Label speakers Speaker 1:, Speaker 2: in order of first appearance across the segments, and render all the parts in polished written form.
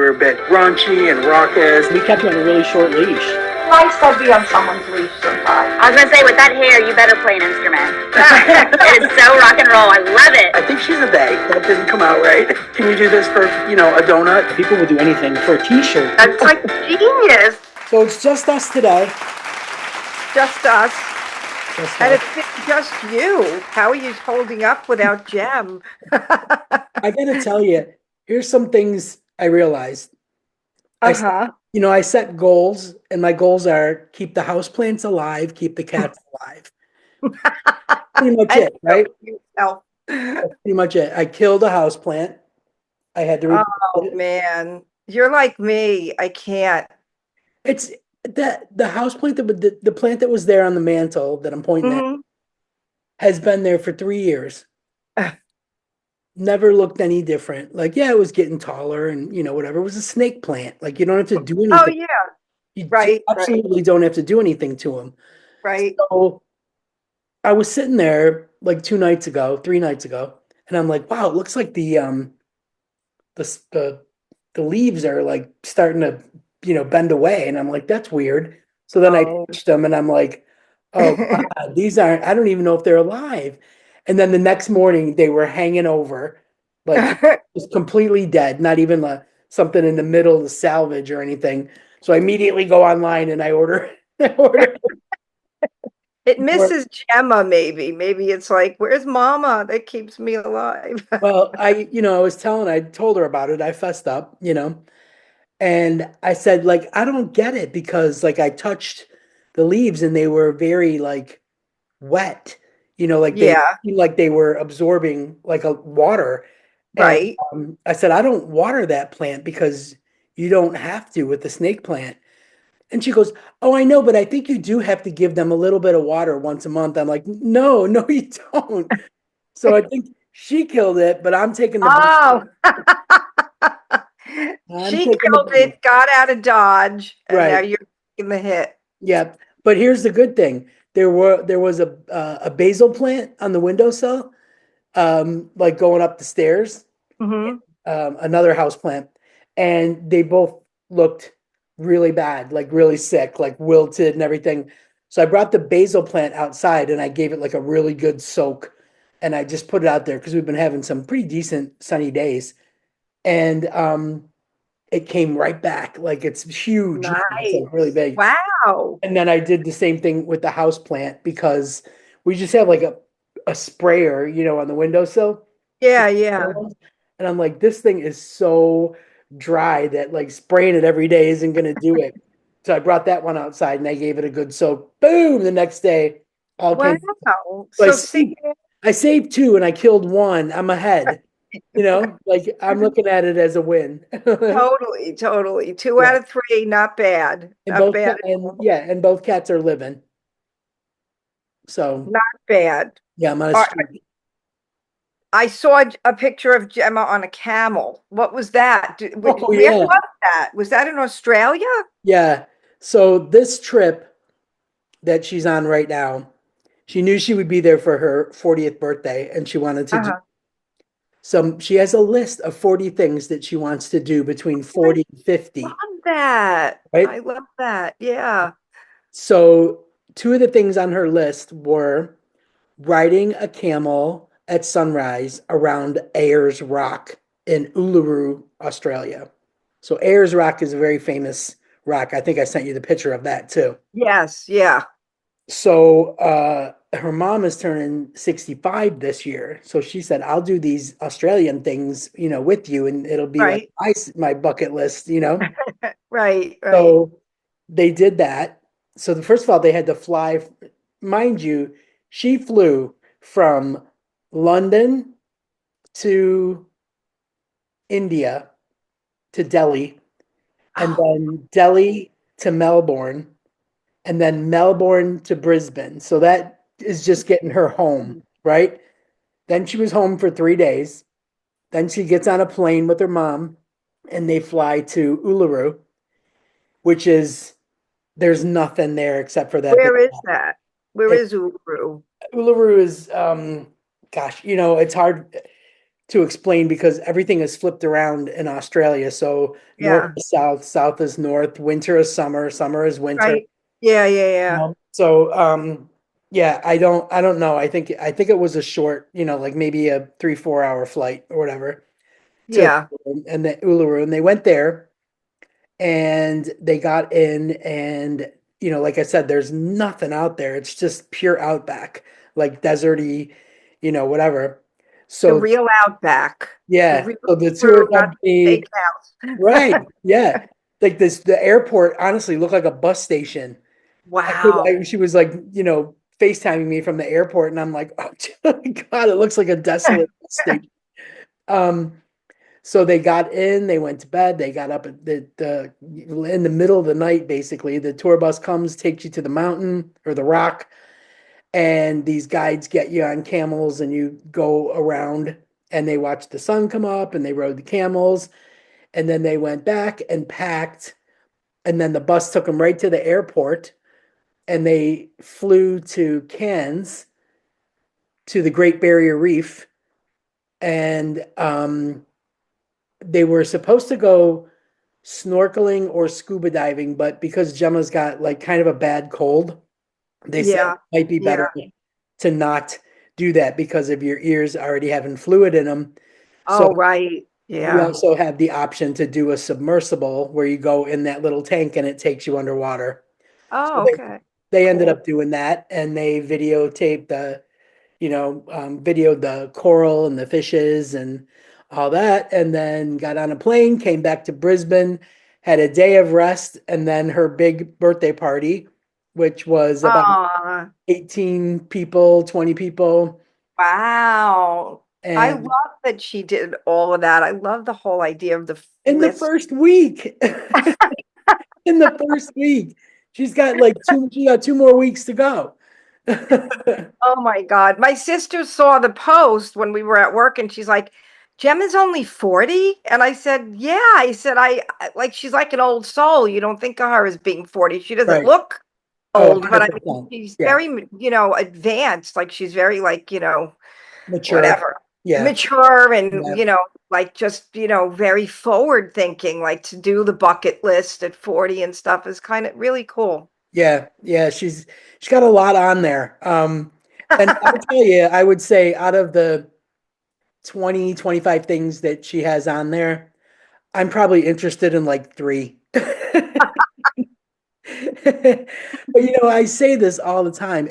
Speaker 1: were a bit raunchy and raucous.
Speaker 2: We kept you on a really short leash.
Speaker 3: Nice to be on someone's leash sometimes.
Speaker 4: I was gonna say, with that hair, you better play an instrument. It is so rock and roll. I love it.
Speaker 1: I think she's a they. That didn't come out right. Can you do this for, a donut?
Speaker 2: People would do anything for a t-shirt.
Speaker 3: That's like genius.
Speaker 2: So it's just us today.
Speaker 3: Just us.
Speaker 2: Just
Speaker 3: And
Speaker 2: us.
Speaker 3: it's just you. How are you holding up without Jem?
Speaker 2: I gotta tell you, here's some things I realized. I set goals, and my goals are keep the houseplants alive, keep the cats alive. Pretty much it, right?
Speaker 3: Yourself.
Speaker 2: That's pretty much it. I killed a houseplant. I had to replace
Speaker 3: Oh
Speaker 2: it.
Speaker 3: man, you're like me. I can't.
Speaker 2: It's the houseplant the plant that was there on the mantle that I'm pointing at
Speaker 3: Mhm.
Speaker 2: has been there for 3 years. Never looked any different. Like, yeah, it was getting taller and whatever. It was a snake plant. Like, you don't have to do anything.
Speaker 3: Oh yeah,
Speaker 2: You
Speaker 3: right,
Speaker 2: absolutely don't have to do anything to them.
Speaker 3: right.
Speaker 2: So I was sitting there like 3 nights ago, and I'm like, wow, it looks like the leaves are like starting to bend away, and I'm like, that's weird. So then I
Speaker 3: Oh.
Speaker 2: touched them, and I'm like, oh God, these aren't. I don't even know if they're alive. And then the next morning, they were hanging over, like just completely dead, not even something in the middle of the salvage or anything. So I immediately go online and I order.
Speaker 3: It
Speaker 2: more.
Speaker 3: misses Gemma, maybe. Maybe it's like, where's Mama that keeps me alive?
Speaker 2: Well, I told her about it. I fessed up, and I said, like, I don't get it because like I touched the leaves and they were very like wet, like they
Speaker 3: Yeah,
Speaker 2: seemed like they were absorbing like a water. And
Speaker 3: right.
Speaker 2: I said, I don't water that plant because you don't have to with the snake plant. And she goes, oh, I know, but I think you do have to give them a little bit of water once a month. I'm like, no, no, you don't. So I think she killed it, but I'm taking the blame.
Speaker 3: Oh,
Speaker 2: I'm
Speaker 3: she
Speaker 2: taking the
Speaker 3: killed
Speaker 2: blame.
Speaker 3: it, got out of Dodge, and now
Speaker 2: Right.
Speaker 3: you're taking the hit.
Speaker 2: Yeah. But here's the good thing. There was a basil plant on the windowsill, like going up the stairs,
Speaker 3: Hmm.
Speaker 2: another house plant, and they both looked really bad, like really sick, like wilted and everything. So I brought the basil plant outside and I gave it like a really good soak, and I just put it out there because we've been having some pretty decent sunny days, and it came right back, like it's huge, it's like really
Speaker 3: Nice.
Speaker 2: big.
Speaker 3: Wow.
Speaker 2: And then I did the same thing with the house plant because we just have like a sprayer, on the windowsill.
Speaker 3: Yeah, yeah.
Speaker 2: And I'm like, this thing is so dry that like spraying it every day isn't going to do it. So I brought that one outside and I gave it a good soak. Boom! The next day, all
Speaker 3: Wow.
Speaker 2: came. So
Speaker 3: So see,
Speaker 2: I saved two and I killed one. I'm ahead. Like I'm looking at it as a win.
Speaker 3: totally, totally. Two
Speaker 2: Yeah,
Speaker 3: out of three, not bad.
Speaker 2: and
Speaker 3: Not bad at all.
Speaker 2: and both cats are living. So
Speaker 3: Not bad.
Speaker 2: yeah, I'm on a
Speaker 3: Uh,
Speaker 2: streak.
Speaker 3: I saw a picture of Gemma on a camel. What was that?
Speaker 2: Oh
Speaker 3: Where
Speaker 2: yeah,
Speaker 3: was that? Was that in Australia?
Speaker 2: yeah. So this trip that she's on right now, she knew she would be there for her 40th birthday, and she wanted to do
Speaker 3: Uh-huh.
Speaker 2: some. She has a list of 40 things that she wants to do between 40 and
Speaker 3: Love
Speaker 2: 50,
Speaker 3: that.
Speaker 2: right?
Speaker 3: I love that. Yeah.
Speaker 2: So two of the things on her list were riding a camel at sunrise around Ayers Rock in Uluru, Australia. So Ayers Rock is a very famous rock. I think I sent you the picture of that too.
Speaker 3: Yes. Yeah.
Speaker 2: So her mom is turning 65 this year. So she said, I'll do these Australian things, with you, and it'll be like
Speaker 3: Right.
Speaker 2: my bucket list.
Speaker 3: Right. Right.
Speaker 2: So they did that. So first of all, they had to fly, mind you, she flew from London to India to Delhi, and
Speaker 3: Oh,
Speaker 2: then Delhi to Melbourne, and then Melbourne to Brisbane. So that is just getting her home, right? Then she was home for 3 days. Then she gets on a plane with her mom and they fly to Uluru, which is, there's nothing there except for that big.
Speaker 3: where is that? Where
Speaker 2: It,
Speaker 3: is Uru?
Speaker 2: Uluru is, gosh, it's hard. to explain because everything is flipped around in Australia. So north
Speaker 3: Yeah.
Speaker 2: is south, south is north, winter is summer, summer is winter.
Speaker 3: Right. Yeah, yeah, yeah.
Speaker 2: So yeah, I don't know. I think it was a short, like maybe a 3-4 hour flight or whatever to
Speaker 3: Yeah.
Speaker 2: and the Uluru, and they went there and they got in and like I said, there's nothing out there. It's just pure outback, like deserty, whatever.
Speaker 3: The
Speaker 2: So
Speaker 3: real Outback. The
Speaker 2: yeah,
Speaker 3: real
Speaker 2: so the tour
Speaker 3: crew, not the
Speaker 2: company, right?
Speaker 3: steakhouse.
Speaker 2: Yeah, like the airport honestly looked like a bus station.
Speaker 3: Wow.
Speaker 2: She was like, FaceTiming me from the airport, and I'm like, oh God, it looks like a desolate bus station. Um, so they got in, they went to bed, they got up at in the middle of the night, basically. The tour bus comes, takes you to the mountain or the rock, and these guides get you on camels and you go around and they watched the sun come up and they rode the camels, and then they went back and packed, and then the bus took them right to the airport and they flew to Cairns to the Great Barrier Reef, and they were supposed to go snorkeling or scuba diving, but because Gemma's got like kind of a bad cold, they said it
Speaker 3: Yeah.
Speaker 2: might be
Speaker 3: Yeah.
Speaker 2: better to not do that because of your ears already having fluid in them. So
Speaker 3: Oh, right.
Speaker 2: we
Speaker 3: Yeah.
Speaker 2: also have the option to do a submersible where you go in that little tank and it takes you underwater. So
Speaker 3: Oh, okay.
Speaker 2: they ended
Speaker 3: Cool.
Speaker 2: up doing that, and they videotaped videoed the coral and the fishes and all that, and then got on a plane, came back to Brisbane, had a day of rest, and then her big birthday party, which was about
Speaker 3: Ah,
Speaker 2: 18 people, 20 people.
Speaker 3: wow. I love
Speaker 2: And
Speaker 3: that she did all of that. I love the whole idea of the
Speaker 2: in the
Speaker 3: list.
Speaker 2: first week, in the first week, she got 2 more weeks to go.
Speaker 3: Oh my God. My sister saw the post when we were at work and she's like, Gemma's only 40? And I said, yeah. I said, like, she's like an old soul. You don't think of her as being 40. She doesn't
Speaker 2: Right.
Speaker 3: look
Speaker 2: Oh,
Speaker 3: old, but I mean,
Speaker 2: 100%.
Speaker 3: she's
Speaker 2: Yeah.
Speaker 3: very, advanced. Like, she's very, like,
Speaker 2: Mature.
Speaker 3: whatever,
Speaker 2: Yeah.
Speaker 3: mature and,
Speaker 2: Yeah.
Speaker 3: like, just, very forward thinking, like to do the bucket list at 40 and stuff is kind of really cool.
Speaker 2: Yeah, yeah, she's got a lot on there. And I'll tell you, I would say out of the 20-25 things that she has on there, I'm probably interested in like three. But I say this all the time.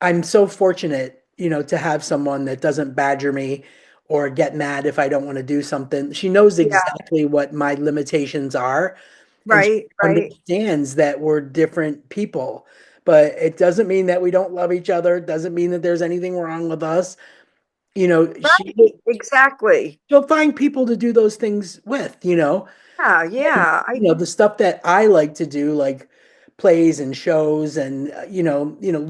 Speaker 2: I'm so fortunate, to have someone that doesn't badger me or get mad if I don't want to do something. She knows
Speaker 3: Yeah.
Speaker 2: exactly what my limitations are, and she
Speaker 3: Right. Right.
Speaker 2: understands that we're different people. But it doesn't mean that we don't love each other. It doesn't mean that there's anything wrong with us.
Speaker 3: Right. Exactly.
Speaker 2: She'll find people to do those things with.
Speaker 3: Yeah.
Speaker 2: And,
Speaker 3: Yeah.
Speaker 2: the stuff that I like to do, like plays and shows and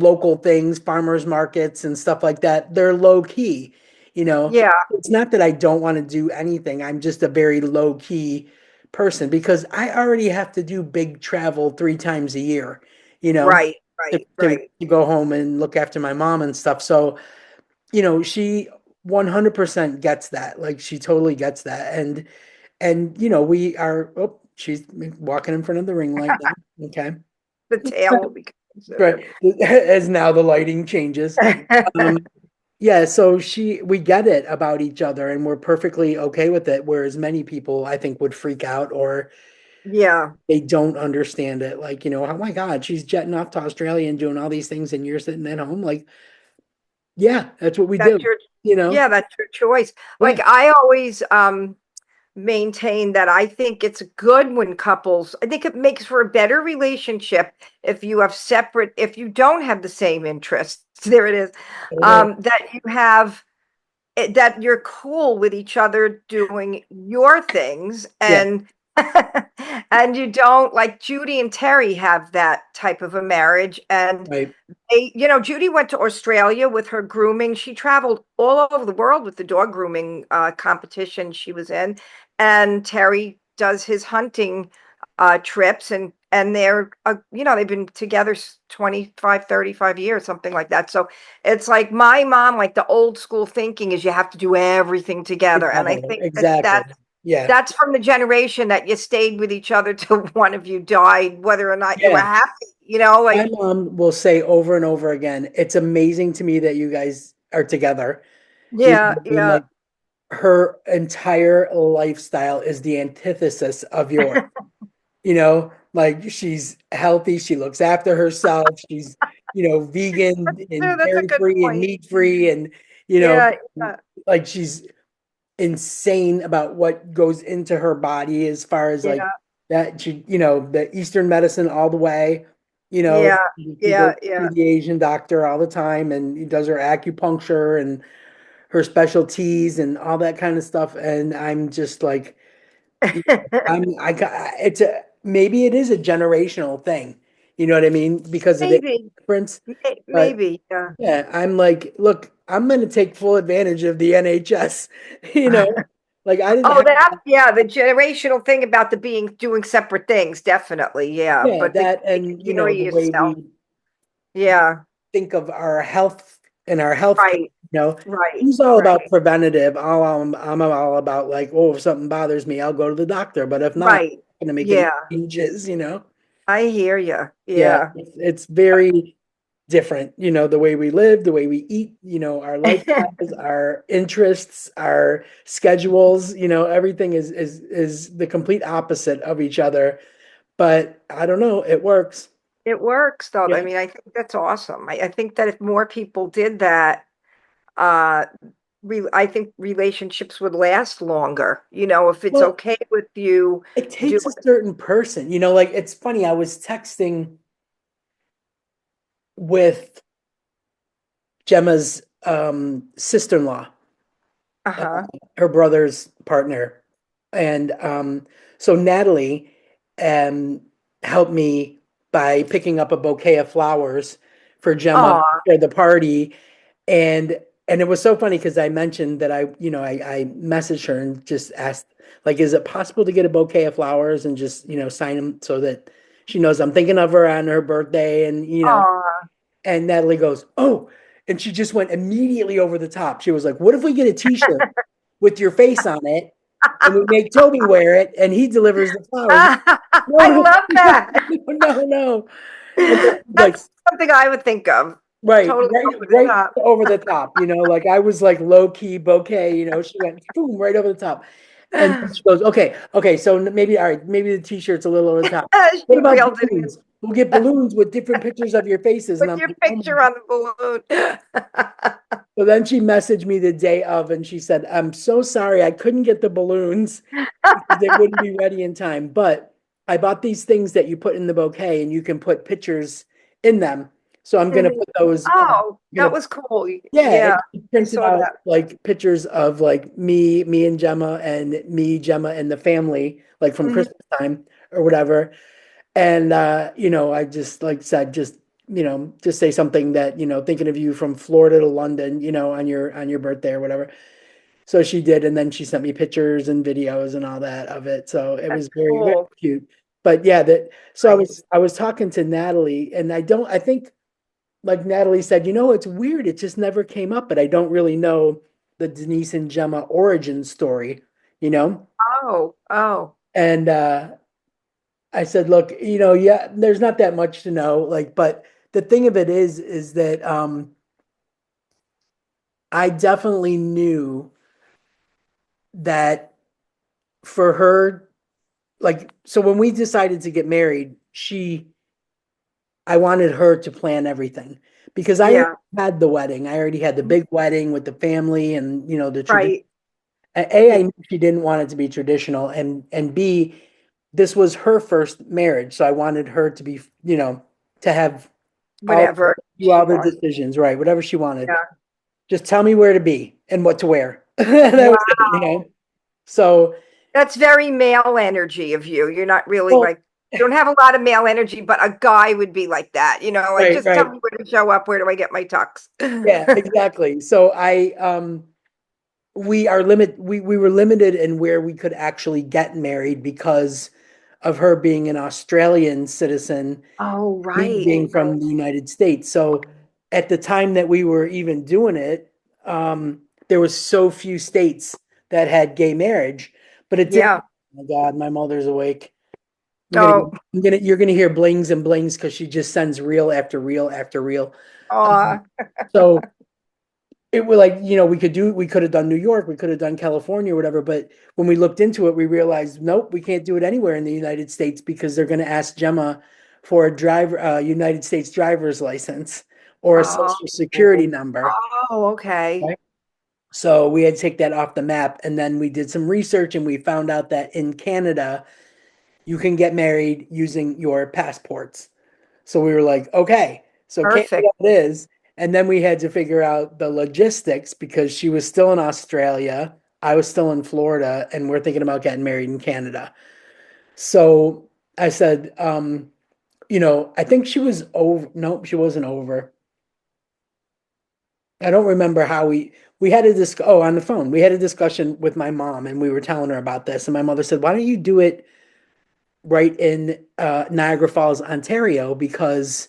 Speaker 2: local things, farmers markets and stuff like that, they're low key.
Speaker 3: Yeah.
Speaker 2: It's not that I don't want to do anything. I'm just a very low key person because I already have to do big travel 3 times a year, you know,
Speaker 3: Right.
Speaker 2: to,
Speaker 3: Right.
Speaker 2: to,
Speaker 3: Right.
Speaker 2: to go home and look after my mom and stuff. So, she 100% gets that. Like she totally gets that. And we are, oh, she's walking in front of the ring light now. Okay.
Speaker 3: The tail will be considered.
Speaker 2: Right. As now the lighting changes. Um, yeah, so we get it about each other and we're perfectly okay with it. Whereas many people I think would freak out or
Speaker 3: Yeah.
Speaker 2: they don't understand it. Like, oh my God, she's jetting off to Australia and doing all these things and you're sitting at home. Like, yeah, that's what we
Speaker 3: That's
Speaker 2: do,
Speaker 3: your,
Speaker 2: you know?
Speaker 3: yeah, that's your choice.
Speaker 2: Yeah.
Speaker 3: Like I always maintain that I think it's good when couples, I think it makes for a better relationship if you have separate, if you don't have the same interests. There it is.
Speaker 2: Totally.
Speaker 3: That you have that you're cool with each other doing your things
Speaker 2: Yeah.
Speaker 3: and and you don't, like Judy and Terry have that type of a marriage, and
Speaker 2: Right.
Speaker 3: Judy went to Australia with her grooming. She traveled all over the world with the dog grooming competition she was in. And Terry does his hunting trips. And and they're, they've been together 25, 35 years, something like that. So it's like my mom, like the old school thinking is you have to do everything together. And I think
Speaker 2: Exactly. Yeah.
Speaker 3: that's from the generation that you stayed with each other till one of you died, whether or not you were
Speaker 2: Yeah.
Speaker 3: happy,
Speaker 2: My mom will say over and over again, it's amazing to me that you guys are together. You know
Speaker 3: yeah,
Speaker 2: what I mean?
Speaker 3: yeah,
Speaker 2: Like her entire lifestyle is the antithesis of yours. Like she's healthy, she looks after herself, she's, vegan and
Speaker 3: that's a
Speaker 2: dairy
Speaker 3: good
Speaker 2: free and
Speaker 3: point.
Speaker 2: meat free and, you know,
Speaker 3: Yeah, yeah,
Speaker 2: like she's insane about what goes into her body as far as like
Speaker 3: yeah,
Speaker 2: that she, the Eastern medicine all the way,
Speaker 3: yeah,
Speaker 2: she goes
Speaker 3: yeah, yeah.
Speaker 2: to the Asian doctor all the time and he does her acupuncture and her specialties and all that kind of stuff. And I'm just like, I got it's a maybe it is a generational thing. You know what I mean? Because of the
Speaker 3: Maybe,
Speaker 2: difference. But
Speaker 3: maybe, yeah.
Speaker 2: yeah, I'm like, look, I'm gonna take full advantage of the NHS. You know, like I didn't
Speaker 3: Oh,
Speaker 2: have
Speaker 3: yeah, the generational thing about the doing separate things, definitely, yeah.
Speaker 2: yeah,
Speaker 3: But the
Speaker 2: that
Speaker 3: taking
Speaker 2: and
Speaker 3: care of
Speaker 2: the way
Speaker 3: yourself,
Speaker 2: we
Speaker 3: yeah,
Speaker 2: think of our health and our health care,
Speaker 3: right, right,
Speaker 2: who's all
Speaker 3: right,
Speaker 2: about preventative. I'm all about like, oh, if something bothers me, I'll go to the doctor. But if not,
Speaker 3: right.
Speaker 2: I'm gonna make any
Speaker 3: Yeah,
Speaker 2: changes.
Speaker 3: I hear you.
Speaker 2: Yeah,
Speaker 3: Yeah.
Speaker 2: it's very different, the way we live, the way we eat, our lifestyles, our interests, our schedules, everything is the complete opposite of each other. But I don't know, it works.
Speaker 3: It works though. I
Speaker 2: Yeah.
Speaker 3: mean, I think that's awesome. I think that if more people did that, uh, I think relationships would last longer. If it's
Speaker 2: Well,
Speaker 3: okay with you
Speaker 2: it
Speaker 3: doing,
Speaker 2: takes a certain person, like it's funny. I was texting with Gemma's sister-in-law, uh,
Speaker 3: uh-huh.
Speaker 2: her brother's partner. And so Natalie helped me by picking up a bouquet of flowers for Gemma
Speaker 3: Oh,
Speaker 2: for the party. And it was so funny because I mentioned that I messaged her and just asked, like, is it possible to get a bouquet of flowers and just, sign them so that she knows I'm thinking of her on her birthday
Speaker 3: oh.
Speaker 2: and Natalie goes, oh, and she just went immediately over the top. She was like, what if we get a t-shirt with your face on it and we make Toby wear it and he delivers the flowers?
Speaker 3: I
Speaker 2: No,
Speaker 3: love that.
Speaker 2: no, no. And like,
Speaker 3: That's something I would think of.
Speaker 2: right,
Speaker 3: Totally
Speaker 2: right,
Speaker 3: over the
Speaker 2: right
Speaker 3: top.
Speaker 2: over the top, like I was like low key bouquet, she went boom right over the top. And then she goes, okay, so maybe, all right, maybe the t-shirt's a little over the top. What
Speaker 3: She
Speaker 2: about
Speaker 3: reeled it in
Speaker 2: balloons? We'll get balloons with different pictures of your faces. And
Speaker 3: with
Speaker 2: I'm
Speaker 3: your
Speaker 2: like, oh my
Speaker 3: picture on the balloon.
Speaker 2: So then she messaged me the day of and she said, I'm so sorry, I couldn't get the balloons because they wouldn't be ready in time. But I bought these things that you put in the bouquet and you can put pictures in them. So I'm gonna
Speaker 3: Mhm.
Speaker 2: put those,
Speaker 3: Oh, that
Speaker 2: gonna
Speaker 3: was cool.
Speaker 2: yeah,
Speaker 3: Yeah,
Speaker 2: it
Speaker 3: I
Speaker 2: printed
Speaker 3: saw
Speaker 2: out
Speaker 3: that.
Speaker 2: like pictures of like me and Gemma and me, Gemma and the family, like from
Speaker 3: Mhm.
Speaker 2: Christmas time or whatever. And I just like said, just say something that, thinking of you from Florida to London, on your birthday or whatever. So she did, and then she sent me pictures and videos and all that of it. So it
Speaker 3: That's
Speaker 2: was very, very
Speaker 3: cool.
Speaker 2: cute. But yeah, that so I was
Speaker 3: Nice.
Speaker 2: I was talking to Natalie, and I think like Natalie said, it's weird, it just never came up, but I don't really know the Denise and Gemma origin story, you know?
Speaker 3: Oh, oh,
Speaker 2: And I said, look, yeah, there's not that much to know, like, but the thing of it is that I definitely knew that for her, like, so when we decided to get married, I wanted her to plan everything because I already
Speaker 3: yeah,
Speaker 2: had the wedding. I already had the big wedding with the family and, the tradition.
Speaker 3: right.
Speaker 2: A, I knew she didn't want it to be traditional, and B, this was her first marriage, so I wanted her to be, to have all
Speaker 3: Whatever
Speaker 2: do
Speaker 3: she
Speaker 2: all the
Speaker 3: wants.
Speaker 2: decisions, right? Whatever she wanted.
Speaker 3: Yeah.
Speaker 2: Just tell me where to be and what to wear. That
Speaker 3: Wow.
Speaker 2: was it. So,
Speaker 3: That's very male energy of you. You're not really
Speaker 2: well,
Speaker 3: like, you don't have a lot of male energy, but a guy would be like that, like
Speaker 2: right,
Speaker 3: just tell
Speaker 2: right.
Speaker 3: me where to show up. Where do I get my tux?
Speaker 2: Yeah, exactly. So we were limited in where we could actually get married because of her being an Australian citizen,
Speaker 3: Oh,
Speaker 2: me
Speaker 3: right.
Speaker 2: being from the United States. So at the time that we were even doing it, there was so few states that had gay marriage, but it didn't.
Speaker 3: Yeah.
Speaker 2: Oh my God, my mother's awake.
Speaker 3: Oh,
Speaker 2: You're gonna hear blings and blings because she just sends reel after reel after reel.
Speaker 3: aw.
Speaker 2: So it was like, we could have done New York, we could have done California or whatever, but when we looked into it, we realized, nope, we can't do it anywhere in the United States because they're going to ask Gemma for a United States driver's license or a
Speaker 3: Oh,
Speaker 2: social security number.
Speaker 3: oh, okay.
Speaker 2: Right. So we had to take that off the map. And then we did some research and we found out that in Canada, you can get married using your passports. So we were like, okay, so Canada
Speaker 3: Perfect.
Speaker 2: it is. And then we had to figure out the logistics because she was still in Australia. I was still in Florida, and we're thinking about getting married in Canada. So I said, I think she was over. Nope, she wasn't over. I don't remember how we had a on the phone. We had a discussion with my mom and we were telling her about this. And my mother said, why don't you do it right in Niagara Falls, Ontario? Because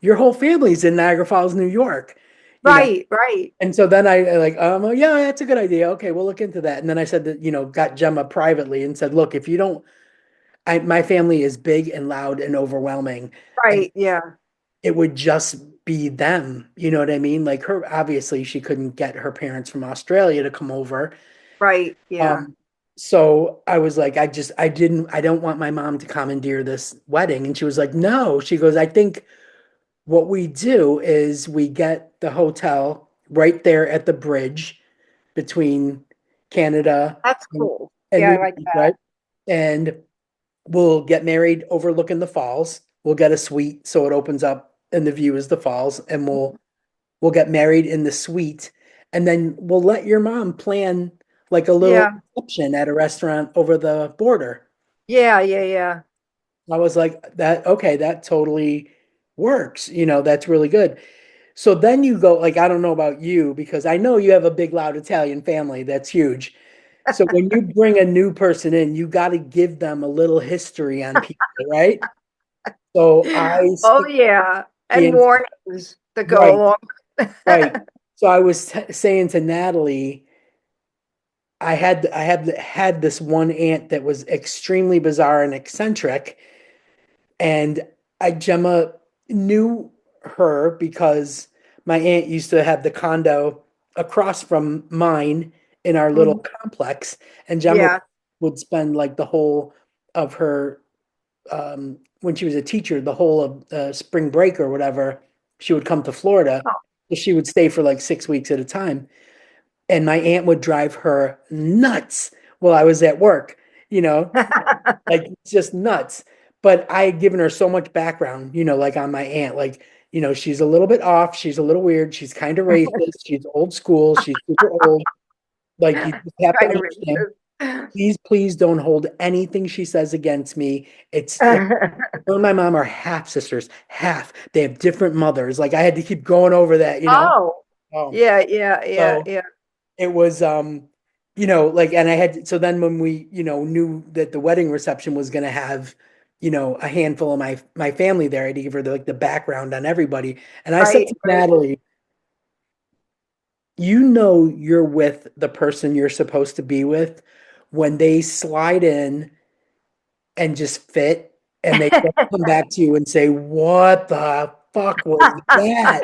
Speaker 2: your whole family's in Niagara Falls, New York, you know.
Speaker 3: Right, right,
Speaker 2: And so then I like, yeah, that's a good idea. Okay, we'll look into that. And then I said that, got Gemma privately and said, look, if you don't, my family is big and loud and overwhelming, and
Speaker 3: right. Yeah,
Speaker 2: it would just be them. You know what I mean? Like her, obviously, she couldn't get her parents from Australia to come over.
Speaker 3: right. Yeah,
Speaker 2: Um, so I was like, I don't want my mom to commandeer this wedding. And she was like, no. She goes, I think what we do is we get the hotel right there at the bridge between Canada
Speaker 3: that's
Speaker 2: and,
Speaker 3: cool.
Speaker 2: and
Speaker 3: Yeah,
Speaker 2: New
Speaker 3: I like
Speaker 2: York,
Speaker 3: that.
Speaker 2: right? And we'll get married overlooking the falls. We'll get a suite so it opens up and the view is the falls, and we'll get married in the suite, and then we'll let your mom plan like a little
Speaker 3: Yeah,
Speaker 2: reception at a restaurant over the border.
Speaker 3: yeah, yeah, yeah.
Speaker 2: I was like, that okay, that totally works. That's really good. So then you go, like, I don't know about you because I know you have a big, loud Italian family. That's huge. So when you bring a new person in, you got to give them a little history on people, right? So I
Speaker 3: Oh,
Speaker 2: stick
Speaker 3: yeah. And
Speaker 2: in,
Speaker 3: warnings that go
Speaker 2: right,
Speaker 3: along.
Speaker 2: right. So I was saying to Natalie, I had this one aunt that was extremely bizarre and eccentric, and Gemma knew her because my aunt used to have the condo across from mine in our little
Speaker 3: Mhm.
Speaker 2: complex, and Gemma
Speaker 3: Yeah.
Speaker 2: would spend like the whole of her when she was a teacher, the whole of spring break or whatever, she would come to Florida.
Speaker 3: Oh.
Speaker 2: So she would stay for like 6 weeks at a time. And my aunt would drive her nuts while I was at work, you know, like just nuts. But I had given her so much background, like on my aunt, like, she's a little bit off, she's a little weird, she's kind of racist, she's old school, she's super old. Like you just have to
Speaker 3: Kind of
Speaker 2: understand,
Speaker 3: racist.
Speaker 2: please don't hold anything she says against me. It's like her and my mom are half sisters, half. They have different mothers. Like I had to keep going over that.
Speaker 3: Oh,
Speaker 2: Um,
Speaker 3: yeah, yeah, yeah,
Speaker 2: so
Speaker 3: yeah.
Speaker 2: it was like, and I had, so then when we knew that the wedding reception was going to have a handful of my family there, I had to give her the background on everybody. And I said
Speaker 3: Right,
Speaker 2: to
Speaker 3: right.
Speaker 2: Natalie, you're with the person you're supposed to be with when they slide in and just fit, and they don't come back to you and say, what the fuck was that?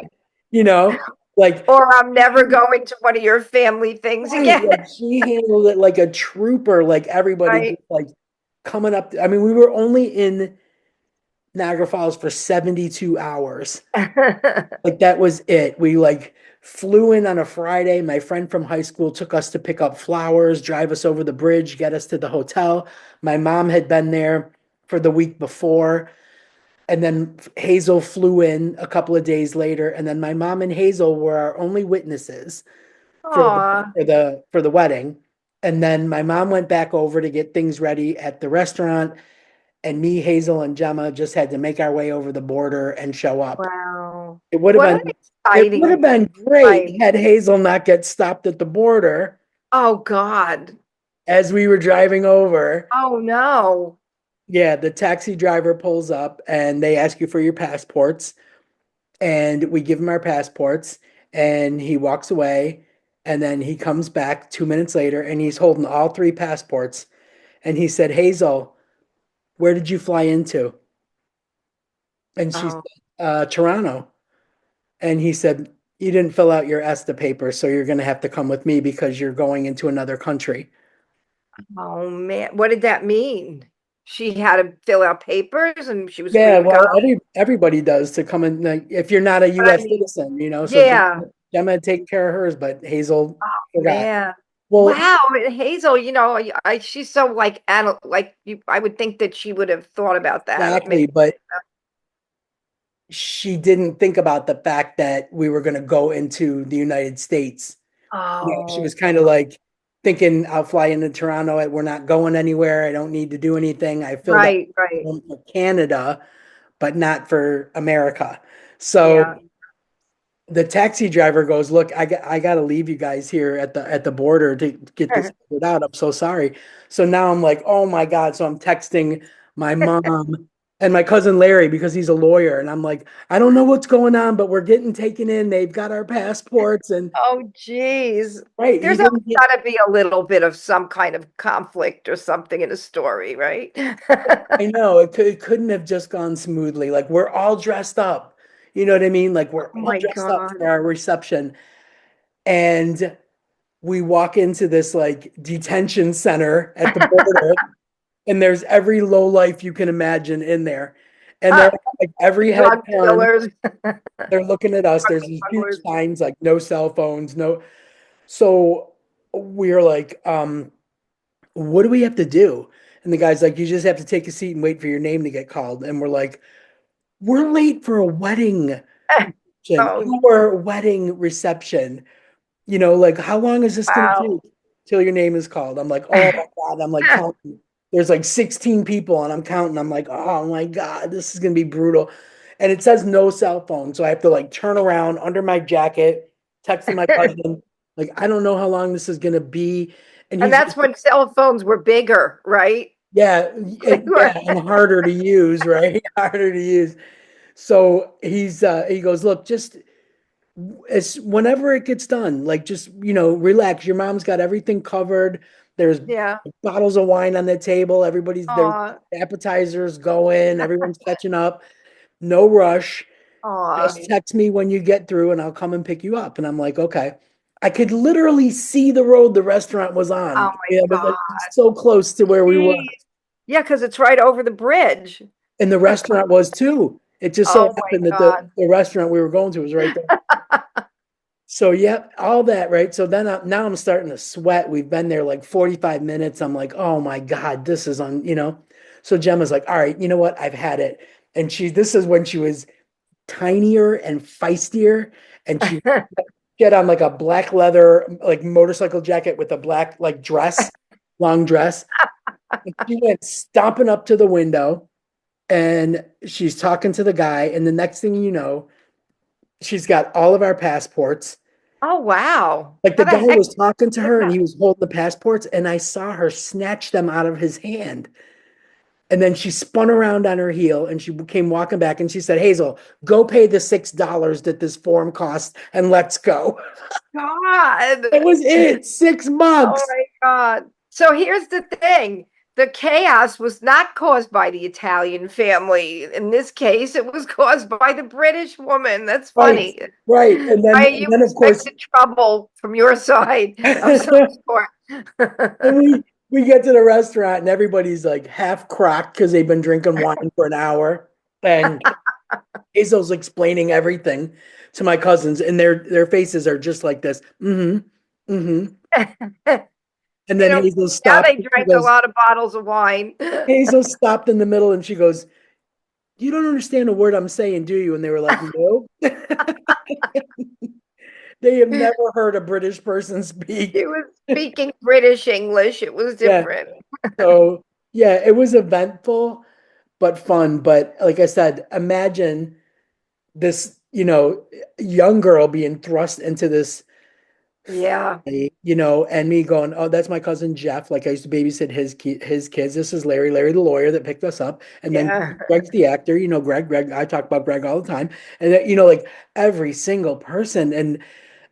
Speaker 2: You know, like,
Speaker 3: Or I'm never going to one of your family things
Speaker 2: right,
Speaker 3: again.
Speaker 2: like she handled it like a trooper, like everybody
Speaker 3: Right.
Speaker 2: just like coming up. I mean, we were only in Niagara Falls for 72 hours. Like that was it. We like flew in on a Friday. My friend from high school took us to pick up flowers, drive us over the bridge, get us to the hotel. My mom had been there for the week before. And then Hazel flew in a couple of days later. And then my mom and Hazel were our only witnesses for the
Speaker 3: Aw.
Speaker 2: for the wedding. And then my mom went back over to get things ready at the restaurant. And me, Hazel, and Gemma just had to make our way over the border and show up.
Speaker 3: Wow.
Speaker 2: It would have
Speaker 3: What an
Speaker 2: been it would
Speaker 3: exciting
Speaker 2: have been great
Speaker 3: time.
Speaker 2: had Hazel not get stopped at the border
Speaker 3: Oh God.
Speaker 2: as we were driving over.
Speaker 3: Oh no.
Speaker 2: Yeah, the taxi driver pulls up and they ask you for your passports, and we give him our passports, and he walks away, and then he comes back 2 minutes later and he's holding all three passports, and he said, Hazel, where did you fly into? And she said,
Speaker 3: Oh,
Speaker 2: Toronto. And he said, you didn't fill out your ESTA paper, so you're going to have to come with me because you're going into another country.
Speaker 3: oh man. What did that mean? She had to fill out papers and she was free
Speaker 2: Yeah,
Speaker 3: to go.
Speaker 2: well, everybody does to come in. Like, if you're not a
Speaker 3: But I
Speaker 2: U.S.
Speaker 3: mean,
Speaker 2: citizen, so
Speaker 3: yeah.
Speaker 2: Gemma had taken care of hers, but Hazel forgot.
Speaker 3: Man.
Speaker 2: Well,
Speaker 3: Wow, and Hazel, she's so like like you I would think that she would have thought about that.
Speaker 2: exactly,
Speaker 3: Maybe.
Speaker 2: but she didn't think about the fact that we were going to go into the United States. She
Speaker 3: Oh,
Speaker 2: was kind of like thinking, I'll fly into Toronto. We're not going anywhere. I don't need to do anything. I filled out
Speaker 3: right, right.
Speaker 2: for Canada, but not for America. So
Speaker 3: Yeah.
Speaker 2: the taxi driver goes, look, I got to leave you guys here at the border to get this figured out. I'm so sorry. So now I'm like, oh my God. So I'm texting my mom and my cousin Larry because he's a lawyer. And I'm like, I don't know what's going on, but we're getting taken in. They've got our passports. And
Speaker 3: Oh, geez.
Speaker 2: right, he
Speaker 3: There's always
Speaker 2: didn't get,
Speaker 3: got to be a little bit of some kind of conflict or something in a story, right?
Speaker 2: I know it couldn't have just gone smoothly. Like we're all dressed up. You know what I mean? Like we're
Speaker 3: Oh
Speaker 2: all
Speaker 3: my
Speaker 2: dressed up
Speaker 3: God.
Speaker 2: for our reception. And we walk into this like detention center at the border, and there's every low life you can imagine in there. And they're
Speaker 3: Uh,
Speaker 2: like every head
Speaker 3: drug
Speaker 2: turned,
Speaker 3: dealers.
Speaker 2: they're looking at us.
Speaker 3: Drug
Speaker 2: There's these huge
Speaker 3: smugglers.
Speaker 2: signs like no cell phones, no. So we're like, what do we have to do? And the guy's like, you just have to take a seat and wait for your name to get called. And we're like, we're late for a wedding reception,
Speaker 3: Oh,
Speaker 2: our wedding reception. Like how long is this going to
Speaker 3: wow.
Speaker 2: take till your name is called? I'm like, oh my God. I'm like counting. There's like 16 people and I'm counting. I'm like, oh my God, this is going to be brutal. And it says no cell phone. So I have to like turn around under my jacket, texting my cousin. Like, I don't know how long this is going to be. And
Speaker 3: And
Speaker 2: he's
Speaker 3: that's when cell phones were bigger, right?
Speaker 2: yeah,
Speaker 3: They were.
Speaker 2: and harder to use, right? Harder to use. So he goes, look, just it's whenever it gets done, like just relax. Your mom's got everything covered. There's
Speaker 3: Yeah.
Speaker 2: bottles of wine on the table. Everybody's there.
Speaker 3: Aw,
Speaker 2: Appetizers going. Everyone's catching up. No rush.
Speaker 3: aw.
Speaker 2: Just text me when you get through, and I'll come and pick you up. And I'm like, okay. I could literally see the road the restaurant was
Speaker 3: Oh
Speaker 2: on.
Speaker 3: my
Speaker 2: Yeah, but
Speaker 3: God.
Speaker 2: like so close to where we were.
Speaker 3: Jeez. Yeah, because it's right over the bridge.
Speaker 2: And the restaurant was too. It just so
Speaker 3: Oh my
Speaker 2: happened that
Speaker 3: God.
Speaker 2: the restaurant we were going to was right there. So yeah, all that, right? So then now I'm starting to sweat. We've been there like 45 minutes. I'm like, oh my God, this is on. So Gemma's like, all right, you know what? I've had it. And this is when she was tinier and feistier. And she had on like a black leather, like motorcycle jacket with a black like dress, long dress. And she went stomping up to the window and she's talking to the guy. And the next thing you know, she's got all of our passports.
Speaker 3: Oh, wow.
Speaker 2: Like the
Speaker 3: How the
Speaker 2: guy
Speaker 3: heck
Speaker 2: was talking to
Speaker 3: did
Speaker 2: her and
Speaker 3: that?
Speaker 2: he was holding the passports, and I saw her snatch them out of his hand. And then she spun around on her heel and she came walking back and she said, Hazel, go pay the $6 that this form cost and let's go.
Speaker 3: God.
Speaker 2: That was it. 6
Speaker 3: Oh
Speaker 2: bucks.
Speaker 3: my God. So here's the thing. The chaos was not caused by the Italian family. In this case, it was caused by the British woman. That's
Speaker 2: Right.
Speaker 3: funny.
Speaker 2: Right. And then
Speaker 3: Right?
Speaker 2: and
Speaker 3: You
Speaker 2: then of course
Speaker 3: expected trouble from your side of some sort.
Speaker 2: and we get to the restaurant and everybody's like half crocked because they've been drinking wine for an hour. And Hazel's explaining everything to my cousins, and their faces are just like this. Mm-hmm. Mm-hmm. And then Hazel
Speaker 3: Now
Speaker 2: stopped.
Speaker 3: they
Speaker 2: She
Speaker 3: drank a
Speaker 2: goes,
Speaker 3: lot of bottles of wine.
Speaker 2: Hazel stopped in the middle and she goes, you don't understand a word I'm saying, do you? And they were like, no. They have never heard a British person
Speaker 3: She
Speaker 2: speak.
Speaker 3: was speaking British English. It was
Speaker 2: Yeah.
Speaker 3: different.
Speaker 2: So yeah, it was eventful but fun. But like I said, imagine this, young girl being thrust into this
Speaker 3: Yeah.
Speaker 2: And me going, oh, that's my cousin Jeff. Like I used to babysit his kids. This is Larry the lawyer that picked us up. And then
Speaker 3: Yeah.
Speaker 2: Greg's the actor, Greg, I talk about Greg all the time. And that, like every single person. And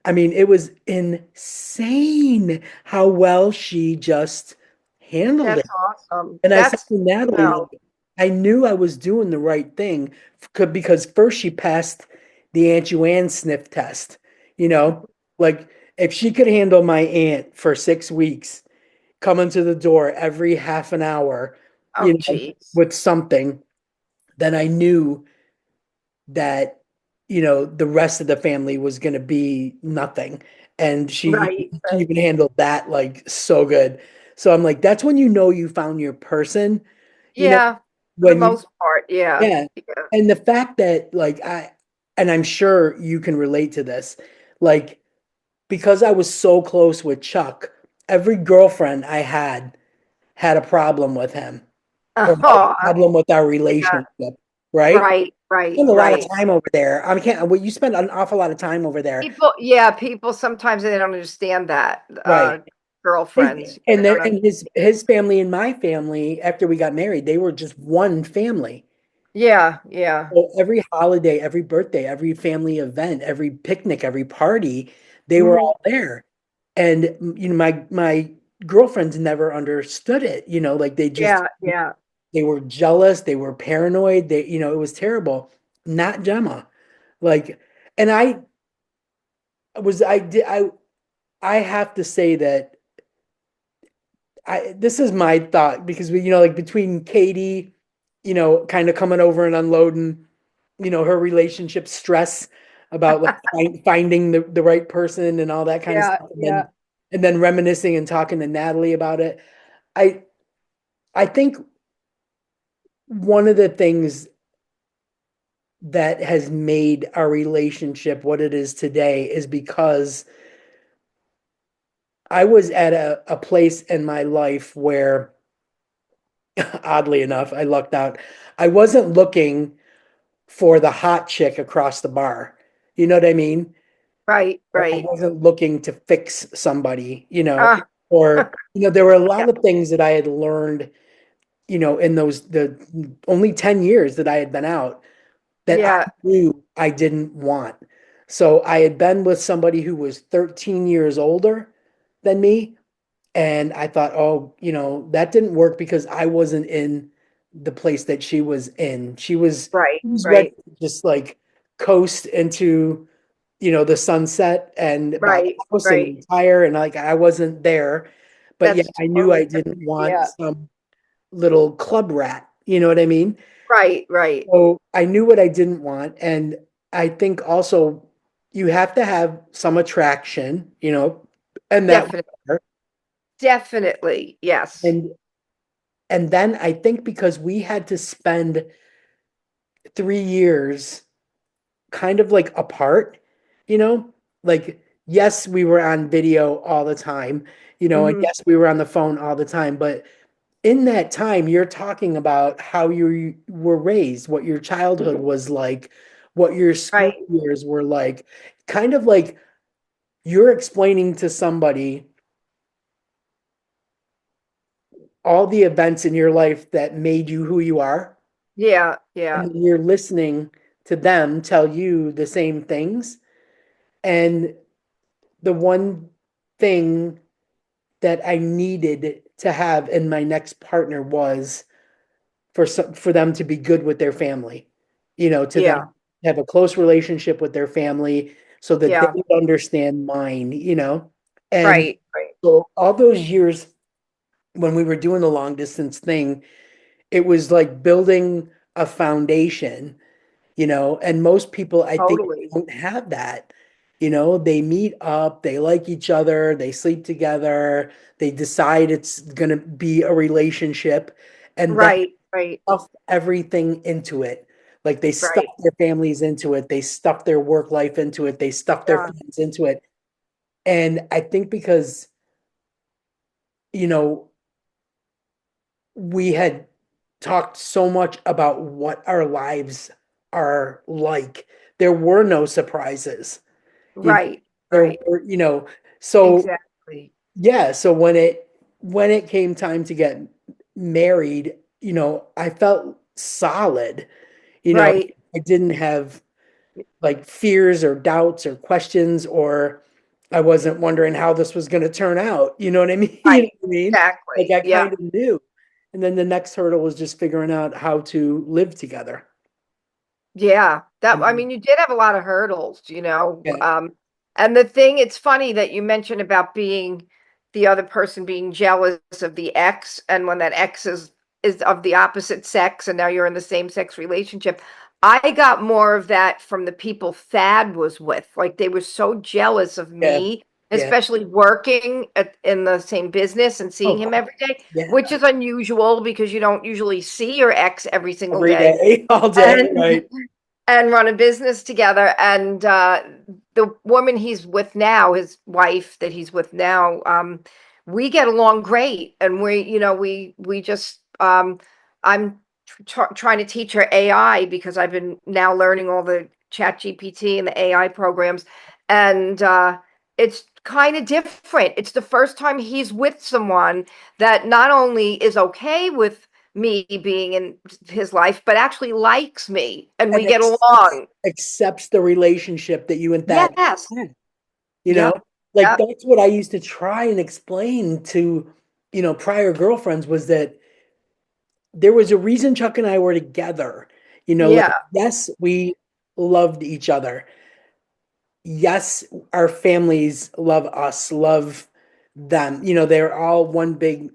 Speaker 2: I mean, it was insane how well she just handled
Speaker 3: That's
Speaker 2: it.
Speaker 3: awesome.
Speaker 2: And I said
Speaker 3: That's,
Speaker 2: to Natalie,
Speaker 3: no.
Speaker 2: like, I knew I was doing the right thing because first she passed the Aunt Joanne sniff test. You know, like if she could handle my aunt for 6 weeks, coming to the door every half an hour,
Speaker 3: Oh, geez.
Speaker 2: with something, then I knew that, the rest of the family was going to be nothing. And
Speaker 3: Right.
Speaker 2: she
Speaker 3: Right.
Speaker 2: even handled that like so good. So I'm like, that's when you know you found your person, you know,
Speaker 3: Yeah. For the
Speaker 2: when you,
Speaker 3: most part. Yeah.
Speaker 2: yeah.
Speaker 3: Yeah.
Speaker 2: And the fact that like and I'm sure you can relate to this, like, because I was so close with Chuck, every girlfriend I had a problem with him or had
Speaker 3: Oh,
Speaker 2: a problem with our
Speaker 3: yeah.
Speaker 2: relationship, right?
Speaker 3: Right. Right.
Speaker 2: Spend a lot of
Speaker 3: Right.
Speaker 2: time over there. I can't, well, you spend an awful lot of time over there.
Speaker 3: People sometimes they don't understand that.
Speaker 2: Right.
Speaker 3: Girlfriends, they don't
Speaker 2: And
Speaker 3: understand.
Speaker 2: his family and my family, after we got married, they were just one family.
Speaker 3: Yeah. Yeah.
Speaker 2: So every holiday, every birthday, every family event, every picnic, every party, they were
Speaker 3: Mhm.
Speaker 2: all there. And my girlfriends never understood it. Like
Speaker 3: Yeah. Yeah.
Speaker 2: they were jealous, they were paranoid, it was terrible. Not Gemma. Like, and I have to say that this is my thought because like between Katie, kind of coming over and unloading, her relationship stress about like finding the right person and all that kind of
Speaker 3: Yeah.
Speaker 2: stuff,
Speaker 3: Yeah.
Speaker 2: and then reminiscing and talking to Natalie about it. I I think one of the things that has made our relationship what it is today is because I was at a place in my life where, oddly enough, I lucked out. I wasn't looking for the hot chick across the bar. You know what I mean?
Speaker 3: Right.
Speaker 2: I
Speaker 3: Right.
Speaker 2: wasn't looking to fix somebody,
Speaker 3: Ah.
Speaker 2: or, there were a
Speaker 3: Yeah.
Speaker 2: lot of things that I had learned, in the only 10 years that I had been out that I
Speaker 3: Yeah.
Speaker 2: knew I didn't want. So I had been with somebody who was 13 years older than me. And I thought, oh, that didn't work because I wasn't in the place that she was in.
Speaker 3: Right.
Speaker 2: She was ready
Speaker 3: Right.
Speaker 2: to just like coast into, the sunset and buy a
Speaker 3: Right.
Speaker 2: house and
Speaker 3: Right.
Speaker 2: retire. And like I wasn't there. But yeah,
Speaker 3: That's
Speaker 2: I knew I
Speaker 3: totally
Speaker 2: didn't
Speaker 3: different.
Speaker 2: want
Speaker 3: Yeah.
Speaker 2: some little club rat. You know what I mean?
Speaker 3: Right. Right.
Speaker 2: So I knew what I didn't want. And I think also you have to have some attraction, and that was
Speaker 3: Definitely.
Speaker 2: there.
Speaker 3: Definitely. Yes.
Speaker 2: And And then I think because we had to spend 3 years kind of like apart, you know, like, yes, we were on video all the time, and
Speaker 3: Hmm.
Speaker 2: yes, we were on the phone all the time. But in that time, you're talking about how you were raised, what your childhood was like, what your school
Speaker 3: Right.
Speaker 2: years were like, kind of like you're explaining to somebody all the events in your life that made you who you are.
Speaker 3: Yeah. Yeah.
Speaker 2: And you're listening to them tell you the same things. And the one thing that I needed to have in my next partner was for them to be good with their family, to them
Speaker 3: Yeah.
Speaker 2: have a close relationship with their family so that they
Speaker 3: Yeah.
Speaker 2: would understand mine, and
Speaker 3: Right. Right.
Speaker 2: so all those years when we were doing the long distance thing, it was like building a foundation, and most people I think
Speaker 3: Totally.
Speaker 2: don't have that. They meet up, they like each other, they sleep together, they decide it's going to be a relationship, and then
Speaker 3: Right. Right.
Speaker 2: stuff everything into it. Like they stuff
Speaker 3: Right.
Speaker 2: their families into it, they stuff their work life into it, they stuff their
Speaker 3: Yeah.
Speaker 2: friends into it. And I think because, you know, we had talked so much about what our lives are like, there were no surprises. You know,
Speaker 3: Right.
Speaker 2: there
Speaker 3: Right.
Speaker 2: were, So
Speaker 3: Exactly.
Speaker 2: yeah, so when it came time to get married, I felt solid. You know,
Speaker 3: Right.
Speaker 2: I didn't have like fears or doubts or questions, or I wasn't wondering how this was going to turn out. You know what I mean? You know
Speaker 3: Right.
Speaker 2: what I mean? Like
Speaker 3: Exactly.
Speaker 2: I
Speaker 3: Yeah.
Speaker 2: kind of knew. And then the next hurdle was just figuring out how to live together.
Speaker 3: Yeah, that I
Speaker 2: And
Speaker 3: mean, you did have a lot of hurdles, you know.
Speaker 2: yeah,
Speaker 3: And the thing, it's funny that you mentioned about being the other person being jealous of the ex, and when that ex is of the opposite sex, and now you're in the same sex relationship. I got more of that from the people Thad was with. Like they were so jealous of
Speaker 2: yeah,
Speaker 3: me,
Speaker 2: yeah.
Speaker 3: especially working in the same business and seeing him
Speaker 2: Oh,
Speaker 3: every day,
Speaker 2: yeah.
Speaker 3: which is unusual because you don't usually see your ex every single
Speaker 2: Every
Speaker 3: day.
Speaker 2: day, all day,
Speaker 3: And
Speaker 2: right?
Speaker 3: run a business together. And the woman he's with now, his wife that he's with now, we get along great. And we just, I'm trying to teach her AI because I've been now learning all the chat GPT and the AI programs. And it's kind of different. It's the first time he's with someone that not only is okay with me being in his life, but actually likes me and we
Speaker 2: And
Speaker 3: get
Speaker 2: accepts
Speaker 3: along.
Speaker 2: accepts the relationship that you and that
Speaker 3: Yes.
Speaker 2: had. You know,
Speaker 3: Yep.
Speaker 2: like
Speaker 3: Yep.
Speaker 2: that's what I used to try and explain to, prior girlfriends was that there was a reason Chuck and I were together. Like,
Speaker 3: Yeah.
Speaker 2: yes, we loved each other. Yes, our families love us, love them. They're all one big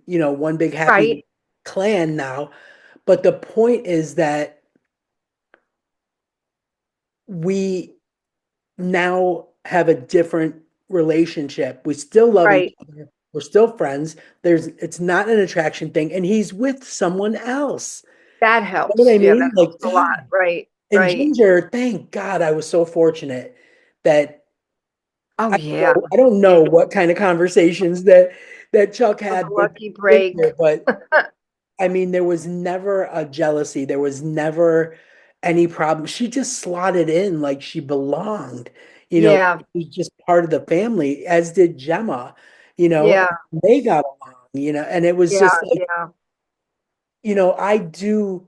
Speaker 2: happy
Speaker 3: Right.
Speaker 2: clan now. But the point is that we now have a different relationship. We still love each
Speaker 3: Right.
Speaker 2: other. We're still friends. It's not an attraction thing, and he's with someone else.
Speaker 3: That
Speaker 2: You know what
Speaker 3: helps.
Speaker 2: I
Speaker 3: Yeah, that
Speaker 2: mean? Like,
Speaker 3: helps a
Speaker 2: yeah.
Speaker 3: lot. Right.
Speaker 2: And
Speaker 3: Right.
Speaker 2: Ginger, thank God I was so fortunate that
Speaker 3: Oh yeah.
Speaker 2: I don't know what kind of conversations that Chuck
Speaker 3: A
Speaker 2: had with
Speaker 3: lucky break.
Speaker 2: Ginger, but I mean, there was never a jealousy. There was never any problem. She just slotted in like she belonged.
Speaker 3: Yeah.
Speaker 2: She was just part of the family, as did Gemma. You know,
Speaker 3: Yeah.
Speaker 2: they got along. And it was
Speaker 3: Yeah.
Speaker 2: just like,
Speaker 3: Yeah.
Speaker 2: I do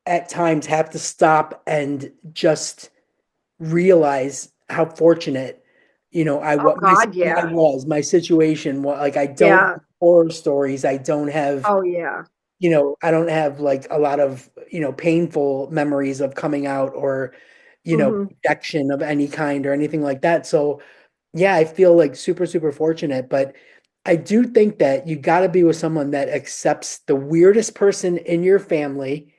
Speaker 2: at times have to stop and just realize how fortunate, I
Speaker 3: Oh
Speaker 2: what
Speaker 3: God.
Speaker 2: I
Speaker 3: Yeah.
Speaker 2: was, my situation. Like I don't
Speaker 3: Yeah.
Speaker 2: have horror stories. I don't have
Speaker 3: Oh yeah.
Speaker 2: I don't have like a lot of, painful memories of coming out or,
Speaker 3: Hmm.
Speaker 2: rejection of any kind or anything like that. So, yeah, I feel like super, super fortunate. But I do think that you got to be with someone that accepts the weirdest person in your family.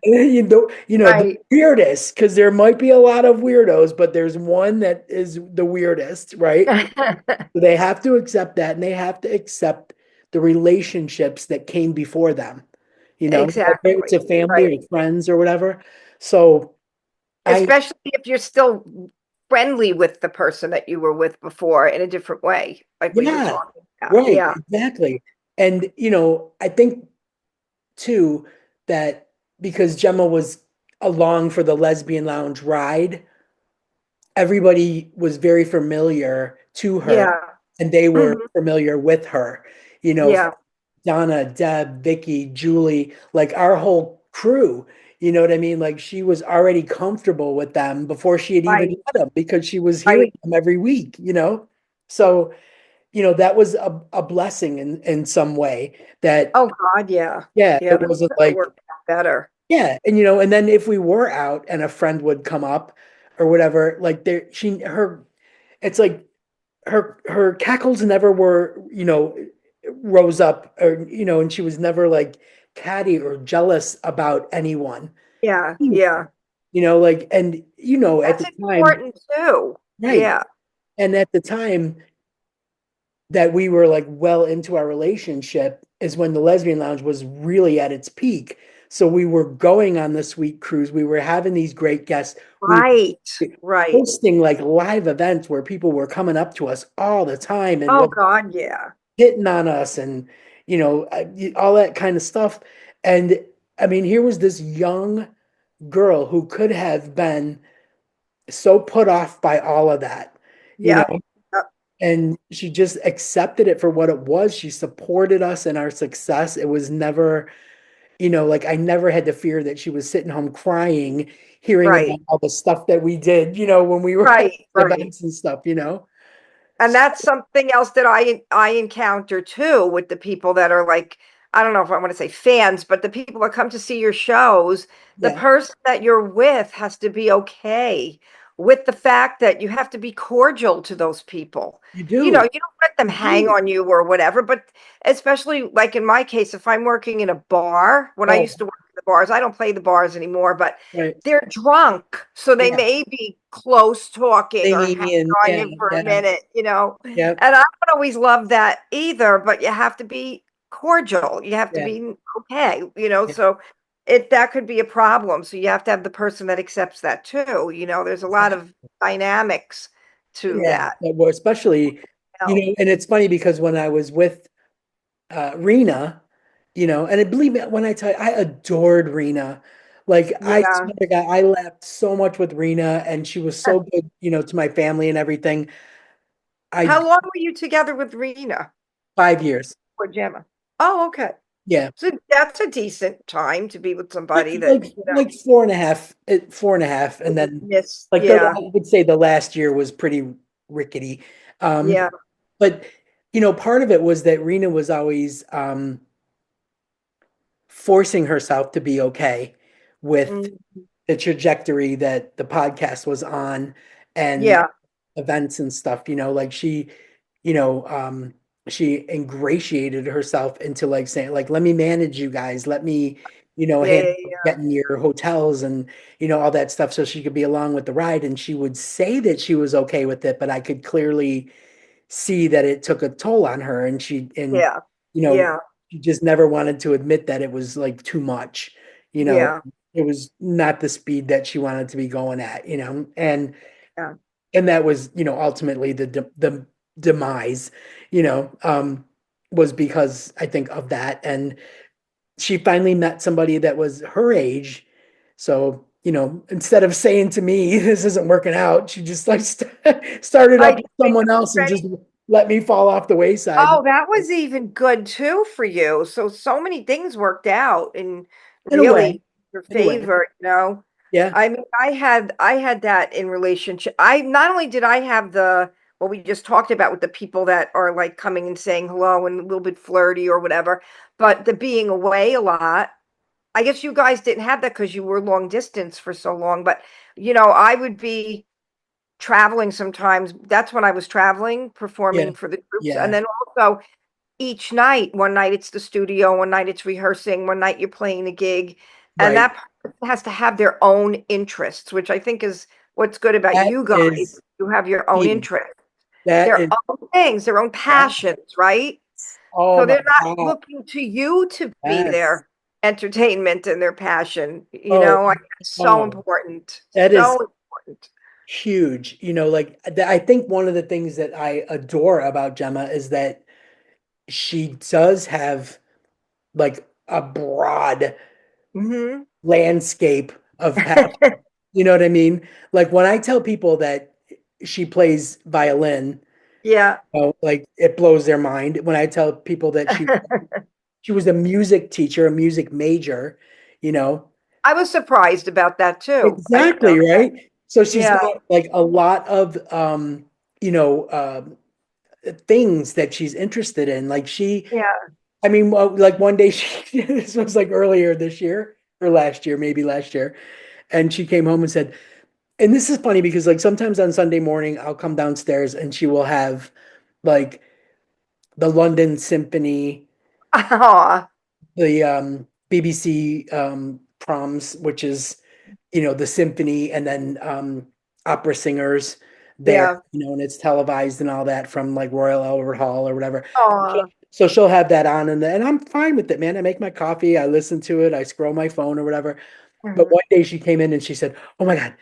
Speaker 2: The
Speaker 3: Right.
Speaker 2: weirdest, because there might be a lot of weirdos, but there's one that is the weirdest, right? They have to accept that, and they have to accept the relationships that came before them, whether it's a
Speaker 3: Exactly.
Speaker 2: family
Speaker 3: Right.
Speaker 2: or friends or whatever. So I,
Speaker 3: Especially if you're still friendly with the person that you were with before in a different way, like we were
Speaker 2: yeah,
Speaker 3: talking about.
Speaker 2: right,
Speaker 3: Yeah.
Speaker 2: exactly. And, I think too that because Gemma was along for the lesbian lounge ride, everybody was very familiar to her
Speaker 3: Yeah.
Speaker 2: and they were
Speaker 3: Mhm.
Speaker 2: familiar with her. You know,
Speaker 3: Yeah.
Speaker 2: Donna, Deb, Vicky, Julie, like our whole crew, you know what I mean? Like she was already comfortable with them before she had even
Speaker 3: Right.
Speaker 2: met them because she was hearing
Speaker 3: Right.
Speaker 2: them every week. So, that was a blessing in some way that,
Speaker 3: Oh God, yeah.
Speaker 2: yeah,
Speaker 3: Yeah,
Speaker 2: it
Speaker 3: that
Speaker 2: wasn't
Speaker 3: could have
Speaker 2: like,
Speaker 3: worked out better.
Speaker 2: yeah. And then if we were out and a friend would come up or whatever, like it's like her cackles never were, rose up or, and she was never like catty or jealous about anyone.
Speaker 3: Yeah,
Speaker 2: You
Speaker 3: yeah.
Speaker 2: like, and at
Speaker 3: That's
Speaker 2: the time,
Speaker 3: important too.
Speaker 2: right.
Speaker 3: Yeah.
Speaker 2: And at the time that we were like well into our relationship is when the lesbian lounge was really at its peak. So we were going on the sweet cruise. We were having these great guests. We
Speaker 3: Right.
Speaker 2: were
Speaker 3: Right.
Speaker 2: hosting like live events where people were coming up to us all the time and
Speaker 3: Oh
Speaker 2: like
Speaker 3: God, yeah.
Speaker 2: hitting on us and all that kind of stuff. And I mean, here was this young girl who could have been so put off by all of that, you
Speaker 3: Yep.
Speaker 2: know,
Speaker 3: Yep.
Speaker 2: and she just accepted it for what it was. She supported us in our success. It was never, like I never had to fear that she was sitting home crying, hearing about
Speaker 3: Right.
Speaker 2: all the stuff that we did, when we were at
Speaker 3: Right. Right.
Speaker 2: events and stuff.
Speaker 3: And that's something else that I encounter too with the people that are like, I don't know if I want to say fans, but the people that come to see your shows, the
Speaker 2: Yeah,
Speaker 3: person that you're with has to be okay with the fact that you have to be cordial to those people.
Speaker 2: you
Speaker 3: You know,
Speaker 2: do.
Speaker 3: you don't let them
Speaker 2: You
Speaker 3: hang
Speaker 2: do.
Speaker 3: on you or whatever, but especially like in my case, if I'm working in a bar, when I
Speaker 2: Oh,
Speaker 3: used to work in the bars, I don't play the bars anymore, but
Speaker 2: right.
Speaker 3: they're drunk, so they
Speaker 2: Yeah.
Speaker 3: may be close talking or
Speaker 2: Singing and
Speaker 3: on
Speaker 2: yeah,
Speaker 3: you for a
Speaker 2: yeah,
Speaker 3: minute,
Speaker 2: yeah,
Speaker 3: and I don't always love that either, but you have to be cordial. You have to
Speaker 2: yeah,
Speaker 3: be okay,
Speaker 2: yeah.
Speaker 3: so that could be a problem. So you have to have the person that accepts that too. There's a lot of dynamics to
Speaker 2: Yeah.
Speaker 3: that.
Speaker 2: Well, especially,
Speaker 3: You
Speaker 2: and it's funny because when I was with Rena, and believe me when I tell you, I adored Rena. Like I
Speaker 3: Yeah.
Speaker 2: swear to God, I laughed so much with Rena, and she was so good, to my family and everything. I
Speaker 3: How long were you together with Rena
Speaker 2: 5 years.
Speaker 3: or Gemma? Oh, okay.
Speaker 2: Yeah.
Speaker 3: So that's a decent time to be with
Speaker 2: Like
Speaker 3: somebody that,
Speaker 2: like 4.5, 4.5, and then
Speaker 3: miss.
Speaker 2: like
Speaker 3: Yeah.
Speaker 2: I would say the last year was pretty rickety.
Speaker 3: Yeah.
Speaker 2: But part of it was that Rena was always forcing herself to be okay with
Speaker 3: Mm,
Speaker 2: the trajectory that the podcast was on and
Speaker 3: yeah.
Speaker 2: events and stuff, like you know, um, she ingratiated herself into like saying, like, let me manage you guys, let me,
Speaker 3: Yeah.
Speaker 2: handle
Speaker 3: Yeah. Yeah.
Speaker 2: getting your hotels and, all that stuff so she could be along with the ride. And she would say that she was okay with it, but I could clearly see that it took a toll on her and
Speaker 3: Yeah.
Speaker 2: you know,
Speaker 3: Yeah.
Speaker 2: she just never wanted to admit that it was like too much, you know,
Speaker 3: Yeah.
Speaker 2: it was not the speed that she wanted to be going at,
Speaker 3: Yeah.
Speaker 2: and that was, ultimately the demise, you know, was because I think of that. And she finally met somebody that was her age. So, instead of saying to me, this isn't working out, she just like started
Speaker 3: I
Speaker 2: up
Speaker 3: think
Speaker 2: with
Speaker 3: when
Speaker 2: someone
Speaker 3: you're
Speaker 2: else and
Speaker 3: ready.
Speaker 2: just let me fall off the wayside.
Speaker 3: Oh, that was even good too for you. So many things worked out in
Speaker 2: In a way,
Speaker 3: really your
Speaker 2: in a way.
Speaker 3: favor.
Speaker 2: Yeah.
Speaker 3: I mean, I had that in relationship. I not only did I have the what we just talked about with the people that are like coming and saying hello and a little bit flirty or whatever, but the being away a lot. I guess you guys didn't have that because you were long distance for so long, but I would be traveling sometimes. That's when I was traveling,
Speaker 2: Yeah.
Speaker 3: performing for the groups, and
Speaker 2: Yeah.
Speaker 3: then also each night. One night it's the studio, one night it's rehearsing, one night you're playing a gig, and
Speaker 2: Right.
Speaker 3: that person has to have their own interests, which I think is what's good about
Speaker 2: That
Speaker 3: you guys.
Speaker 2: is
Speaker 3: You have your own
Speaker 2: key.
Speaker 3: interests,
Speaker 2: That
Speaker 3: their
Speaker 2: is,
Speaker 3: own things, their own
Speaker 2: yes.
Speaker 3: passions, right?
Speaker 2: Oh
Speaker 3: So
Speaker 2: my
Speaker 3: they're not
Speaker 2: God.
Speaker 3: looking to you to be
Speaker 2: Yes.
Speaker 3: their entertainment and their passion.
Speaker 2: Oh,
Speaker 3: It's so
Speaker 2: oh,
Speaker 3: important.
Speaker 2: that
Speaker 3: So
Speaker 2: is
Speaker 3: important.
Speaker 2: huge. Like I think one of the things that I adore about Gemma is that she does have like a broad
Speaker 3: Hmm.
Speaker 2: landscape of passion. You know what I mean? Like when I tell people that she plays violin,
Speaker 3: Yeah.
Speaker 2: like it blows their mind. When I tell people that she was a music teacher, a music major, you know.
Speaker 3: I was surprised about that too. I didn't know
Speaker 2: Exactly,
Speaker 3: that.
Speaker 2: right? So she's
Speaker 3: Yeah.
Speaker 2: got like a lot of you know, things that she's interested in. Like
Speaker 3: Yeah.
Speaker 2: I mean, well, like one day this was like earlier this year or last year, maybe last year, and she came home and said, and this is funny because like sometimes on Sunday morning I'll come downstairs and she will have like the London Symphony,
Speaker 3: Aw.
Speaker 2: the BBC proms, which is the symphony, and then opera singers there,
Speaker 3: Yeah.
Speaker 2: and it's televised and all that from like Royal Albert Hall or whatever.
Speaker 3: Aw.
Speaker 2: So she'll have that on, and I'm fine with it, man. I make my coffee, I listen to it, I scroll my phone or whatever. But
Speaker 3: Mhm.
Speaker 2: one day she came in and she said, "Oh my God,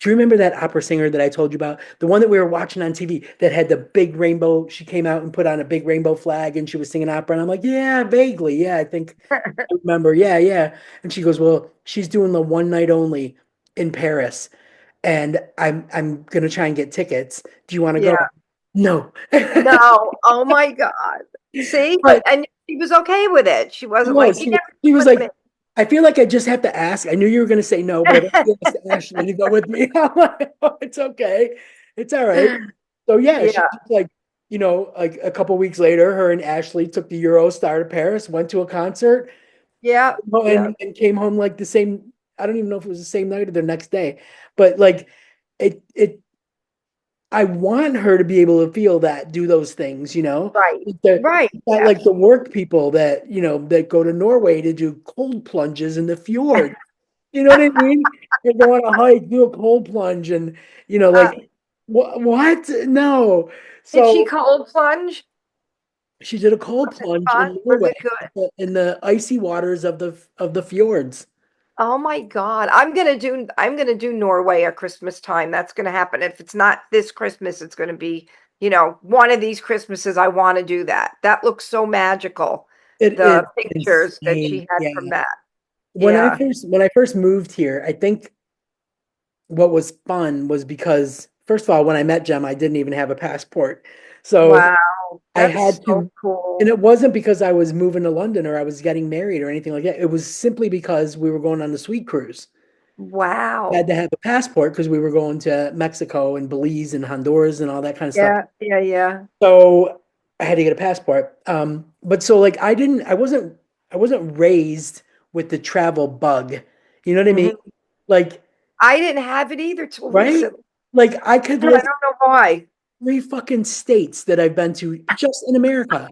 Speaker 2: do you remember that opera singer that I told you about? The one that we were watching on TV that had the big rainbow? She came out and put on a big rainbow flag and she was singing opera." And I'm like, "Yeah, vaguely. Yeah, I think I remember. Yeah, yeah." And she goes, "Well, she's doing the one night only in Paris, and I'm gonna try and get tickets. Do you want to
Speaker 3: Yeah.
Speaker 2: go?" No.
Speaker 3: No. Oh my God. See,
Speaker 2: But
Speaker 3: and she was okay with it. She
Speaker 2: she
Speaker 3: wasn't like,
Speaker 2: was.
Speaker 3: you
Speaker 2: She,
Speaker 3: never
Speaker 2: she was
Speaker 3: with me.
Speaker 2: like, I feel like I just have to ask. I knew you were going to say no, but I have to ask Ashley to go with me. I'm like, oh, it's okay. It's all right. So yeah, she
Speaker 3: Yeah.
Speaker 2: just like, like a couple weeks later, her and Ashley took the Eurostar to Paris, went to a concert,
Speaker 3: Yeah. Yeah.
Speaker 2: and came home like the same. I don't even know if it was the same night or the next day, but like it I want her to be able to feel that, do those things,
Speaker 3: Right.
Speaker 2: The,
Speaker 3: Right.
Speaker 2: that like the work people that, that go to Norway to do cold plunges in the fjord. You know what I mean? And go on a hike, do a cold plunge and,
Speaker 3: Uh,
Speaker 2: like, what? No.
Speaker 3: did she
Speaker 2: So
Speaker 3: cold plunge?
Speaker 2: she did a cold plunge
Speaker 3: Fun?
Speaker 2: in
Speaker 3: Was
Speaker 2: Norway
Speaker 3: it good?
Speaker 2: in the icy waters of the fjords.
Speaker 3: Oh my God. I'm gonna do Norway at Christmas time. That's gonna happen. If it's not this Christmas, it's gonna be, one of these Christmases. I want to do that. That looks so magical.
Speaker 2: It is
Speaker 3: The pictures that she
Speaker 2: insane.
Speaker 3: had
Speaker 2: Yeah.
Speaker 3: from that.
Speaker 2: When I
Speaker 3: Yeah.
Speaker 2: first when I first moved here, I think what was fun was because first of all, when I met Jem, I didn't even have a passport. So
Speaker 3: Wow.
Speaker 2: I
Speaker 3: That's
Speaker 2: had
Speaker 3: so
Speaker 2: to, and
Speaker 3: cool.
Speaker 2: it wasn't because I was moving to London or I was getting married or anything like that. It was simply because we were going on the sweet cruise. I had
Speaker 3: Wow.
Speaker 2: to have a passport because we were going to Mexico and Belize and Honduras and all that kind of stuff.
Speaker 3: Yeah. Yeah. Yeah.
Speaker 2: So I had to get a passport. But so like I wasn't raised with the travel bug. You know what I mean?
Speaker 3: Mhm.
Speaker 2: Like,
Speaker 3: I didn't have it either till
Speaker 2: right?
Speaker 3: recently.
Speaker 2: Like I could
Speaker 3: I
Speaker 2: list
Speaker 3: don't know why.
Speaker 2: 3 fucking states that I've been to just in America.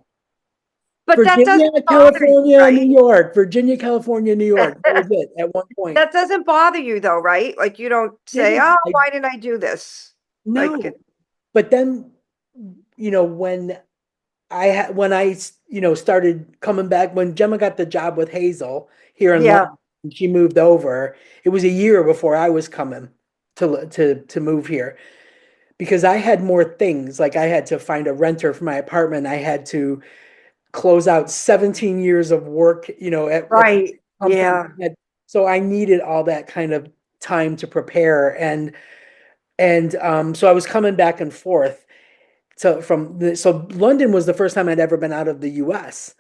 Speaker 3: But that doesn't
Speaker 2: Virginia,
Speaker 3: bother you,
Speaker 2: California, New
Speaker 3: right?
Speaker 2: York. Virginia, California, New York. That was it at one point.
Speaker 3: That doesn't bother you though, right? Like you don't say,
Speaker 2: Didn't
Speaker 3: "Oh,
Speaker 2: I?
Speaker 3: why didn't I do this?" Like,
Speaker 2: No. But then, when I started coming back, when Gemma got the job with Hazel here in
Speaker 3: yeah.
Speaker 2: London, and she moved over. It was a year before I was coming to move here because I had more things. Like I had to find a renter for my apartment. I had to close out 17 years of work, at the
Speaker 3: Right.
Speaker 2: company.
Speaker 3: Yeah.
Speaker 2: So I needed all that kind of time to prepare. And so I was coming back and forth. So London was the first time I'd ever been out of the US,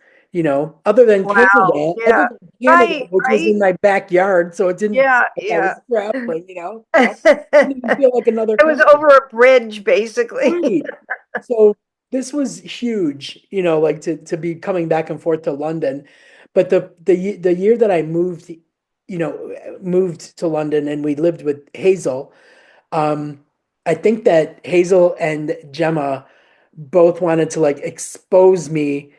Speaker 2: other than
Speaker 3: Wow.
Speaker 2: Canada,
Speaker 3: Yeah. Right.
Speaker 2: which was
Speaker 3: Right.
Speaker 2: in my backyard. So it didn't feel
Speaker 3: Yeah.
Speaker 2: like I
Speaker 3: Yeah.
Speaker 2: was traveling, It didn't even
Speaker 3: It
Speaker 2: feel like another
Speaker 3: was
Speaker 2: country.
Speaker 3: over a bridge, basically.
Speaker 2: Right. So this was huge, like to be coming back and forth to London. But the year that I moved to London and we lived with Hazel, I think that Hazel and Gemma both wanted to like expose me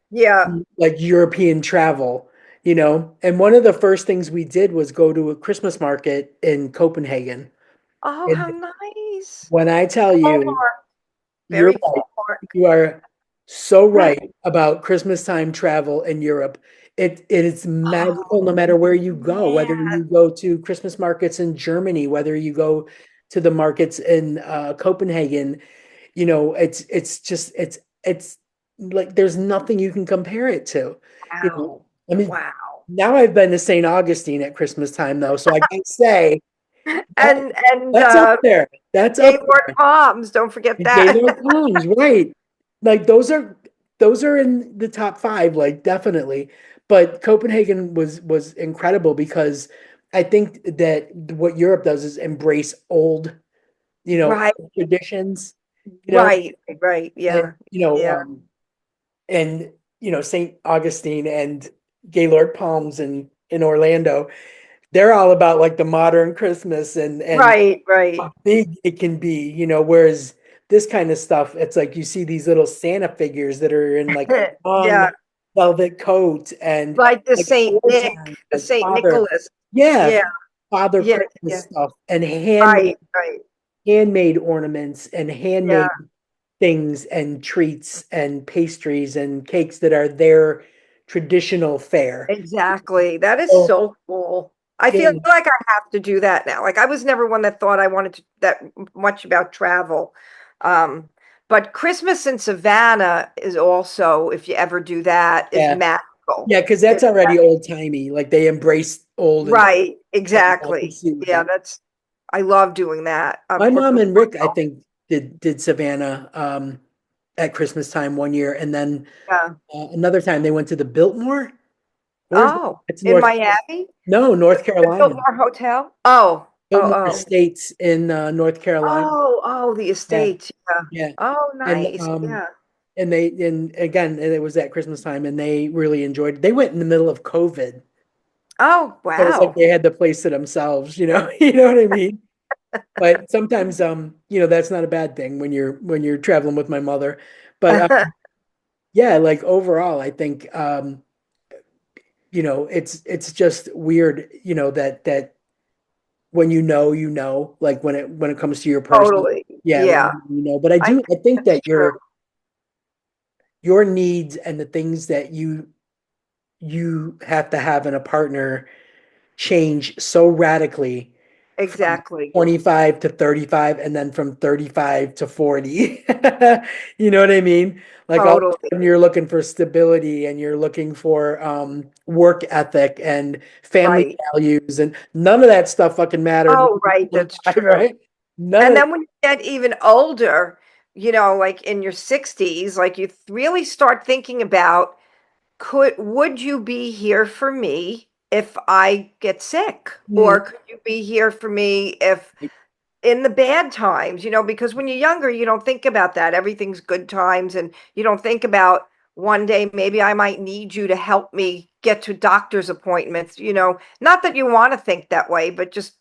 Speaker 3: Yeah.
Speaker 2: like European travel, And one of the first things we did was go to a Christmas market in Copenhagen.
Speaker 3: Oh,
Speaker 2: And
Speaker 3: how nice.
Speaker 2: when I tell you,
Speaker 3: Hallmark.
Speaker 2: you're
Speaker 3: Very
Speaker 2: right.
Speaker 3: Hallmark.
Speaker 2: You are so right about Christmas time travel in Europe. It is magical no
Speaker 3: Oh,
Speaker 2: matter where you go, whether
Speaker 3: man.
Speaker 2: you go to Christmas markets in Germany, whether you go to the markets in Copenhagen, it's just it's like there's nothing you can compare it to. You know,
Speaker 3: Wow.
Speaker 2: I mean,
Speaker 3: Wow.
Speaker 2: now I've been to St. Augustine at Christmas time though, so I can say that,
Speaker 3: And
Speaker 2: that's up there. That's up
Speaker 3: Gaylord
Speaker 2: there.
Speaker 3: Palms, don't forget that.
Speaker 2: Gaylord Palms, right? Like those are in the top five, like definitely. But Copenhagen was incredible because I think that what Europe does is embrace old,
Speaker 3: Right,
Speaker 2: traditions, you know,
Speaker 3: right, right.
Speaker 2: and
Speaker 3: Yeah, yeah.
Speaker 2: and St. Augustine and Gaylord Palms in Orlando, they're all about like the modern Christmas and
Speaker 3: Right, right.
Speaker 2: how big it can be, whereas this kind of stuff, it's like you see these little Santa figures that are in like long
Speaker 3: Yeah,
Speaker 2: velvet coat and
Speaker 3: like the
Speaker 2: like
Speaker 3: Saint
Speaker 2: old
Speaker 3: Nick,
Speaker 2: time,
Speaker 3: the
Speaker 2: like
Speaker 3: Saint
Speaker 2: father,
Speaker 3: Nicholas.
Speaker 2: yeah,
Speaker 3: Yeah,
Speaker 2: Father
Speaker 3: yeah,
Speaker 2: Christmas
Speaker 3: yeah.
Speaker 2: stuff and
Speaker 3: Right, right.
Speaker 2: handmade ornaments and
Speaker 3: Yeah,
Speaker 2: handmade things and treats and pastries and cakes that are their traditional fare.
Speaker 3: exactly. That is
Speaker 2: So
Speaker 3: so cool. I feel
Speaker 2: yeah,
Speaker 3: like I have to do that now. Like I was never one that thought I wanted to that much about travel. Um, but Christmas in Savannah is also, if you ever do that, is
Speaker 2: yeah,
Speaker 3: magical.
Speaker 2: yeah, because that's
Speaker 3: It's
Speaker 2: already old timey. Like they embrace old and
Speaker 3: right,
Speaker 2: yeah, I can
Speaker 3: exactly.
Speaker 2: see with
Speaker 3: Yeah,
Speaker 2: that.
Speaker 3: I love doing that.
Speaker 2: My
Speaker 3: Or
Speaker 2: mom and Rick, I think did Savannah at Christmas time one year, and then
Speaker 3: Yeah.
Speaker 2: another time they went to the Biltmore. Where's that?
Speaker 3: Oh,
Speaker 2: It's
Speaker 3: in
Speaker 2: North.
Speaker 3: Miami?
Speaker 2: No, North
Speaker 3: The
Speaker 2: Carolina.
Speaker 3: Biltmore Hotel? Oh, oh,
Speaker 2: Biltmore
Speaker 3: oh.
Speaker 2: Estates in North Carolina.
Speaker 3: Oh, oh, the
Speaker 2: Yeah,
Speaker 3: estates. Yeah.
Speaker 2: yeah.
Speaker 3: Oh,
Speaker 2: And
Speaker 3: nice. Yeah.
Speaker 2: and again, and it was at Christmas time, and they really enjoyed it. They went in the middle of COVID,
Speaker 3: Oh,
Speaker 2: so it's like
Speaker 3: wow.
Speaker 2: they had the place to themselves. You know what I mean? But sometimes, that's not a bad thing when you're traveling with my mother. But yeah, like overall, I think it's just weird, that when like when it comes to your person,
Speaker 3: Totally.
Speaker 2: yeah,
Speaker 3: Yeah.
Speaker 2: But I
Speaker 3: I
Speaker 2: do,
Speaker 3: think
Speaker 2: I think
Speaker 3: that's
Speaker 2: that
Speaker 3: true.
Speaker 2: your needs and the things that you have to have in a partner change so radically from
Speaker 3: Exactly.
Speaker 2: 25 to 35 and then from 35 to 40. You know what I mean? Like all of a
Speaker 3: Totally.
Speaker 2: sudden you're looking for stability and you're looking for work ethic and family
Speaker 3: Right.
Speaker 2: values, and none of that stuff fucking mattered when
Speaker 3: Oh,
Speaker 2: you
Speaker 3: right.
Speaker 2: were
Speaker 3: That's
Speaker 2: 25,
Speaker 3: true.
Speaker 2: right? None
Speaker 3: And
Speaker 2: of
Speaker 3: then when you get even older, like in your 60s, like you really start thinking about would you be here for me if I get sick?
Speaker 2: that.
Speaker 3: Or could you be here for me if in the bad times, because when you're younger, you don't think about that. Everything's good times, and you don't think about one day maybe I might need you to help me get to doctor's appointments, not that you want to think that way, but just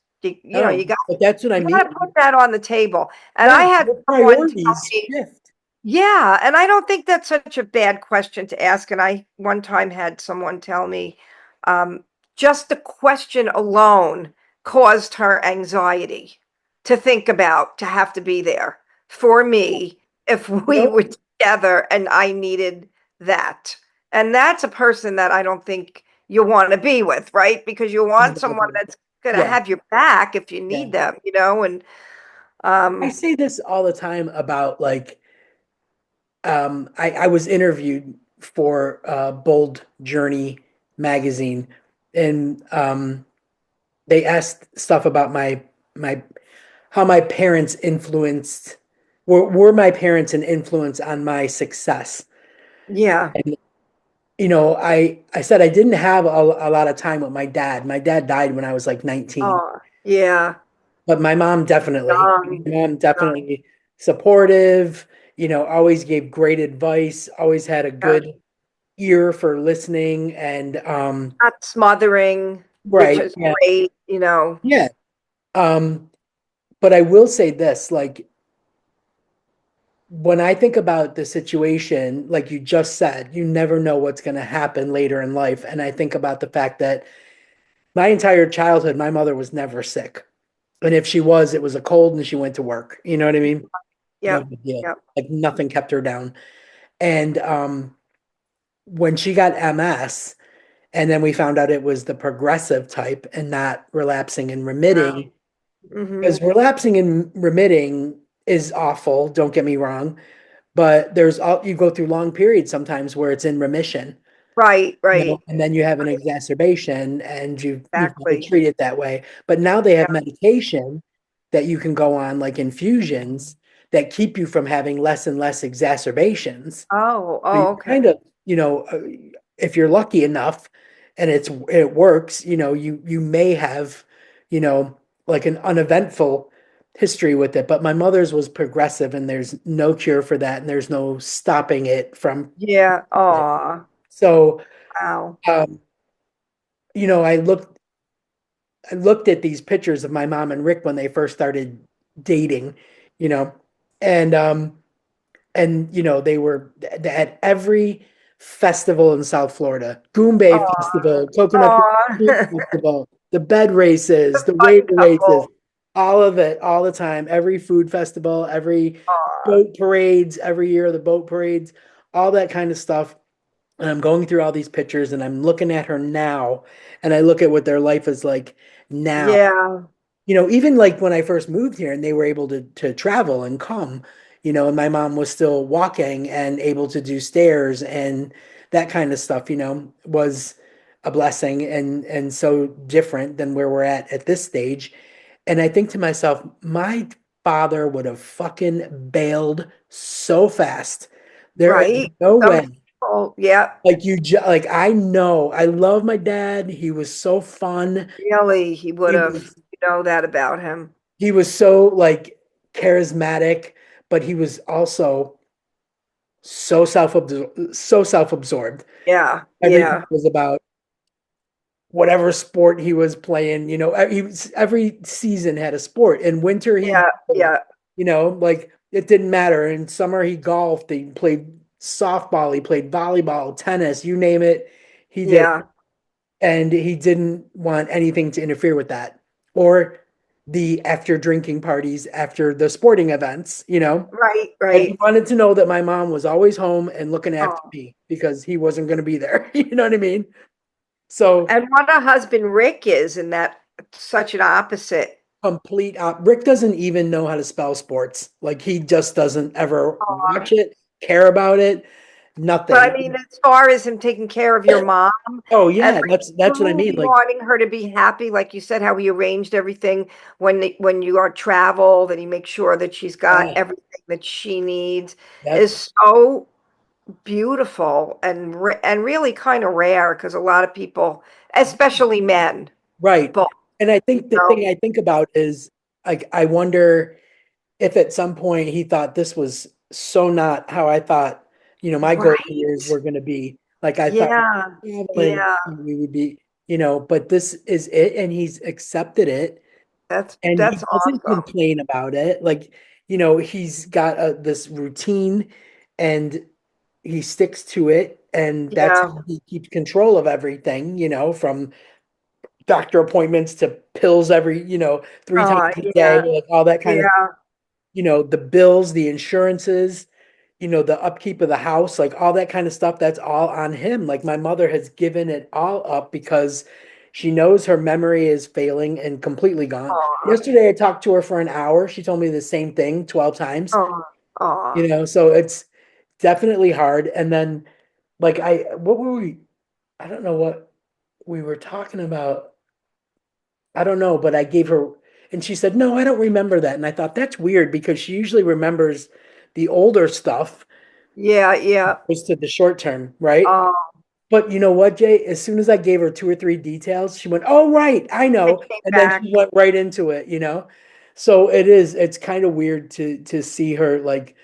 Speaker 2: No,
Speaker 3: you got
Speaker 2: but that's what I
Speaker 3: you got to
Speaker 2: mean.
Speaker 3: put that on the table. And I
Speaker 2: Yeah,
Speaker 3: had
Speaker 2: your
Speaker 3: someone tell
Speaker 2: priorities
Speaker 3: me,
Speaker 2: shift.
Speaker 3: yeah, and I don't think that's such a bad question to ask. And I one time had someone tell me, um, just the question alone caused her anxiety to think about, to have to be there for me if
Speaker 2: You
Speaker 3: we
Speaker 2: know,
Speaker 3: were together and I needed that. And that's a person that I don't think you want to be with, right? Because you want someone
Speaker 2: exactly.
Speaker 3: that's going to
Speaker 2: Yeah,
Speaker 3: have your back if you
Speaker 2: yeah.
Speaker 3: need them, and
Speaker 2: I say this all the time about like I was interviewed for Bold Journey magazine, and they asked stuff about my how my parents influenced were my parents an influence on my success.
Speaker 3: yeah.
Speaker 2: And I said I didn't have a lot of time with my dad. My dad died when I was like 19.
Speaker 3: Oh, yeah.
Speaker 2: But my mom definitely,
Speaker 3: Young, young,
Speaker 2: supportive, always gave great advice, always had a
Speaker 3: yeah.
Speaker 2: good ear for listening, and
Speaker 3: Not smothering, which
Speaker 2: right,
Speaker 3: is
Speaker 2: yeah,
Speaker 3: great.
Speaker 2: yeah. Um, but I will say this, like when I think about the situation, like you just said, you never know what's going to happen later in life, and I think about the fact that my entire childhood, my mother was never sick. And if she was, it was a cold and she went to work. You know what I mean? No
Speaker 3: Yep,
Speaker 2: big deal.
Speaker 3: yep.
Speaker 2: Like nothing kept her down. And when she got MS, and then we found out it was the progressive type and not relapsing and
Speaker 3: Wow.
Speaker 2: remitting,
Speaker 3: Mhm.
Speaker 2: because relapsing and remitting is awful, don't get me wrong, but you go through long periods sometimes where it's in remission.
Speaker 3: Right, right.
Speaker 2: And then you have an exacerbation and you've got to
Speaker 3: Exactly.
Speaker 2: treat it that way. But now they have
Speaker 3: Yeah.
Speaker 2: medication that you can go on, like infusions, that keep you from having less and less exacerbations.
Speaker 3: Oh,
Speaker 2: So
Speaker 3: oh,
Speaker 2: you
Speaker 3: okay.
Speaker 2: kind of, if you're lucky enough and it works, you may have, you know, like an uneventful history with it. But my mother's was progressive and there's no cure for that and there's no stopping it from
Speaker 3: Yeah.
Speaker 2: it.
Speaker 3: Oh,
Speaker 2: So,
Speaker 3: wow.
Speaker 2: um, you know, I looked at these pictures of my mom and Rick when they first started dating, you know, and they were at every festival in South Florida, Goombay
Speaker 3: Oh,
Speaker 2: Festival, Coconut
Speaker 3: oh.
Speaker 2: Fruit Festival, the bed races,
Speaker 3: The
Speaker 2: the waiter
Speaker 3: fun
Speaker 2: races,
Speaker 3: couple.
Speaker 2: all of it, all the time, every food festival, every
Speaker 3: Oh,
Speaker 2: boat parades, every year the boat parades, all that kind of stuff. And I'm going through all these pictures and I'm looking at her now and I look at what their life is like now.
Speaker 3: yeah.
Speaker 2: Even like when I first moved here and they were able to travel and come, and my mom was still walking and able to do stairs and that kind of stuff, was a blessing and so different than where we're at this stage. And I think to myself, my father would have fucking bailed so fast. There is
Speaker 3: Right.
Speaker 2: no
Speaker 3: Some
Speaker 2: way.
Speaker 3: people, yeah,
Speaker 2: Like like I know, I love my dad. He was so fun.
Speaker 3: really, he would
Speaker 2: He
Speaker 3: have,
Speaker 2: was
Speaker 3: you know that about him.
Speaker 2: he was so like charismatic, but he was also so self-absorbed.
Speaker 3: Yeah,
Speaker 2: Everything
Speaker 3: yeah,
Speaker 2: was about whatever sport he was playing. Every season had a sport. In winter, he
Speaker 3: yeah,
Speaker 2: golfed,
Speaker 3: yeah,
Speaker 2: like it didn't matter. In summer, he golfed. He played softball. He played volleyball, tennis, you name it. He did.
Speaker 3: yeah.
Speaker 2: And he didn't want anything to interfere with that or the after drinking parties after the sporting events,
Speaker 3: Right,
Speaker 2: and he
Speaker 3: right.
Speaker 2: wanted to know that my mom was always home and looking after
Speaker 3: Oh.
Speaker 2: me because he wasn't going to be there. You know what I mean? So
Speaker 3: And what a husband Rick is, in that such an opposite.
Speaker 2: complete Rick doesn't even know how to spell sports. Like he just doesn't ever watch it, care about it,
Speaker 3: But I
Speaker 2: nothing.
Speaker 3: mean, as far as him taking care of your mom
Speaker 2: Oh
Speaker 3: and
Speaker 2: yeah,
Speaker 3: like
Speaker 2: that's what I mean.
Speaker 3: truly
Speaker 2: Like
Speaker 3: wanting her to be happy, like you said, how he arranged everything when you are travel, that he makes sure that she's got
Speaker 2: yeah,
Speaker 3: everything that she needs,
Speaker 2: that
Speaker 3: is so beautiful and really kind of rare, because a lot of people, especially men,
Speaker 2: right.
Speaker 3: both,
Speaker 2: And I
Speaker 3: you
Speaker 2: think the
Speaker 3: know,
Speaker 2: thing I think about is like I wonder if at some point he thought this was so not how I thought, my golden
Speaker 3: right?
Speaker 2: years were going to be. Like I thought
Speaker 3: Yeah,
Speaker 2: traveling,
Speaker 3: yeah.
Speaker 2: we would be, but this is it, and he's accepted it, and he
Speaker 3: That's
Speaker 2: doesn't
Speaker 3: awesome.
Speaker 2: complain about it. Like, he's got this routine, and he sticks to it, and that's
Speaker 3: Yeah.
Speaker 2: how he keeps control of everything, from doctor appointments to pills every, three times
Speaker 3: Oh,
Speaker 2: a day,
Speaker 3: yeah,
Speaker 2: like all that kind of,
Speaker 3: yeah.
Speaker 2: the bills, the insurances, the upkeep of the house, like all that kind of stuff, that's all on him. Like my mother has given it all up because she knows her memory is failing and completely gone.
Speaker 3: Oh,
Speaker 2: Yesterday I talked to her for an hour. She told me the same thing 12 times,
Speaker 3: oh, oh.
Speaker 2: so it's definitely hard. And then like what were we, I don't know what we were talking about. I don't know, but I gave her, and she said, "No, I don't remember that." And I thought that's weird because she usually remembers the older stuff
Speaker 3: Yeah, yeah.
Speaker 2: as to the short term, right?
Speaker 3: Oh,
Speaker 2: But you know what, Jay? As soon as I gave her two or three details, she went, "Oh, right, I
Speaker 3: it
Speaker 2: know,"
Speaker 3: came
Speaker 2: and then
Speaker 3: back.
Speaker 2: she went right into it. So it's kind of weird to see her like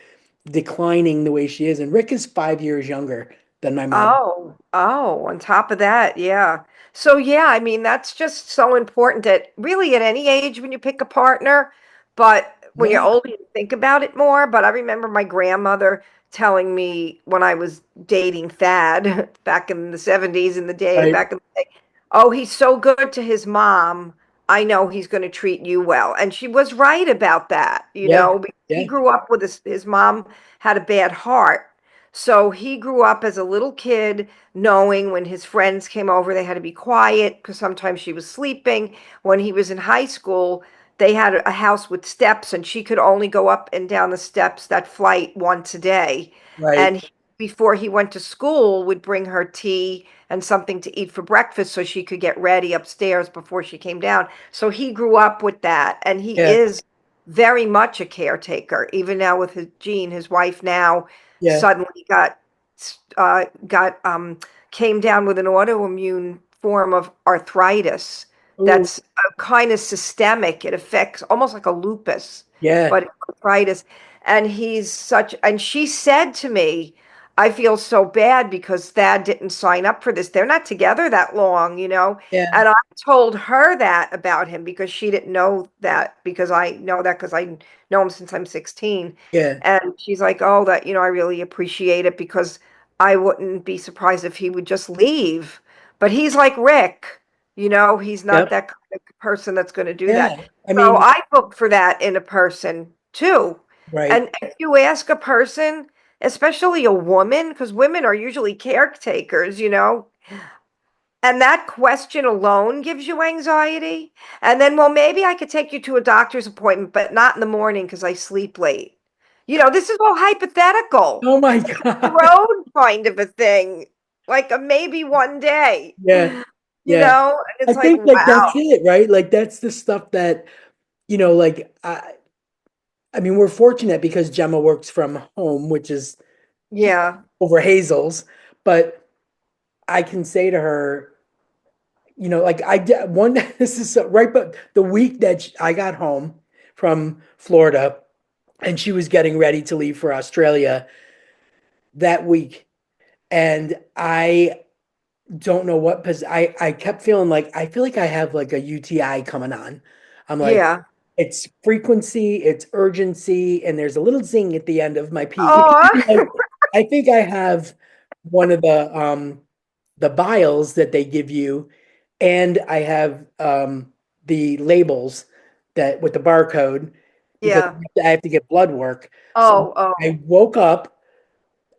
Speaker 2: declining the way she is. And Rick is 5 years younger than my mom.
Speaker 3: Oh, oh, on top of that, yeah. So yeah, I mean, that's just so important that really at any age when you pick a partner, but when you're
Speaker 2: Yeah,
Speaker 3: older, you think about it more. But I remember my grandmother telling me when I was dating Thad back in the 70s, in the day,
Speaker 2: right.
Speaker 3: back in the day, oh, he's so good to his mom. I know he's going to treat you well. And she was right about that,
Speaker 2: Yeah,
Speaker 3: because he
Speaker 2: yeah,
Speaker 3: grew up with his mom had a bad heart. So he grew up as a little kid knowing when his friends came over, they had to be quiet because sometimes she was sleeping. When he was in high school, they had a house with steps, and she could only go up and down the steps, that flight, once a day.
Speaker 2: right.
Speaker 3: And before he went to school, would bring her tea and something to eat for breakfast so she could get ready upstairs before she came down. So he grew up with that, and he
Speaker 2: Yeah,
Speaker 3: is very much a caretaker. Even now with his Jean, his wife now
Speaker 2: yeah.
Speaker 3: suddenly got came down with an autoimmune form of arthritis
Speaker 2: Ooh,
Speaker 3: that's kind of systemic. It affects almost like a lupus,
Speaker 2: yeah,
Speaker 3: but arthritis. And she said to me, I feel so bad because Thad didn't sign up for this. They're not together that long.
Speaker 2: yeah,
Speaker 3: And I told her that about him because she didn't know that, because I know that because I know him since I'm 16.
Speaker 2: yeah.
Speaker 3: And she's like, oh, that, I really appreciate it, because I wouldn't be surprised if he would just leave. But he's like Rick, he's not
Speaker 2: Yep.
Speaker 3: that kind of person that's going to do that.
Speaker 2: Yeah. I
Speaker 3: So
Speaker 2: mean,
Speaker 3: I look for that in a person too.
Speaker 2: right.
Speaker 3: And if you ask a person, especially a woman, because women are usually caretakers, and that question alone gives you anxiety. And then, well, maybe I could take you to a doctor's appointment, but not in the morning because I sleep late. This is all hypothetical.
Speaker 2: Oh my
Speaker 3: It's like a
Speaker 2: God.
Speaker 3: road kind of a thing, like a maybe one day.
Speaker 2: Yeah. Yeah.
Speaker 3: And
Speaker 2: I
Speaker 3: it's like,
Speaker 2: think like
Speaker 3: wow.
Speaker 2: that's it, right? Like that's the stuff that, like I mean, we're fortunate because Gemma works from home, which is
Speaker 3: Yeah.
Speaker 2: over Hazel's, but I can say to her, like I did one, this is right, but the week that I got home from Florida and she was getting ready to leave for Australia that week. And I don't know what, because I kept feeling like, I feel like I have like a UTI coming on. I'm like,
Speaker 3: Yeah.
Speaker 2: it's frequency, it's urgency, and there's a little zing at the end of my P.
Speaker 3: Oh,
Speaker 2: Like, I think I have one of the vials that they give you, and I have the labels that with the barcode because
Speaker 3: yeah.
Speaker 2: I have to get blood work. So
Speaker 3: Oh, oh,
Speaker 2: I woke up,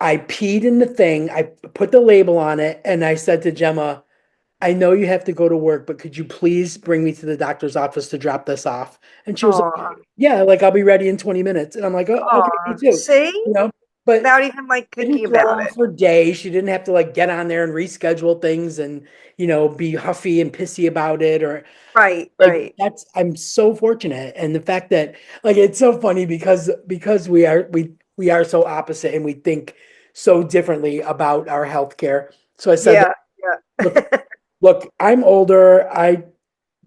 Speaker 2: I peed in the thing, I put the label on it, and I said to Gemma, I know you have to go to work, but could you please bring me to the doctor's office to drop this off? And she was like,
Speaker 3: oh,
Speaker 2: yeah, like I'll be ready in 20 minutes. And I'm like, oh, okay, me
Speaker 3: oh.
Speaker 2: too.
Speaker 3: See?
Speaker 2: But
Speaker 3: Without even like
Speaker 2: didn't
Speaker 3: thinking
Speaker 2: throw
Speaker 3: about
Speaker 2: off
Speaker 3: it.
Speaker 2: her day. She didn't have to like get on there and reschedule things and, be huffy and pissy about it or
Speaker 3: Right,
Speaker 2: like
Speaker 3: right.
Speaker 2: I'm so fortunate. And the fact that like it's so funny because we are so opposite and we think so differently about our healthcare. So I said,
Speaker 3: Yeah,
Speaker 2: look,
Speaker 3: yeah.
Speaker 2: look, I'm older. I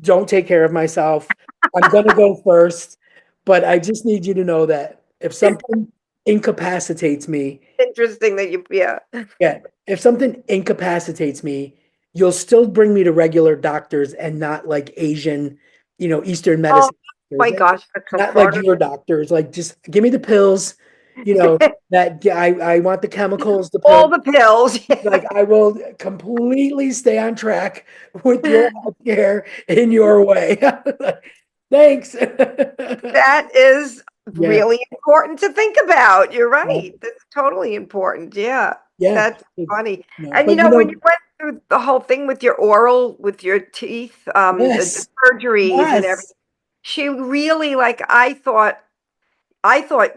Speaker 2: don't take care of myself. I'm gonna go first, but I just need you to know that if something incapacitates me,
Speaker 3: Interesting that you, yeah.
Speaker 2: yeah, if something incapacitates me, you'll still bring me to regular doctors and not like Asian, Eastern
Speaker 3: Oh
Speaker 2: medicine
Speaker 3: my
Speaker 2: doctors, and
Speaker 3: gosh, that's so
Speaker 2: not like
Speaker 3: part of
Speaker 2: your doctors. Like just give me the pills, that I want the chemicals, the
Speaker 3: all
Speaker 2: pills.
Speaker 3: the pills.
Speaker 2: Like I will completely stay on track with your healthcare in your way. Thanks.
Speaker 3: That is
Speaker 2: Yeah,
Speaker 3: really important to think about. You're
Speaker 2: yeah,
Speaker 3: right. That's totally important. Yeah.
Speaker 2: yeah.
Speaker 3: That's funny. And
Speaker 2: But
Speaker 3: when you went through the whole thing with your oral, with your teeth, the
Speaker 2: yes,
Speaker 3: surgeries and everything,
Speaker 2: yes,
Speaker 3: she really like I thought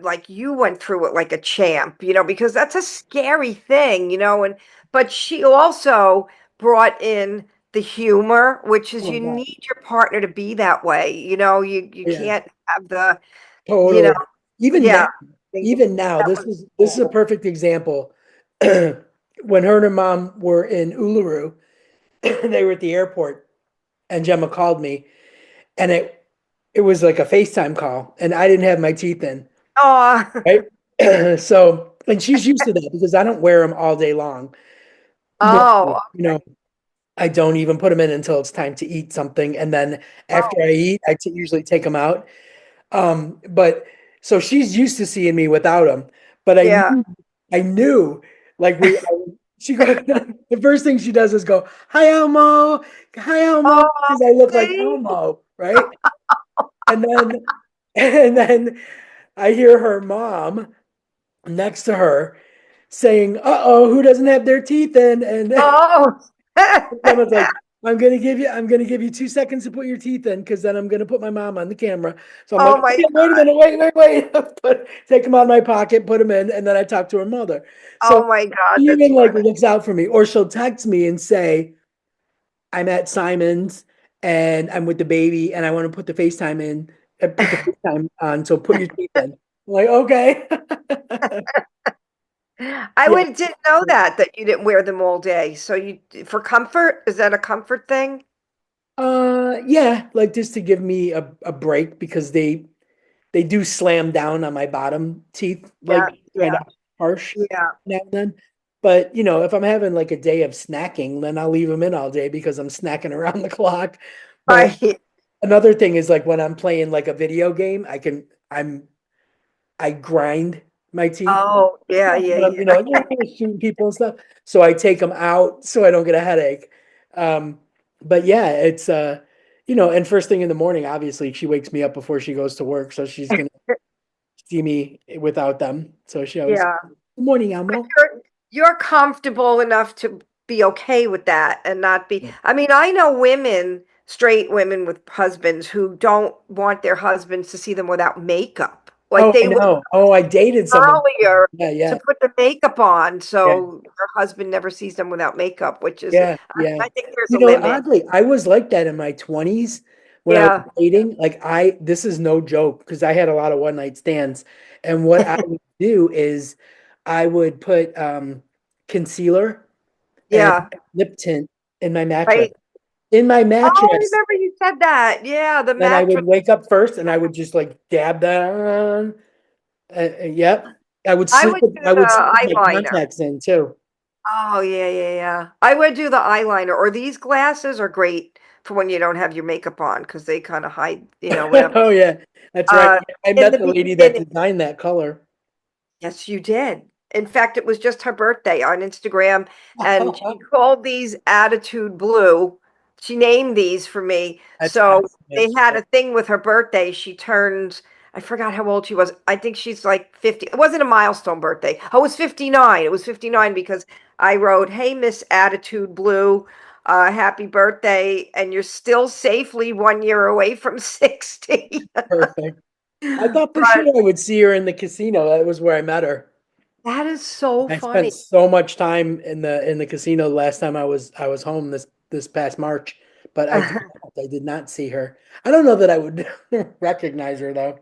Speaker 3: like you went through it like a champ, because that's a scary thing, and but she also brought in the humor, which is
Speaker 2: oh
Speaker 3: you
Speaker 2: God,
Speaker 3: need your partner to be that way. You
Speaker 2: yeah.
Speaker 3: can't have the, you know,
Speaker 2: Totally. Even now,
Speaker 3: yeah. I think
Speaker 2: even now,
Speaker 3: that
Speaker 2: this
Speaker 3: was
Speaker 2: is a perfect example. When her and her mom were in Uluru, they were at the airport, and Gemma called me, and it was like a FaceTime call, and I didn't have my teeth in,
Speaker 3: oh,
Speaker 2: right? So, and she's used to that because I don't wear them all day long.
Speaker 3: oh,
Speaker 2: Normally, I don't even put them in until it's time to eat something, and then after
Speaker 3: oh,
Speaker 2: I eat, usually take them out. But so she's used to seeing me without him, but
Speaker 3: yeah.
Speaker 2: I knew, like she goes, the first thing she does is go, hi Elmo,
Speaker 3: Oh,
Speaker 2: because I look like
Speaker 3: see?
Speaker 2: Elmo, right? And then, and then I hear her mom next to her saying, "Uh-oh, who doesn't have their teeth in?" And
Speaker 3: Oh,
Speaker 2: Someone's like, I'm gonna give you 2 seconds to put your teeth in because then I'm gonna put my mom on the camera. So I'm like,
Speaker 3: oh my
Speaker 2: okay, wait a
Speaker 3: God.
Speaker 2: minute, wait. Take them out of my pocket, put them in, and then I talk to her mother. So
Speaker 3: Oh my God.
Speaker 2: she
Speaker 3: That's
Speaker 2: even like
Speaker 3: funny.
Speaker 2: looks out for me, or she'll text me and say, I'm at Simon's and I'm with the baby and I want to put the FaceTime in, put the FaceTime on, so put your teeth in. I'm like, okay.
Speaker 3: I
Speaker 2: Yeah.
Speaker 3: didn't know that you didn't wear them all day. So for comfort, is that a comfort thing?
Speaker 2: Yeah, like just to give me a break because they do slam down on my bottom teeth,
Speaker 3: Yeah,
Speaker 2: like kind
Speaker 3: yeah,
Speaker 2: of harsh
Speaker 3: yeah.
Speaker 2: now and then. But if I'm having like a day of snacking, then I'll leave them in all day because I'm snacking around the clock. But
Speaker 3: Right.
Speaker 2: another thing is like when I'm playing like a video game, I grind my teeth
Speaker 3: Oh, yeah, yeah,
Speaker 2: when I'm,
Speaker 3: yeah.
Speaker 2: shooting people and stuff. So I take them out so I don't get a headache. Um, but yeah, it's and first thing in the morning, obviously she wakes me up before she goes to work, so she's gonna see me without them. So she always,
Speaker 3: Yeah.
Speaker 2: good morning, Elmo.
Speaker 3: You're comfortable enough to be okay with that and not be. I mean, I know women, straight women with husbands who don't want their husbands to see them without makeup. Like
Speaker 2: Oh, I
Speaker 3: they wait
Speaker 2: know. Oh, I dated someone.
Speaker 3: earlier
Speaker 2: Yeah,
Speaker 3: to
Speaker 2: yeah,
Speaker 3: put the makeup on
Speaker 2: yeah,
Speaker 3: so their husband never sees them without makeup, which is,
Speaker 2: yeah, yeah.
Speaker 3: I think there's a limit.
Speaker 2: Oddly, I was like that in my 20s, when I was
Speaker 3: Yeah.
Speaker 2: dating, like this is no joke because I had a lot of one night stands. And what I would do is I would put concealer and
Speaker 3: Yeah.
Speaker 2: lip tint in my mattress.
Speaker 3: Right.
Speaker 2: In my
Speaker 3: Oh, I
Speaker 2: mattress.
Speaker 3: remember you said that. Yeah, the
Speaker 2: Then I would
Speaker 3: mattress.
Speaker 2: wake up first and I would just like dab that on. Yep.
Speaker 3: I would do
Speaker 2: I would sleep
Speaker 3: the
Speaker 2: with my
Speaker 3: eyeliner.
Speaker 2: contacts in too.
Speaker 3: Oh, yeah, yeah, yeah. I would do the eyeliner, or these glasses are great for when you don't have your makeup on because they kind of hide, whatever.
Speaker 2: Oh yeah, that's right.
Speaker 3: Uh,
Speaker 2: I
Speaker 3: in
Speaker 2: met
Speaker 3: the
Speaker 2: the lady that
Speaker 3: beginning,
Speaker 2: designed that color.
Speaker 3: yes, you did. In fact, it was just her birthday on Instagram, and she called these Attitude Blue. She named these for me.
Speaker 2: That's
Speaker 3: So
Speaker 2: excellent.
Speaker 3: they had a thing with her birthday. She turned, I forgot how old she was. I think she's like 50. It wasn't a milestone birthday. Oh, it was 59. It was 59 because I wrote, "Hey, Miss Attitude Blue, happy birthday. And you're still safely 1 year away from 60."
Speaker 2: Perfect. I thought for sure
Speaker 3: But
Speaker 2: I would see her in the casino. That was where I met her.
Speaker 3: that is so
Speaker 2: I spent
Speaker 3: funny.
Speaker 2: so much time in the casino last time I was home this past March, but I did not see her. I don't know that I would recognize her though.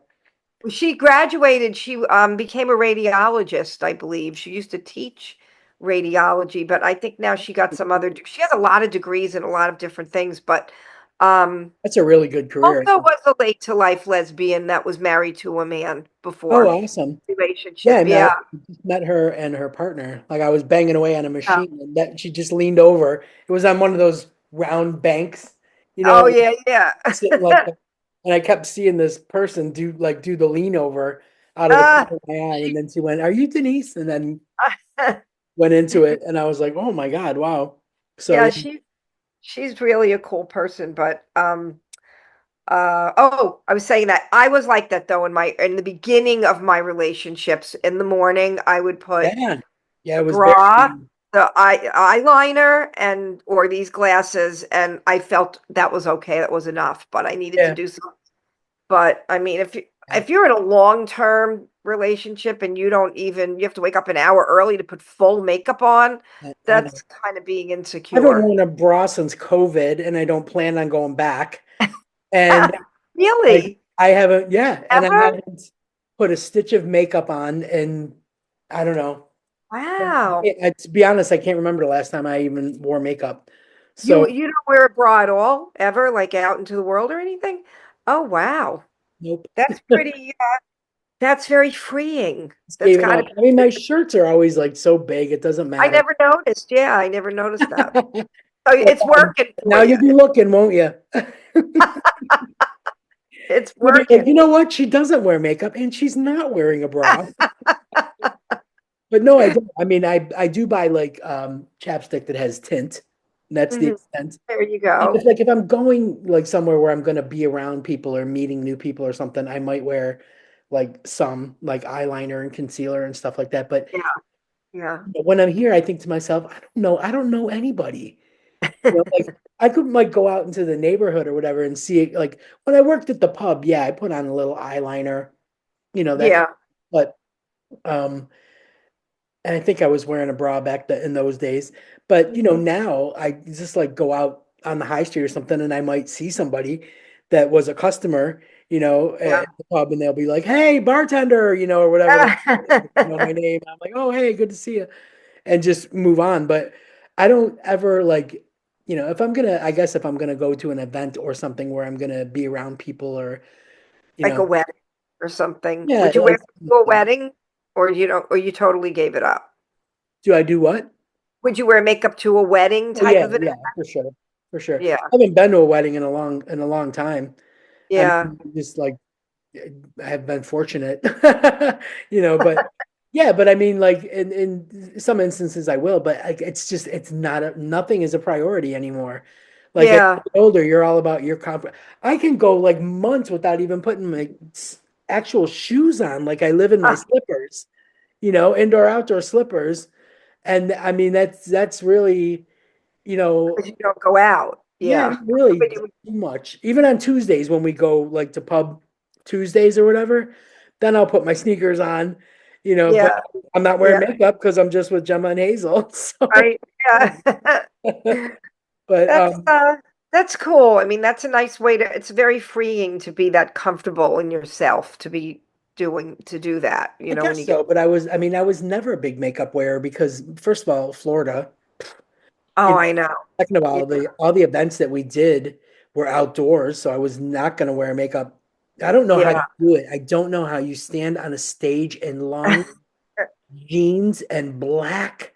Speaker 3: She graduated. She became a radiologist, I believe. She used to teach radiology, but I think now she got some other. She has a lot of degrees in a lot of different things, but um,
Speaker 2: That's a really good career.
Speaker 3: also was a late to life lesbian that was married to a man
Speaker 2: Oh,
Speaker 3: before
Speaker 2: awesome. Yeah,
Speaker 3: relationship.
Speaker 2: I mean, I
Speaker 3: Yeah.
Speaker 2: just met her and her partner. Like I was banging away on a
Speaker 3: Yeah.
Speaker 2: machine and that she just leaned over. It was on one of those round banks,
Speaker 3: Oh yeah, yeah.
Speaker 2: sitting like that. And I kept seeing this person do the lean over out of the
Speaker 3: uh,
Speaker 2: corner of my eye. And then she went, "Are you Denise?" And then
Speaker 3: she,
Speaker 2: went into it. And I was like, "Oh my God, wow." So
Speaker 3: yeah,
Speaker 2: yeah,
Speaker 3: she's really a cool person, but oh, I was saying that I was like that though in the beginning of my relationships. In the morning, I would put
Speaker 2: yeah, yeah,
Speaker 3: the
Speaker 2: it was
Speaker 3: bra,
Speaker 2: very
Speaker 3: the eyeliner, and or these glasses, and I felt that was okay. That was enough, but I needed to
Speaker 2: yeah.
Speaker 3: do something. But I mean,
Speaker 2: Yeah,
Speaker 3: if you're in a long-term relationship and you have to wake up an hour early to put full makeup on,
Speaker 2: I know.
Speaker 3: that's kind of being
Speaker 2: I haven't
Speaker 3: insecure.
Speaker 2: worn a bra since COVID, and I don't plan on going back. And like
Speaker 3: Really?
Speaker 2: I haven't, yeah, and I
Speaker 3: Ever?
Speaker 2: haven't put a stitch of makeup on, and I don't know.
Speaker 3: Wow.
Speaker 2: To be honest, I can't remember the last time I even wore makeup.
Speaker 3: You
Speaker 2: So
Speaker 3: you don't wear a bra at all, ever, like out into the world or anything? Oh, wow.
Speaker 2: nope,
Speaker 3: That's pretty, that's very freeing.
Speaker 2: just
Speaker 3: That's
Speaker 2: gave it
Speaker 3: gotta
Speaker 2: up.
Speaker 3: be,
Speaker 2: I mean, my shirts are always like so big, it doesn't
Speaker 3: I
Speaker 2: matter.
Speaker 3: never noticed. Yeah, I never noticed that. So
Speaker 2: But,
Speaker 3: it's working for
Speaker 2: now
Speaker 3: you.
Speaker 2: you'll be looking, won't you?
Speaker 3: It's
Speaker 2: You'll be
Speaker 3: working.
Speaker 2: like, you know what? She doesn't wear makeup, and she's not wearing a bra. But no, I don't. I mean, I do buy like chapstick that has tint. And that's the
Speaker 3: Mhm.
Speaker 2: extent.
Speaker 3: There you
Speaker 2: And
Speaker 3: go.
Speaker 2: if I'm going like somewhere where I'm gonna be around people or meeting new people or something, I might wear like some like eyeliner and concealer and stuff like that. But
Speaker 3: Yeah, yeah.
Speaker 2: when I'm here, I think to myself, I don't know anybody. Like I could like go out into the neighborhood or whatever and see it. Like when I worked at the pub, yeah, I put on a little eyeliner, that.
Speaker 3: Yeah.
Speaker 2: But um, and I think I was wearing a bra in those days. But now I just like go out on the high street or something, and I might see somebody that was a customer,
Speaker 3: Yeah.
Speaker 2: at the pub, and they'll be like, "Hey, bartender," or whatever. Like, my name. I'm like, "Oh, hey, good to see you," and just move on. But I don't ever like, I guess if I'm gonna go to an event or something where I'm gonna be around people or, you
Speaker 3: Like a
Speaker 2: know,
Speaker 3: wedding or something.
Speaker 2: yeah,
Speaker 3: Would you wear
Speaker 2: like,
Speaker 3: it to a wedding, or or you totally gave it up?
Speaker 2: do I do what?
Speaker 3: Would you wear makeup to a wedding
Speaker 2: Oh
Speaker 3: type
Speaker 2: yeah,
Speaker 3: of it?
Speaker 2: yeah, for sure, for sure.
Speaker 3: Yeah.
Speaker 2: I haven't been to a wedding in a long time. I
Speaker 3: Yeah.
Speaker 2: mean, just like I have been fortunate, but yeah, but I mean, like in some instances I will, but like it's not nothing is a priority anymore. Like as
Speaker 3: Yeah.
Speaker 2: you get older, you're all about your comfort. I can go like months without even putting my actual shoes on. Like I live in my
Speaker 3: Ah,
Speaker 2: slippers, indoor outdoor slippers, and I mean that's really you know
Speaker 3: 'cause you don't go out.
Speaker 2: yeah,
Speaker 3: Yeah.
Speaker 2: not really
Speaker 3: But you-
Speaker 2: too much. Even on Tuesdays when we go like to pub Tuesdays or whatever, then I'll put my sneakers on, but
Speaker 3: Yeah.
Speaker 2: I'm not wearing
Speaker 3: Yeah.
Speaker 2: makeup because I'm just with Gemma and Hazel. So,
Speaker 3: Right. Yeah.
Speaker 2: but
Speaker 3: That's That's cool. I mean, that's a nice way it's very freeing to be that comfortable in yourself, to be to do that,
Speaker 2: I
Speaker 3: when
Speaker 2: guess
Speaker 3: you get,
Speaker 2: so, but I mean, I was never a big makeup wearer because first of all, Florida, you
Speaker 3: oh,
Speaker 2: know,
Speaker 3: I know.
Speaker 2: second of
Speaker 3: Yeah.
Speaker 2: all the events that we did were outdoors, so I was not going to wear makeup. I don't know how
Speaker 3: Yeah.
Speaker 2: you do it. I don't know how you stand on a stage in long jeans and black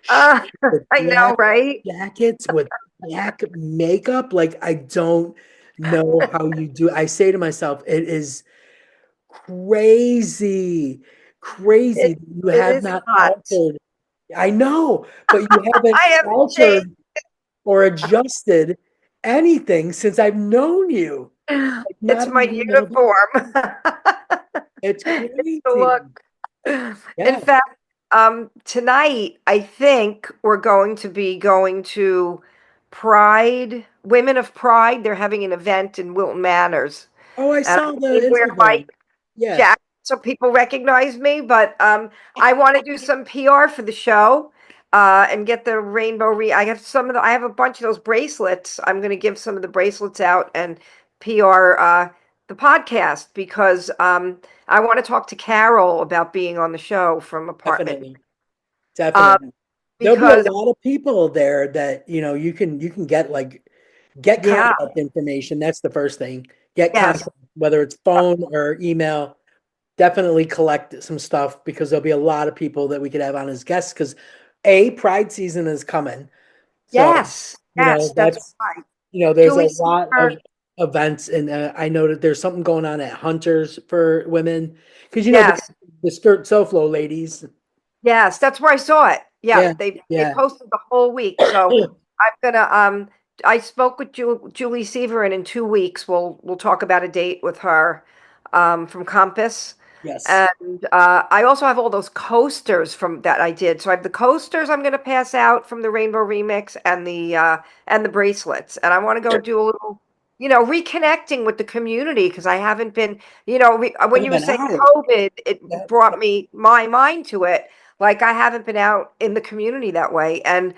Speaker 3: Uh,
Speaker 2: shirts with
Speaker 3: I know,
Speaker 2: black
Speaker 3: right?
Speaker 2: jackets with black makeup. Like I don't know how you do. I say to myself, it is crazy,
Speaker 3: It
Speaker 2: crazy. You
Speaker 3: it
Speaker 2: have
Speaker 3: is
Speaker 2: not
Speaker 3: hot.
Speaker 2: altered. I know, but you haven't
Speaker 3: I haven't
Speaker 2: altered
Speaker 3: changed.
Speaker 2: or adjusted anything since I've known you. Like
Speaker 3: It's
Speaker 2: not
Speaker 3: my
Speaker 2: even a little bit.
Speaker 3: uniform.
Speaker 2: It's
Speaker 3: It's the
Speaker 2: crazy.
Speaker 3: look. In
Speaker 2: Yeah.
Speaker 3: fact, tonight I think we're going to be going to Pride, Women of Pride. They're having an event in Wilton Manors,
Speaker 2: Oh, I
Speaker 3: and
Speaker 2: saw
Speaker 3: I
Speaker 2: the
Speaker 3: may wear my
Speaker 2: Instagram. Yeah,
Speaker 3: jacket so people recognize me. But I want to do some PR for the show, and get the I have I have a bunch of those bracelets. I'm going to give some of the bracelets out and PR the podcast because I want to talk to Carol about being on the show from Apartment.
Speaker 2: definitely.
Speaker 3: Um,
Speaker 2: Definitely. There'll be a
Speaker 3: because
Speaker 2: lot of people there that, you can get
Speaker 3: yeah,
Speaker 2: contact information. That's the first thing. Get
Speaker 3: yes,
Speaker 2: contact, whether it's phone or email. Definitely collect some stuff because there'll be a lot of people that we could have on as guests because Pride season is coming. So,
Speaker 3: yes, that's
Speaker 2: that's,
Speaker 3: right.
Speaker 2: there's a
Speaker 3: Julie
Speaker 2: lot
Speaker 3: Seeger,
Speaker 2: of events and I know that there's something going on at Hunters for women because,
Speaker 3: yes.
Speaker 2: the Skirt SoFlo ladies.
Speaker 3: Yes, that's where I saw it. Yeah,
Speaker 2: Yeah.
Speaker 3: they
Speaker 2: Yeah.
Speaker 3: posted the whole week. So I'm gonna I spoke with Julie Seaver, and in 2 weeks we'll talk about a date with her from Compass.
Speaker 2: Yes.
Speaker 3: And I also have all those coasters from that I did. So I have the coasters I'm gonna pass out from the Rainbow Remix and the bracelets. And I want to go do a little, reconnecting with the community because I haven't been, when
Speaker 2: Haven't
Speaker 3: you were
Speaker 2: been
Speaker 3: saying
Speaker 2: out.
Speaker 3: COVID, it
Speaker 2: Yeah.
Speaker 3: brought me my mind to it. Like I haven't been out in the community that way. And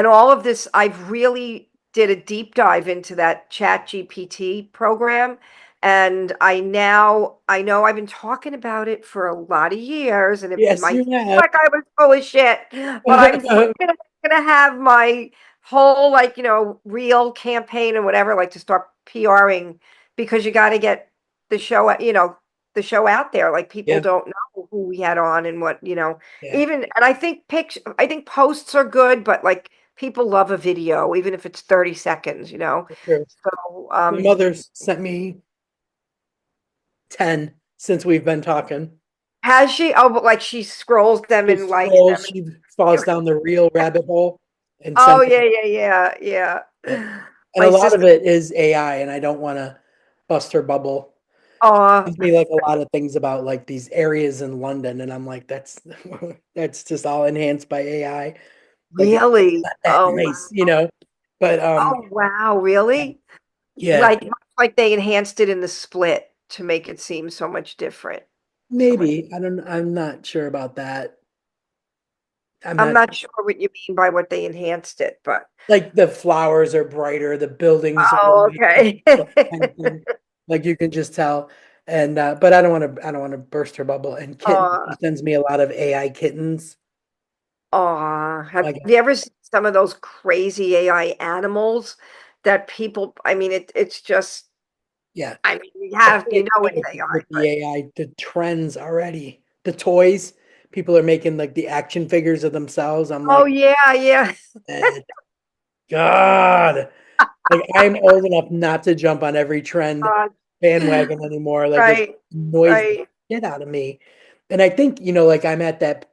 Speaker 3: all of this, I've really did a deep dive into that Chat GPT program. And I know I've been talking about it for a lot of years, and it
Speaker 2: Yes,
Speaker 3: might
Speaker 2: you
Speaker 3: seem
Speaker 2: have.
Speaker 3: like I was full of shit, but I'm thinking I'm gonna have my whole, like, real campaign and whatever, like, to start PRing, because you got to get the show, the show out there. Like, people
Speaker 2: Yeah.
Speaker 3: don't know who we had on and what,
Speaker 2: Yeah.
Speaker 3: even, and I think posts are good, but like people love a video, even if it's 30 seconds,
Speaker 2: For sure.
Speaker 3: So,
Speaker 2: My mother's sent me 10 since we've been talking.
Speaker 3: has she? Oh, but like she scrolls them
Speaker 2: She
Speaker 3: and likes them.
Speaker 2: scrolls, she falls down the real rabbit hole and
Speaker 3: Oh,
Speaker 2: sends
Speaker 3: yeah, yeah,
Speaker 2: it.
Speaker 3: yeah.
Speaker 2: And a
Speaker 3: My
Speaker 2: lot of
Speaker 3: sister,
Speaker 2: it is AI, and I don't want to bust her bubble.
Speaker 3: oh,
Speaker 2: Gives me like a lot of things about like these areas in London, and I'm like, that's that's just all enhanced by AI. Like it's
Speaker 3: really?
Speaker 2: not that nice. But
Speaker 3: Oh, wow, really?
Speaker 2: yeah,
Speaker 3: Like they enhanced it in the Split to make it seem so much different. So much.
Speaker 2: maybe. I'm not sure about that. I'm
Speaker 3: I'm
Speaker 2: not
Speaker 3: not sure what you mean by what they enhanced it, but
Speaker 2: like the flowers are brighter, the buildings are
Speaker 3: oh,
Speaker 2: nicer,
Speaker 3: okay.
Speaker 2: the fencing, like you can just tell. And but I don't want to burst her bubble. And kitten,
Speaker 3: Oh,
Speaker 2: she sends me a lot of AI kittens.
Speaker 3: aw, have
Speaker 2: Like
Speaker 3: you ever seen some of those crazy AI animals that people, I mean, it's just,
Speaker 2: yeah,
Speaker 3: I mean,
Speaker 2: I feel
Speaker 3: you
Speaker 2: like
Speaker 3: know
Speaker 2: now
Speaker 3: it's AI,
Speaker 2: with
Speaker 3: but
Speaker 2: the AI, the trends already, the toys, people are making like the action figures of themselves. I'm
Speaker 3: oh
Speaker 2: like,
Speaker 3: yeah, yeah.
Speaker 2: eh, God, like I'm old enough not to jump on every trend
Speaker 3: Uh,
Speaker 2: bandwagon anymore. Like it
Speaker 3: right,
Speaker 2: annoys the
Speaker 3: right.
Speaker 2: shit out of me. And I think, like I'm at that,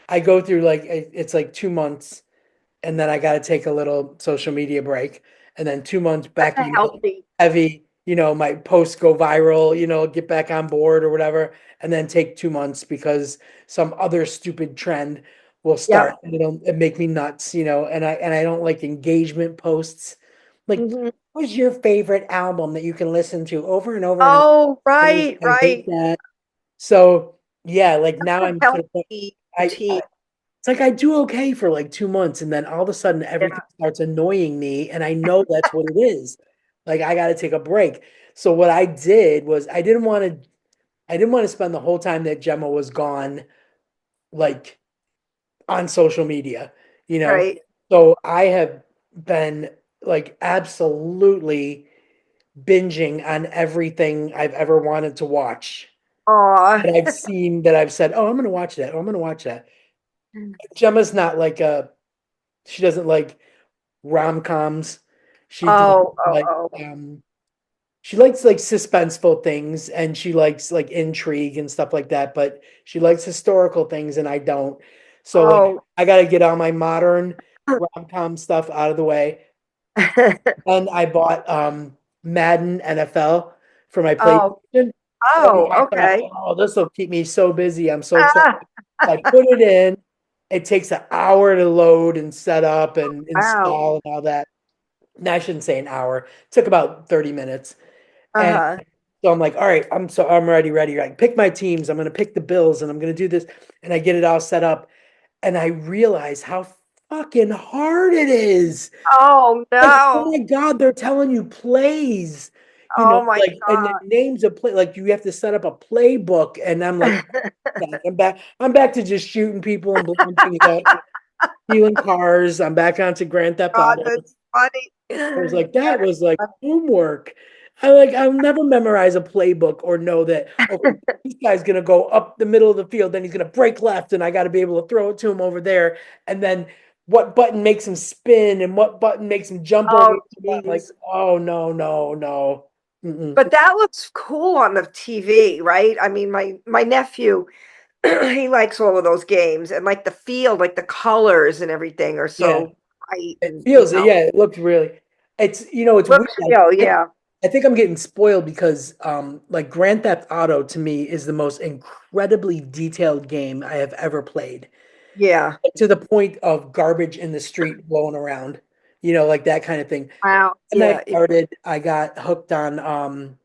Speaker 2: I go through like, it's like 2 months and then I got to take a little social media break. And then 2 months
Speaker 3: That's
Speaker 2: back
Speaker 3: a
Speaker 2: again,
Speaker 3: healthy.
Speaker 2: heavy, my posts go viral, get back on board or whatever. And then take 2 months because some other stupid trend will start
Speaker 3: Yep.
Speaker 2: and it'll make me nuts, and I don't like engagement posts. Like,
Speaker 3: Mhm.
Speaker 2: what's your favorite album that you can listen to over and over and over?
Speaker 3: Oh, right,
Speaker 2: I hate
Speaker 3: right.
Speaker 2: that. So yeah, like now
Speaker 3: A
Speaker 2: I'm to the point
Speaker 3: healthy
Speaker 2: I
Speaker 3: routine.
Speaker 2: It's like I do okay for like 2 months, and then all of a sudden everything starts annoying me, and I know that's what it is. Like I got to take a break. So what I did was I didn't want to spend the whole time that Gemma was gone, like on social media, you know.
Speaker 3: Right.
Speaker 2: So I have been like absolutely binging on everything I've ever wanted to watch.
Speaker 3: Aw.
Speaker 2: And I've seen that I've said, oh, I'm going to watch that. Oh, I'm going to watch that. Gemma's not like she doesn't like rom-coms. She doesn't
Speaker 3: Oh, oh,
Speaker 2: like,
Speaker 3: oh.
Speaker 2: she likes like suspenseful things and she likes like intrigue and stuff like that, but she likes historical things and I don't. So like
Speaker 3: Oh.
Speaker 2: I got to get all my modern rom-com stuff out of the way. And I bought Madden NFL for my
Speaker 3: Oh,
Speaker 2: PlayStation. So
Speaker 3: oh,
Speaker 2: I thought,
Speaker 3: okay.
Speaker 2: oh, this will keep me so busy. I'm so excited. I put it in. It takes an hour to load and set up and
Speaker 3: Wow.
Speaker 2: install and all that. No, I shouldn't say an hour. It took about 30 minutes. And
Speaker 3: Uh-huh.
Speaker 2: so I'm like, all right, I'm ready. Like pick my teams. I'm gonna pick the Bills and I'm gonna do this. And I get it all set up. And I realize how fucking hard it is.
Speaker 3: Oh,
Speaker 2: Like, oh
Speaker 3: no.
Speaker 2: my God, they're telling you plays,
Speaker 3: Oh my
Speaker 2: like and the names of play, like you have to set up a playbook. And I'm like,
Speaker 3: God.
Speaker 2: I'm back to just shooting people and blowing things up, stealing cars. I'm back onto Grand Theft
Speaker 3: God,
Speaker 2: Auto.
Speaker 3: that's funny.
Speaker 2: I was like, that
Speaker 3: That is
Speaker 2: was like
Speaker 3: funny.
Speaker 2: homework. I'll never memorize a playbook or know that, okay, this guy's gonna go up the middle of the field, then he's gonna break left, and I gotta be able to throw it to him over there. And then what button makes him spin and what button makes him jump over
Speaker 3: Oh,
Speaker 2: the button? Like,
Speaker 3: geez.
Speaker 2: oh no, no, no. Mm-mm.
Speaker 3: But that looks cool on the TV, right? I mean, my nephew, he likes all of those games and like the field, like the colors and everything are
Speaker 2: Yeah,
Speaker 3: so bright
Speaker 2: it
Speaker 3: and
Speaker 2: feels it. Yeah, it looks really. It's weird.
Speaker 3: looks real,
Speaker 2: I,
Speaker 3: yeah.
Speaker 2: I think I'm getting spoiled because like Grand Theft Auto to me is the most incredibly detailed game I have ever played.
Speaker 3: Yeah.
Speaker 2: To the point of garbage in the street blowing around, like that kind of thing.
Speaker 3: Wow.
Speaker 2: And
Speaker 3: Yeah.
Speaker 2: I got hooked on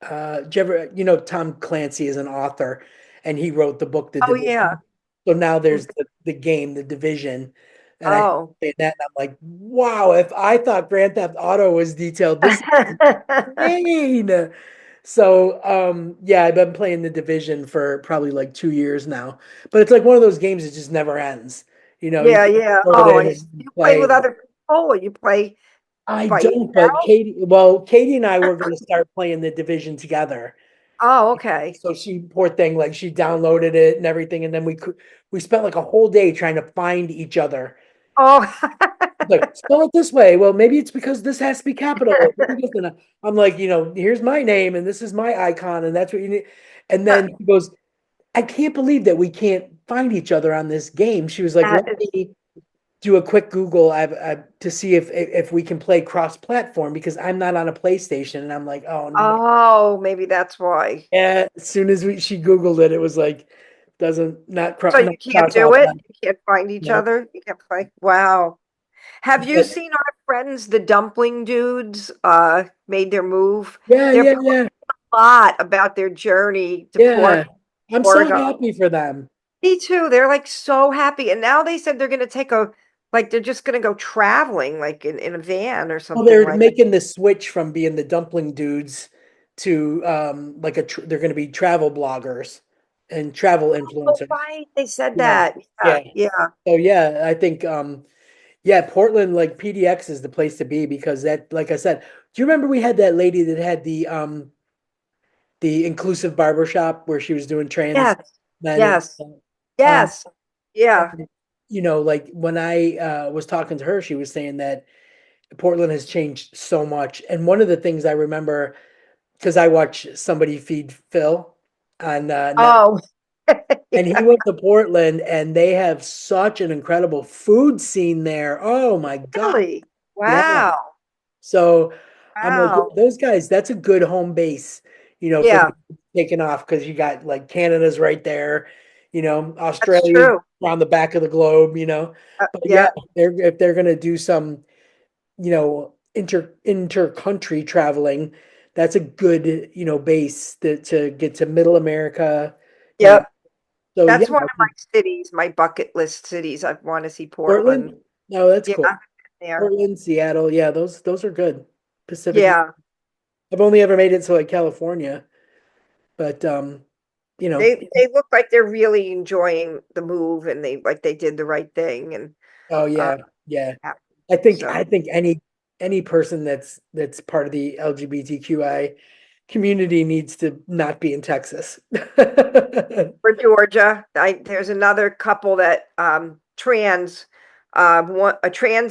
Speaker 2: did you ever, Tom Clancy is an author and he wrote the book The
Speaker 3: Oh, yeah.
Speaker 2: Division. So now there's
Speaker 3: Mhm.
Speaker 2: the game, The Division. And I
Speaker 3: Oh.
Speaker 2: played that and I'm like, wow, if I thought Grand Theft Auto was detailed, this is insane. So yeah, I've been playing The Division for probably like 2 years now. But it's like one of those games that just never ends. You
Speaker 3: Yeah, yeah.
Speaker 2: throw it
Speaker 3: Oh,
Speaker 2: in
Speaker 3: and
Speaker 2: and
Speaker 3: you play with
Speaker 2: play.
Speaker 3: other people or you play
Speaker 2: I
Speaker 3: by
Speaker 2: don't, but
Speaker 3: yourself?
Speaker 2: Katie and I were going to start playing The Division together.
Speaker 3: Oh, okay.
Speaker 2: So she, poor thing, like she downloaded it and everything, and then we spent like a whole day trying to find each other.
Speaker 3: Oh.
Speaker 2: Like, spell it this way. Well, maybe it's because this has to be capital. Maybe this- and I'm like, here's my name and this is my icon, and that's what you need. And then he goes, I can't believe that we can't find each other on this game. She was like, let
Speaker 3: That is,
Speaker 2: me do a quick Google to see if we can play cross-platform because I'm not on a PlayStation. And I'm like, oh no.
Speaker 3: oh, maybe that's why.
Speaker 2: Yeah, as soon as she Googled it, it was like, doesn't not
Speaker 3: So
Speaker 2: not
Speaker 3: you can't
Speaker 2: cross
Speaker 3: do
Speaker 2: off
Speaker 3: it?
Speaker 2: that.
Speaker 3: You can't find each
Speaker 2: No.
Speaker 3: other? You can't play? Wow. Have you
Speaker 2: But
Speaker 3: seen our friends, the dumpling dudes, made their move?
Speaker 2: yeah,
Speaker 3: They're
Speaker 2: yeah,
Speaker 3: posting
Speaker 2: yeah,
Speaker 3: a lot about their journey to
Speaker 2: yeah. I'm so
Speaker 3: Oregon.
Speaker 2: happy for them.
Speaker 3: Me too. They're like so happy. And now they said they're gonna take like they're just gonna go traveling, like in a van or
Speaker 2: Well,
Speaker 3: something
Speaker 2: they're
Speaker 3: like.
Speaker 2: making the switch from being the dumpling dudes to like they're going to be travel bloggers and travel
Speaker 3: Oh,
Speaker 2: influencers.
Speaker 3: right. They said
Speaker 2: Yeah,
Speaker 3: that. Yeah,
Speaker 2: yeah.
Speaker 3: yeah.
Speaker 2: So yeah, I think yeah, Portland like PDX is the place to be because that, like I said, do you remember we had that lady that had the inclusive barber shop where she was doing trans
Speaker 3: Yes,
Speaker 2: men and
Speaker 3: yes,
Speaker 2: um
Speaker 3: yes. Yeah.
Speaker 2: and, like when I was talking to her, she was saying that Portland has changed so much. And one of the things I remember, because I watch Somebody Feed Phil on Netflix,
Speaker 3: Oh,
Speaker 2: and he went to Portland, and they have such an incredible food scene there. Oh my God.
Speaker 3: really?
Speaker 2: Yeah.
Speaker 3: Wow.
Speaker 2: So I'm like,
Speaker 3: Wow.
Speaker 2: those guys, that's a good home base, for
Speaker 3: Yeah,
Speaker 2: the taking off because you got like Canada's right there,
Speaker 3: that's
Speaker 2: Australia's
Speaker 3: true.
Speaker 2: around the back of the globe. But yeah,
Speaker 3: Yeah.
Speaker 2: if they're gonna do some, inter country traveling, that's a good, base to get to middle America, you know,
Speaker 3: Yep.
Speaker 2: So yeah,
Speaker 3: That's one
Speaker 2: I
Speaker 3: of my
Speaker 2: think
Speaker 3: cities, my bucket list cities. I want to see Portland.
Speaker 2: Portland. No, that's
Speaker 3: Yeah,
Speaker 2: cool.
Speaker 3: there.
Speaker 2: Portland, Seattle. Yeah, those are good. Pacific.
Speaker 3: Yeah,
Speaker 2: I've only ever made it to like California, but you know,
Speaker 3: they look like they're really enjoying the move, and they did the right thing, and
Speaker 2: oh
Speaker 3: uh,
Speaker 2: yeah, yeah.
Speaker 3: yeah,
Speaker 2: I think
Speaker 3: so
Speaker 2: I think any person that's part of the LGBTQI community needs to not be in Texas.
Speaker 3: for Georgia, there's another couple that a trans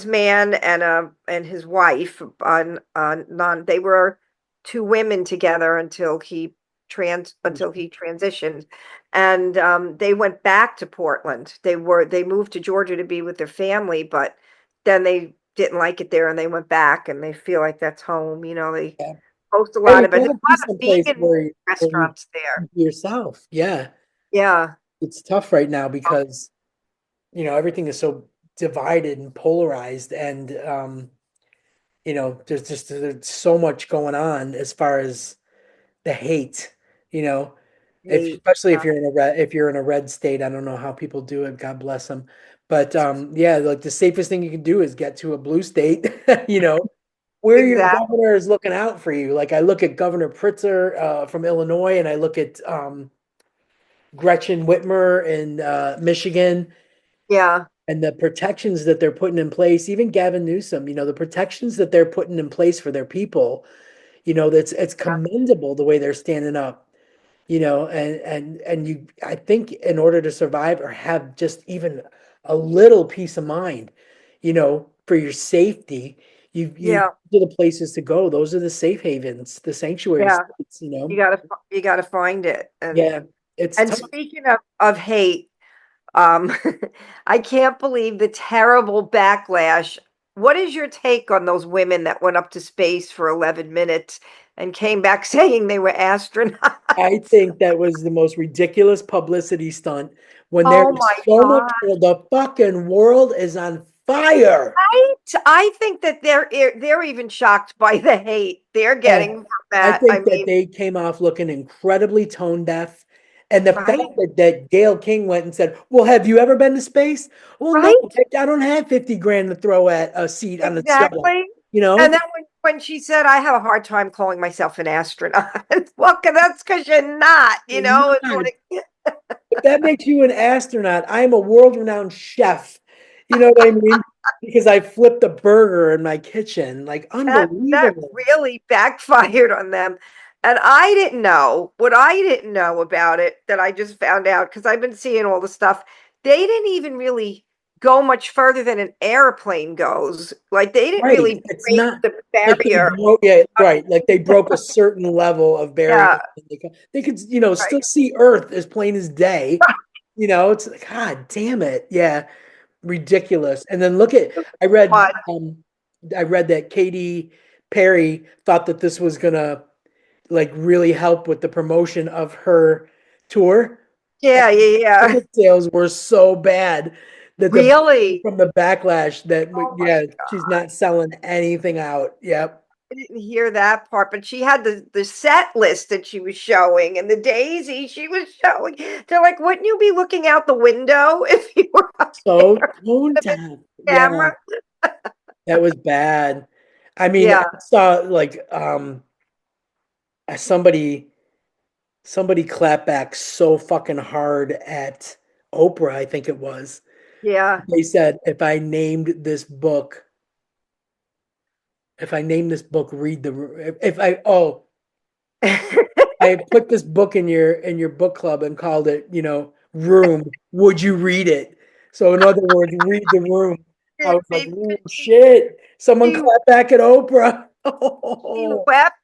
Speaker 3: man and his wife non they were two women together until he transitioned, and they went back to Portland. They moved to Georgia to be with their family, but then they didn't like it there and they went back and they feel like that's home. They
Speaker 2: Yeah.
Speaker 3: post a
Speaker 2: Hey,
Speaker 3: lot
Speaker 2: you
Speaker 3: of it. There's
Speaker 2: gotta be
Speaker 3: a lot of
Speaker 2: someplace
Speaker 3: vegan
Speaker 2: where you
Speaker 3: restaurants there.
Speaker 2: can be yourself. Yeah,
Speaker 3: Yeah.
Speaker 2: it's tough right now because everything is so divided and polarized, and there's so much going on as far as the hate. You know, if
Speaker 3: They,
Speaker 2: especially if
Speaker 3: uh,
Speaker 2: you're in a red state. I don't know how people do it. God bless them. But yeah, like the safest thing you can do is get to a blue state. You know, where your
Speaker 3: exactly.
Speaker 2: governor is looking out for you. Like I look at Governor Pritzker from Illinois, and I look at Gretchen Whitmer in Michigan,
Speaker 3: Yeah.
Speaker 2: and the protections that they're putting in place. Even Gavin Newsom, the protections that they're putting in place for their people. That's it's commendable the way they're standing up. And I think in order to survive or have just even a little peace of mind, for your safety, you
Speaker 3: Yeah.
Speaker 2: to the places to go. Those are the safe havens, the sanctuary
Speaker 3: Yeah.
Speaker 2: states.
Speaker 3: You gotta find it. And
Speaker 2: Yeah, it's
Speaker 3: and
Speaker 2: tough.
Speaker 3: speaking of hate, um, I can't believe the terrible backlash. What is your take on those women that went up to space for 11 minutes and came back saying they were
Speaker 2: I
Speaker 3: astronauts?
Speaker 2: think that was the most ridiculous publicity stunt when
Speaker 3: Oh
Speaker 2: there's
Speaker 3: my
Speaker 2: so much,
Speaker 3: God.
Speaker 2: the fucking world is on fire.
Speaker 3: I think that they're even shocked by the hate they're getting
Speaker 2: Oh,
Speaker 3: from
Speaker 2: I
Speaker 3: that. I
Speaker 2: think that
Speaker 3: mean,
Speaker 2: they came off looking incredibly tone deaf. And the fact
Speaker 3: right,
Speaker 2: that Gail King went and said, "Well, have you ever been to space?" Well, no,
Speaker 3: right,
Speaker 2: I don't have 50 grand to throw at a seat on the shuttle,
Speaker 3: exactly.
Speaker 2: you
Speaker 3: And
Speaker 2: know?
Speaker 3: then when she said, "I have a hard time calling myself an astronaut," well, that's because you're not.
Speaker 2: You're
Speaker 3: It's
Speaker 2: not.
Speaker 3: like,
Speaker 2: If that makes you an astronaut, I am a world-renowned chef. You know what I mean? Because I flipped a burger in my kitchen. Like
Speaker 3: that
Speaker 2: unbelievable.
Speaker 3: really backfired on them. And I didn't know what I didn't know about it that I just found out because I've been seeing all the stuff. They didn't even really go much further than an airplane goes. Like they didn't
Speaker 2: Right.
Speaker 3: really
Speaker 2: It's
Speaker 3: break
Speaker 2: not
Speaker 3: the
Speaker 2: like they
Speaker 3: barrier.
Speaker 2: broke, yeah, right. Like they broke a certain level of barrier.
Speaker 3: Yeah,
Speaker 2: They could,
Speaker 3: right.
Speaker 2: still see Earth as plain as day. It's like, God damn it. Yeah. Ridiculous. And then look at, I read,
Speaker 3: But
Speaker 2: I read that Katy Perry thought that this was gonna like really help with the promotion of her tour.
Speaker 3: yeah, yeah, yeah.
Speaker 2: Ticket sales were so bad that
Speaker 3: Really?
Speaker 2: from the backlash that
Speaker 3: Oh my
Speaker 2: yeah, she's
Speaker 3: God.
Speaker 2: not selling anything out. Yep.
Speaker 3: I didn't hear that part, but she had the set list that she was showing and the daisy she was showing. They're like, wouldn't you be looking out the window if you were up
Speaker 2: So
Speaker 3: there
Speaker 2: tone
Speaker 3: with the
Speaker 2: deaf. Yeah,
Speaker 3: camera?
Speaker 2: that was bad. I mean, I
Speaker 3: Yeah,
Speaker 2: saw like somebody clap back so fucking hard at Oprah, I think it was.
Speaker 3: yeah.
Speaker 2: They said if I name this book, read the if I oh I put this book in your book club and called it, Room. Would you read it? So in other words, read the room. I was like, oh
Speaker 3: She,
Speaker 2: shit. Someone
Speaker 3: she,
Speaker 2: clap back at Oprah.
Speaker 3: she
Speaker 2: Oh,
Speaker 3: wept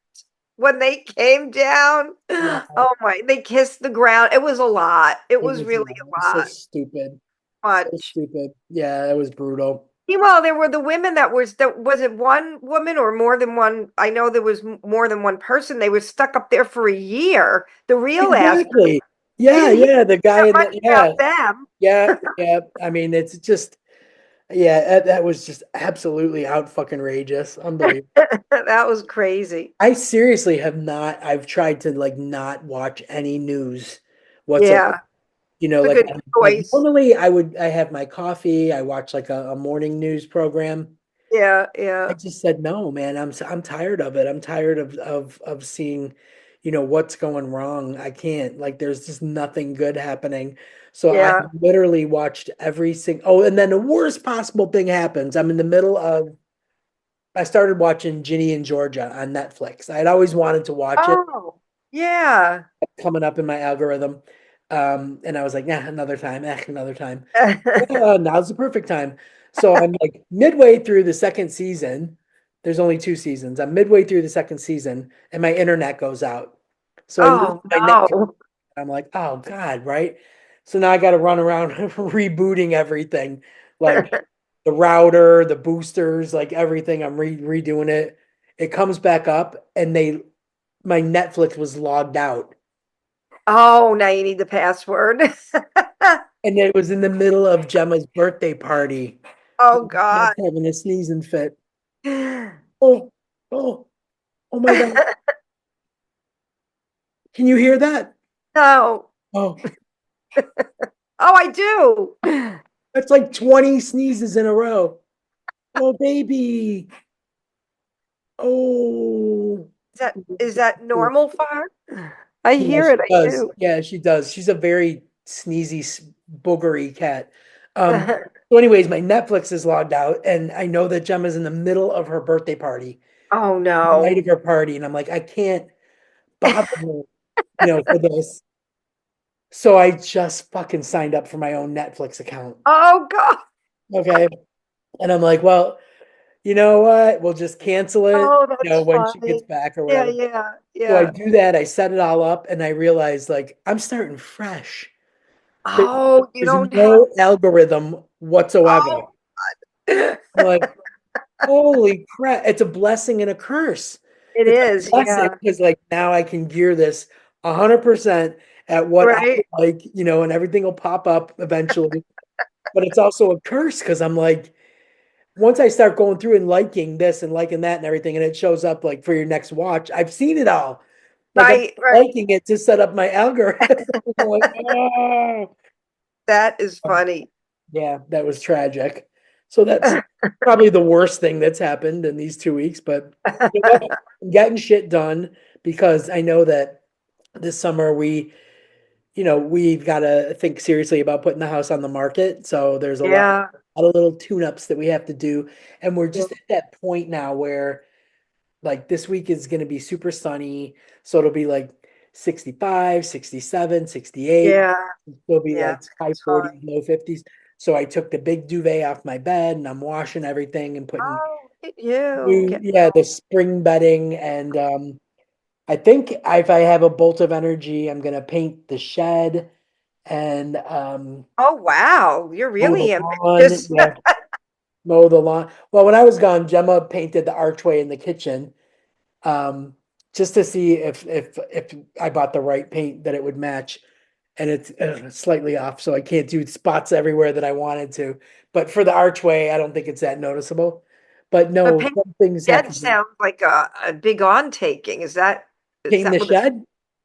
Speaker 3: when they came down.
Speaker 2: yeah,
Speaker 3: Oh my, they kissed the ground. It was a lot. It
Speaker 2: it
Speaker 3: was
Speaker 2: was
Speaker 3: really
Speaker 2: yeah,
Speaker 3: a
Speaker 2: so
Speaker 3: lot.
Speaker 2: stupid. So
Speaker 3: Much.
Speaker 2: stupid. Yeah, that was brutal.
Speaker 3: Meanwhile, there were the women that was it one woman or more than one? I know there was more than one person. They were stuck up there for a year. The real astronauts.
Speaker 2: Exactly.
Speaker 3: You
Speaker 2: Yeah,
Speaker 3: didn't hear
Speaker 2: yeah. The guy in
Speaker 3: much
Speaker 2: the
Speaker 3: about
Speaker 2: yeah,
Speaker 3: them.
Speaker 2: yeah, yeah. I mean, it's just yeah, that was just absolutely out fucking rageous. Unbelievable.
Speaker 3: That was crazy.
Speaker 2: I seriously have not. I've tried to like not watch any news whatsoever.
Speaker 3: Yeah.
Speaker 2: You know,
Speaker 3: It's a
Speaker 2: like
Speaker 3: good choice.
Speaker 2: normally I have my coffee, I watch like a morning news program.
Speaker 3: Yeah,
Speaker 2: I
Speaker 3: yeah,
Speaker 2: just said no, man. I'm tired of it. I'm tired of seeing, what's going wrong. I can't. Like there's just nothing good happening. So I
Speaker 3: yeah.
Speaker 2: literally watched every single. Oh, and then the worst possible thing happens. I'm in the middle of. I started watching Ginny and Georgia on Netflix. I had always wanted to watch it,
Speaker 3: Oh, yeah.
Speaker 2: coming up in my algorithm. And I was like, nah, another time, another time. Now's the perfect time. So I'm like midway through the second season. There's only two seasons. I'm midway through the second season, and my internet goes out. So I lose
Speaker 3: Oh,
Speaker 2: my net.
Speaker 3: no.
Speaker 2: I'm like, oh God, right? So now I got to run around rebooting everything, like the router, the boosters, like everything. I'm redoing it. It comes back up, and my Netflix was logged out.
Speaker 3: Oh, now you need the password.
Speaker 2: And it was in the middle of Gemma's birthday party.
Speaker 3: Oh, God.
Speaker 2: Having a sneezing fit. Oh, oh, oh my God. Can you hear that?
Speaker 3: No.
Speaker 2: Oh,
Speaker 3: Oh, I do.
Speaker 2: that's like 20 sneezes in a row. Oh, baby. Oh.
Speaker 3: Is that normal for her? I
Speaker 2: Yeah,
Speaker 3: hear
Speaker 2: she
Speaker 3: it, I
Speaker 2: does.
Speaker 3: do.
Speaker 2: Yeah, she does. She's a very sneezy, boogery cat. So anyways, my Netflix is logged out, and I know that Gemma's in the middle of her birthday party,
Speaker 3: Oh,
Speaker 2: the night
Speaker 3: no.
Speaker 2: of her party, and I'm like, I can't bother her, for this. So I just fucking signed up for my own Netflix account.
Speaker 3: Oh, God.
Speaker 2: Okay. And I'm like, well, you know what? We'll just cancel it,
Speaker 3: Oh, that's
Speaker 2: when she gets
Speaker 3: funny.
Speaker 2: back or
Speaker 3: Yeah,
Speaker 2: whatever.
Speaker 3: yeah,
Speaker 2: So I
Speaker 3: yeah.
Speaker 2: do that. I set it all up and I realize like I'm starting fresh. There's,
Speaker 3: Oh, you
Speaker 2: there's
Speaker 3: don't have.
Speaker 2: no algorithm whatsoever.
Speaker 3: Oh.
Speaker 2: I'm like, holy crap. It's a blessing and a curse.
Speaker 3: It
Speaker 2: It's a
Speaker 3: is,
Speaker 2: blessing
Speaker 3: yeah.
Speaker 2: because like now I can gear this 100% at what I
Speaker 3: Right.
Speaker 2: like, and everything will pop up eventually. But it's also a curse because I'm like, once I start going through and liking this and liking that and everything, and it shows up like for your next watch, I've seen it all. Like I'm
Speaker 3: Right, right.
Speaker 2: liking it to set up my algorithm. I'm like, oh.
Speaker 3: That is funny.
Speaker 2: Yeah, that was tragic. So that's probably the worst thing that's happened in these 2 weeks. But you know what? I'm getting shit done because I know that this summer we've got to think seriously about putting the house on the market. So there's
Speaker 3: Yeah,
Speaker 2: a lot of little tune-ups that we have to do. And we're
Speaker 3: yeah,
Speaker 2: just at that point now where like this week is going to be super sunny. So it'll be like 65, 67, 68.
Speaker 3: yeah,
Speaker 2: It'll be
Speaker 3: yeah.
Speaker 2: like high
Speaker 3: It's hard.
Speaker 2: 40s, low 50s. So I took the big duvet off my bed and I'm washing everything and putting
Speaker 3: Oh, look at you.
Speaker 2: new,
Speaker 3: Get
Speaker 2: yeah, the spring bedding. And I think if I have a bolt of energy, I'm gonna paint the shed and
Speaker 3: Oh, wow. You're
Speaker 2: mow the
Speaker 3: really
Speaker 2: lawn.
Speaker 3: ambitious.
Speaker 2: Yeah, mow the lawn. Well, when I was gone, Gemma painted the archway in the kitchen, um, just to see if I bought the right paint that it would match. And it's slightly off, so I can't do spots everywhere that I wanted to. But for the archway, I don't think it's that noticeable. But
Speaker 3: But
Speaker 2: no,
Speaker 3: painting
Speaker 2: some things
Speaker 3: the
Speaker 2: have
Speaker 3: shed
Speaker 2: to be
Speaker 3: sounds like a big on taking. Is
Speaker 2: painting
Speaker 3: that
Speaker 2: the
Speaker 3: with a,
Speaker 2: shed.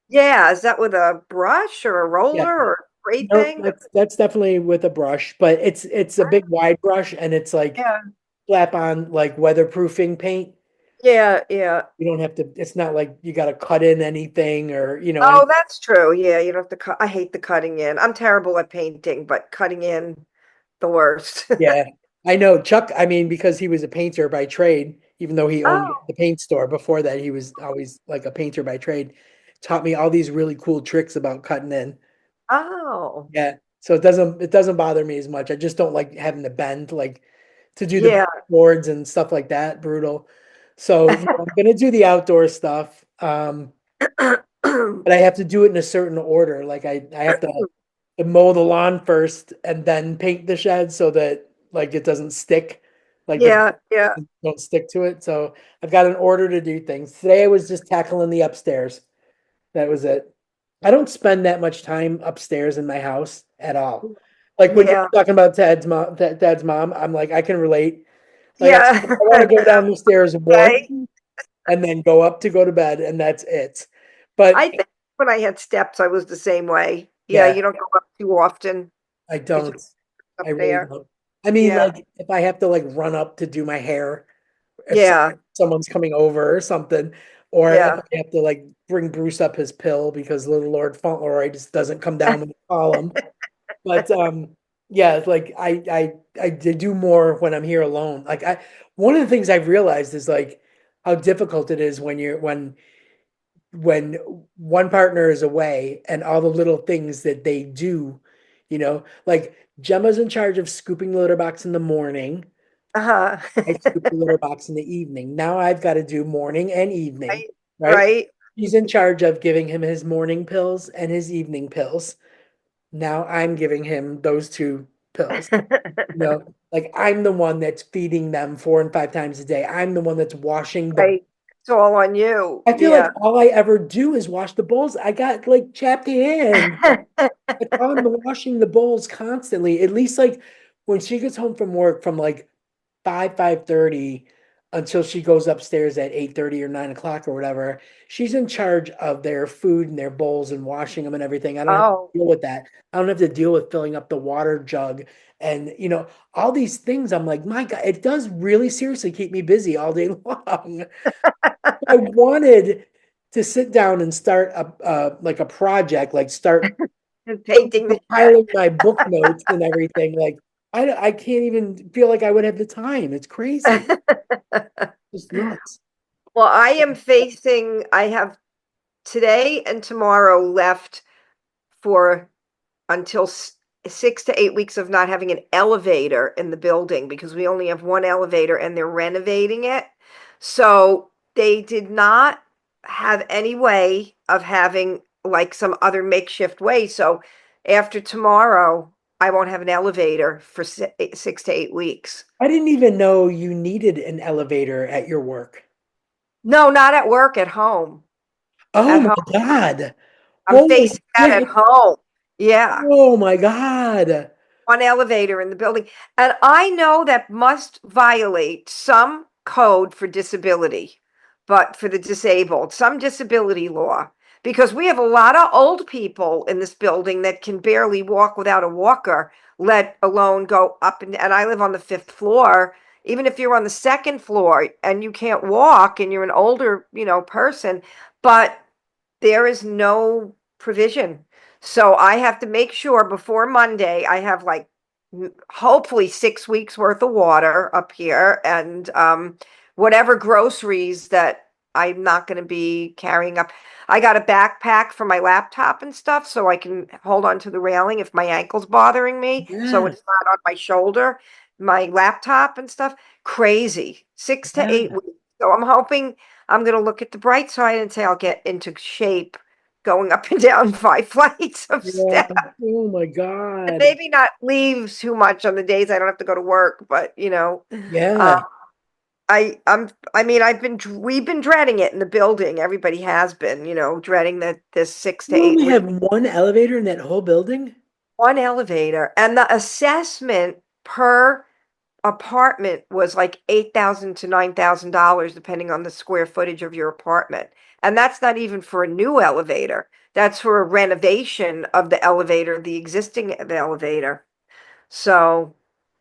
Speaker 3: yeah, is that with a brush or a
Speaker 2: Yeah,
Speaker 3: roller or spray
Speaker 2: no,
Speaker 3: thing?
Speaker 2: that's definitely with a brush, but it's a big wide brush and it's like
Speaker 3: Yeah,
Speaker 2: slap on like weatherproofing paint.
Speaker 3: yeah, yeah.
Speaker 2: You don't have to, it's not like you got to cut in anything or,
Speaker 3: Oh, that's true. Yeah, you don't have to cut. I hate the cutting in. I'm terrible at painting, but cutting in, the worst.
Speaker 2: yeah. I know Chuck, I mean, because he was a painter by trade, even though he owned
Speaker 3: Oh,
Speaker 2: the paint store before that, he was always like a painter by trade, taught me all these really cool tricks about cutting in.
Speaker 3: oh,
Speaker 2: Yeah. So it doesn't bother me as much. I just don't like having to bend like to do the
Speaker 3: yeah.
Speaker 2: boards and stuff like that. Brutal. So yeah, I'm gonna do the outdoor stuff. But I have to do it in a certain order. Like I have to mow the lawn first and then paint the shed so that like it doesn't stick, like the
Speaker 3: Yeah, yeah,
Speaker 2: don't stick to it. So I've got an order to do things. Today I was just tackling the upstairs. That was it. I don't spend that much time upstairs in my house at all. Like when you're
Speaker 3: yeah,
Speaker 2: talking about Dad's mom, I'm like, I can relate. Like I
Speaker 3: yeah.
Speaker 2: want to go down the stairs
Speaker 3: Okay.
Speaker 2: one and then go to bed, and that's it. But
Speaker 3: I think when I had steps, I was the same way. Yeah,
Speaker 2: Yeah,
Speaker 3: you don't go up too often.
Speaker 2: I
Speaker 3: It's
Speaker 2: don't. I
Speaker 3: up
Speaker 2: really
Speaker 3: there.
Speaker 2: don't. I mean,
Speaker 3: Yeah.
Speaker 2: like if I have to like run up to do my hair, if
Speaker 3: Yeah.
Speaker 2: someone's coming over or something, or if
Speaker 3: Yeah.
Speaker 2: I have to like bring Bruce up his pill because little Lord Fauntleroy just doesn't come down when you call him. But yeah, it's like I do more when I'm here alone. Like I one of the things I've realized is like how difficult it is when one partner is away and all the little things that they do, like Gemma's in charge of scooping the litter box in the morning.
Speaker 3: Uh-huh.
Speaker 2: I scoop the litter box in the evening. Now I've got to do morning and evening,
Speaker 3: Right.
Speaker 2: right?
Speaker 3: Right.
Speaker 2: He's in charge of giving him his morning pills and his evening pills. Now I'm giving him those two pills. Like I'm the one that's feeding them 4 and 5 times a day. I'm the one that's washing the.
Speaker 3: Right. It's all on you.
Speaker 2: I feel like
Speaker 3: Yeah.
Speaker 2: all I ever do is wash the bowls. I got like chapped hands. I tell him washing the bowls constantly. At least like when she gets home from work from like 5:30 until she goes upstairs at 8:30 or 9 o'clock or whatever. She's in charge of their food and their bowls and washing them and everything. I don't have to
Speaker 3: Oh.
Speaker 2: deal with that. I don't have to deal with filling up the water jug and all these things. I'm like, my God, it does really seriously keep me busy all day long. I wanted to sit down and start like a project, like start
Speaker 3: Painting the
Speaker 2: compiling my book notes and everything. Like I can't even feel like I would have the time. It's crazy.
Speaker 3: shed.
Speaker 2: It's nuts.
Speaker 3: Well, I have today and tomorrow left for until 6 to 8 weeks of not having an elevator in the building because we only have one elevator and they're renovating it. So they did not have any way of having like some other makeshift way. So after tomorrow, I won't have an elevator for 6 to 8 weeks.
Speaker 2: I didn't even know you needed an elevator at your work.
Speaker 3: No, not at work, at home.
Speaker 2: Oh
Speaker 3: At
Speaker 2: my
Speaker 3: home.
Speaker 2: God.
Speaker 3: I'm
Speaker 2: Holy
Speaker 3: facing that at
Speaker 2: shit.
Speaker 3: home. Yeah.
Speaker 2: Oh my God.
Speaker 3: One elevator in the building. And I know that must violate some code for disability, but for the disabled, some disability law, because we have a lot of old people in this building that can barely walk without a walker, let alone go up and I live on the fifth floor. Even if you're on the second floor and you can't walk and you're an older, person, but there is no provision. So I have to make sure before Monday I have like hopefully 6 weeks worth of water up here and whatever groceries that I'm not going to be carrying up. I got a backpack for my laptop and stuff so I can hold on to the railing if my ankle's bothering me. So
Speaker 2: Yeah.
Speaker 3: it's not on my shoulder, my laptop and stuff. Crazy. 6 to 8 weeks. So I'm hoping I'm going to look at the bright side and say I'll get into shape going up and down 5 flights of
Speaker 2: Yeah.
Speaker 3: steps.
Speaker 2: Oh my
Speaker 3: And
Speaker 2: God.
Speaker 3: maybe not leave too much on the days I don't have to go to work, but
Speaker 2: Yeah.
Speaker 3: we've been dreading it in the building. Everybody has been, dreading that this six to
Speaker 2: You
Speaker 3: eight
Speaker 2: only
Speaker 3: week
Speaker 2: have one elevator in that whole building?
Speaker 3: one elevator, and the assessment per apartment was like $8,000 to $9,000 depending on the square footage of your apartment. And that's not even for a new elevator. That's for a renovation of the elevator, the existing elevator. So,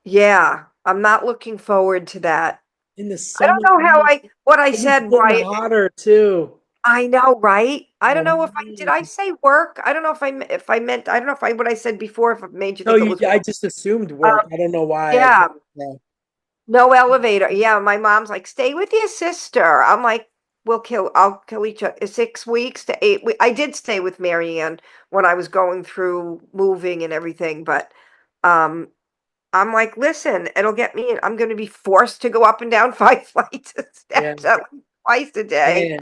Speaker 3: yeah, I'm not looking forward to that.
Speaker 2: In the
Speaker 3: I don't
Speaker 2: summer?
Speaker 3: know what I
Speaker 2: It's
Speaker 3: said
Speaker 2: getting
Speaker 3: right.
Speaker 2: hotter too.
Speaker 3: I know, right? I don't
Speaker 2: Oh,
Speaker 3: know if did I
Speaker 2: man.
Speaker 3: say work? I don't know if I meant, I don't know if what I said before, if it made you
Speaker 2: No,
Speaker 3: think it was
Speaker 2: I
Speaker 3: work.
Speaker 2: just assumed
Speaker 3: Um,
Speaker 2: work. I don't know why.
Speaker 3: yeah,
Speaker 2: Yeah.
Speaker 3: no elevator. Yeah, my mom's like, stay with your sister. I'm like, I'll kill each other. 6 weeks to 8 weeks. I did stay with Marianne when I was going through moving and everything, but um, I'm like, listen, it'll get me. I'm going to be forced to go up and down 5 flights of
Speaker 2: Yeah.
Speaker 3: steps at least twice a day.
Speaker 2: Man.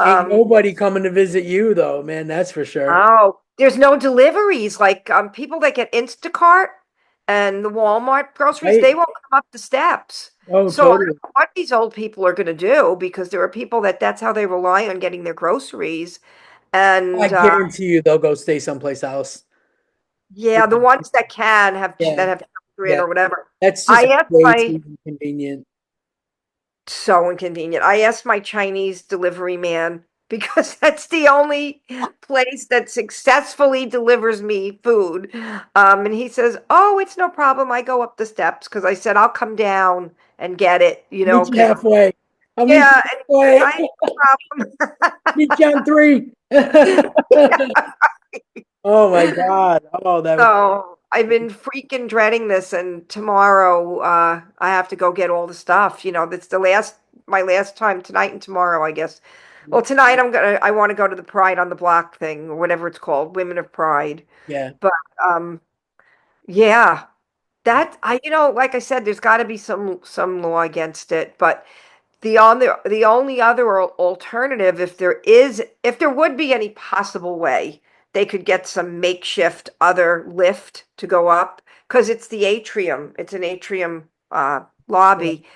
Speaker 2: Ain't
Speaker 3: Um,
Speaker 2: nobody coming to visit you though, man. That's for sure.
Speaker 3: oh, there's no deliveries. Like people that get Instacart and the Walmart groceries,
Speaker 2: Right?
Speaker 3: they won't come up the steps.
Speaker 2: Oh,
Speaker 3: So I
Speaker 2: totally.
Speaker 3: don't know what these old people are going to do because there are people that's how they rely on getting their groceries.
Speaker 2: I
Speaker 3: And
Speaker 2: guarantee you they'll go stay someplace else.
Speaker 3: yeah, the ones that
Speaker 2: Yeah.
Speaker 3: have children
Speaker 2: Yeah.
Speaker 3: or whatever.
Speaker 2: That's
Speaker 3: I
Speaker 2: just
Speaker 3: asked
Speaker 2: way
Speaker 3: my
Speaker 2: too inconvenient.
Speaker 3: So inconvenient. I asked my Chinese delivery man because that's the only place that successfully delivers me food. And he says, "Oh, it's no problem. I go up the steps," because I said I'll come down and get it.
Speaker 2: Meet you
Speaker 3: Because
Speaker 2: halfway. I'll meet
Speaker 3: yeah,
Speaker 2: you
Speaker 3: and
Speaker 2: halfway.
Speaker 3: I ain't no problem.
Speaker 2: Meet you on 3. Oh my God. Oh, that was,
Speaker 3: So I've been freaking dreading this, and tomorrow I have to go get all the stuff. That's my last time tonight and tomorrow, I guess. Well, tonight I want to go to the Pride on the Block thing or whatever it's called, Women of Pride.
Speaker 2: yeah.
Speaker 3: But yeah, that like I said, there's got to be some law against it. But the only other alternative, if there would be any possible way, they could get some makeshift other lift to go up because it's the atrium. It's an atrium
Speaker 2: Yeah.
Speaker 3: lobby.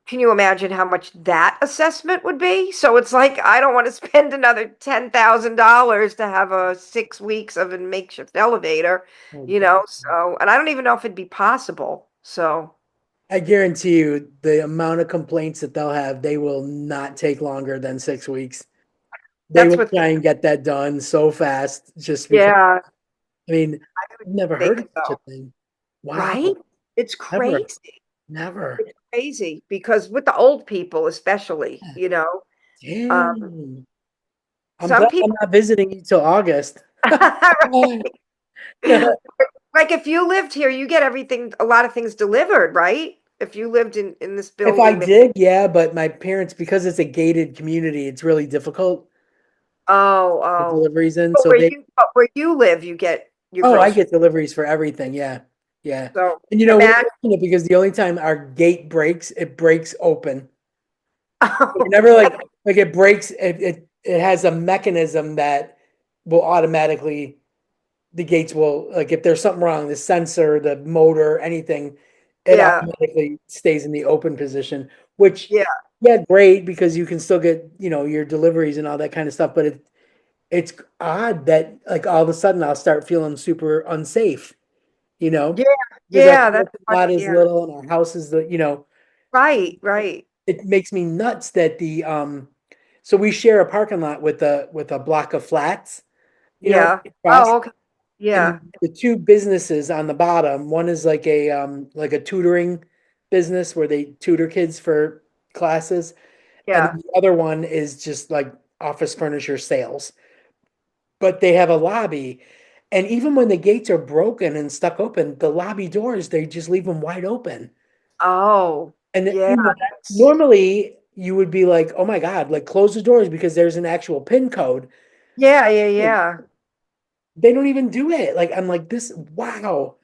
Speaker 3: Can you imagine how much that assessment would be? So it's like I don't want to spend another $10,000 to have a 6 weeks of a makeshift elevator,
Speaker 2: Oh,
Speaker 3: So, and I don't even know if it'd be possible. So
Speaker 2: I guarantee you the amount of complaints that they'll have, they will not take longer than 6 weeks. They
Speaker 3: that's
Speaker 2: will
Speaker 3: what.
Speaker 2: try and get that done so fast just because,
Speaker 3: Yeah,
Speaker 2: I mean,
Speaker 3: I would
Speaker 2: I've never heard
Speaker 3: think
Speaker 2: of such
Speaker 3: so.
Speaker 2: a thing. Wow.
Speaker 3: Right? It's
Speaker 2: Never,
Speaker 3: crazy.
Speaker 2: never.
Speaker 3: It's crazy because with the old people, especially, um,
Speaker 2: Damn. I'm
Speaker 3: some
Speaker 2: glad I'm
Speaker 3: people,
Speaker 2: not visiting you till August.
Speaker 3: like if you lived here, you get a lot of things delivered, right? If you lived in this
Speaker 2: If I
Speaker 3: building,
Speaker 2: did, yeah, but my parents, because it's a gated community, it's really difficult
Speaker 3: oh,
Speaker 2: to get
Speaker 3: oh,
Speaker 2: deliveries in. So they,
Speaker 3: but where you live, you get your
Speaker 2: oh, I
Speaker 3: groceries.
Speaker 2: get deliveries for everything. Yeah. Yeah.
Speaker 3: So
Speaker 2: And we're
Speaker 3: imagine,
Speaker 2: fortunate because the only time our gate breaks, it breaks open. It
Speaker 3: oh,
Speaker 2: never like it breaks, it has a mechanism that will automatically, the gates will, like if there's something wrong, the sensor, the motor, anything, it
Speaker 3: yeah,
Speaker 2: automatically stays in the open position, which,
Speaker 3: yeah,
Speaker 2: yeah, great because you can still get, your deliveries and all that kind of stuff. But it's odd that like all of a sudden I'll start feeling super unsafe,
Speaker 3: yeah,
Speaker 2: because our
Speaker 3: yeah. That's
Speaker 2: parking
Speaker 3: funny.
Speaker 2: lot is
Speaker 3: Yeah,
Speaker 2: little and our house is
Speaker 3: right, right.
Speaker 2: it makes me nuts that so we share a parking lot with a block of flats,
Speaker 3: Yeah.
Speaker 2: across.
Speaker 3: Oh, okay. Yeah,
Speaker 2: And the two businesses on the bottom, one is like a tutoring business where they tutor kids for classes, and
Speaker 3: yeah.
Speaker 2: then the other one is just like office furniture sales. But they have a lobby, and even when the gates are broken and stuck open, the lobby doors, they just leave them wide open.
Speaker 3: Oh,
Speaker 2: And
Speaker 3: yeah. That's
Speaker 2: normally you would be like, "Oh my God, like close the doors because there's an actual pin code."
Speaker 3: yeah, yeah, yeah,
Speaker 2: They don't even do it. Like I'm like this, wow.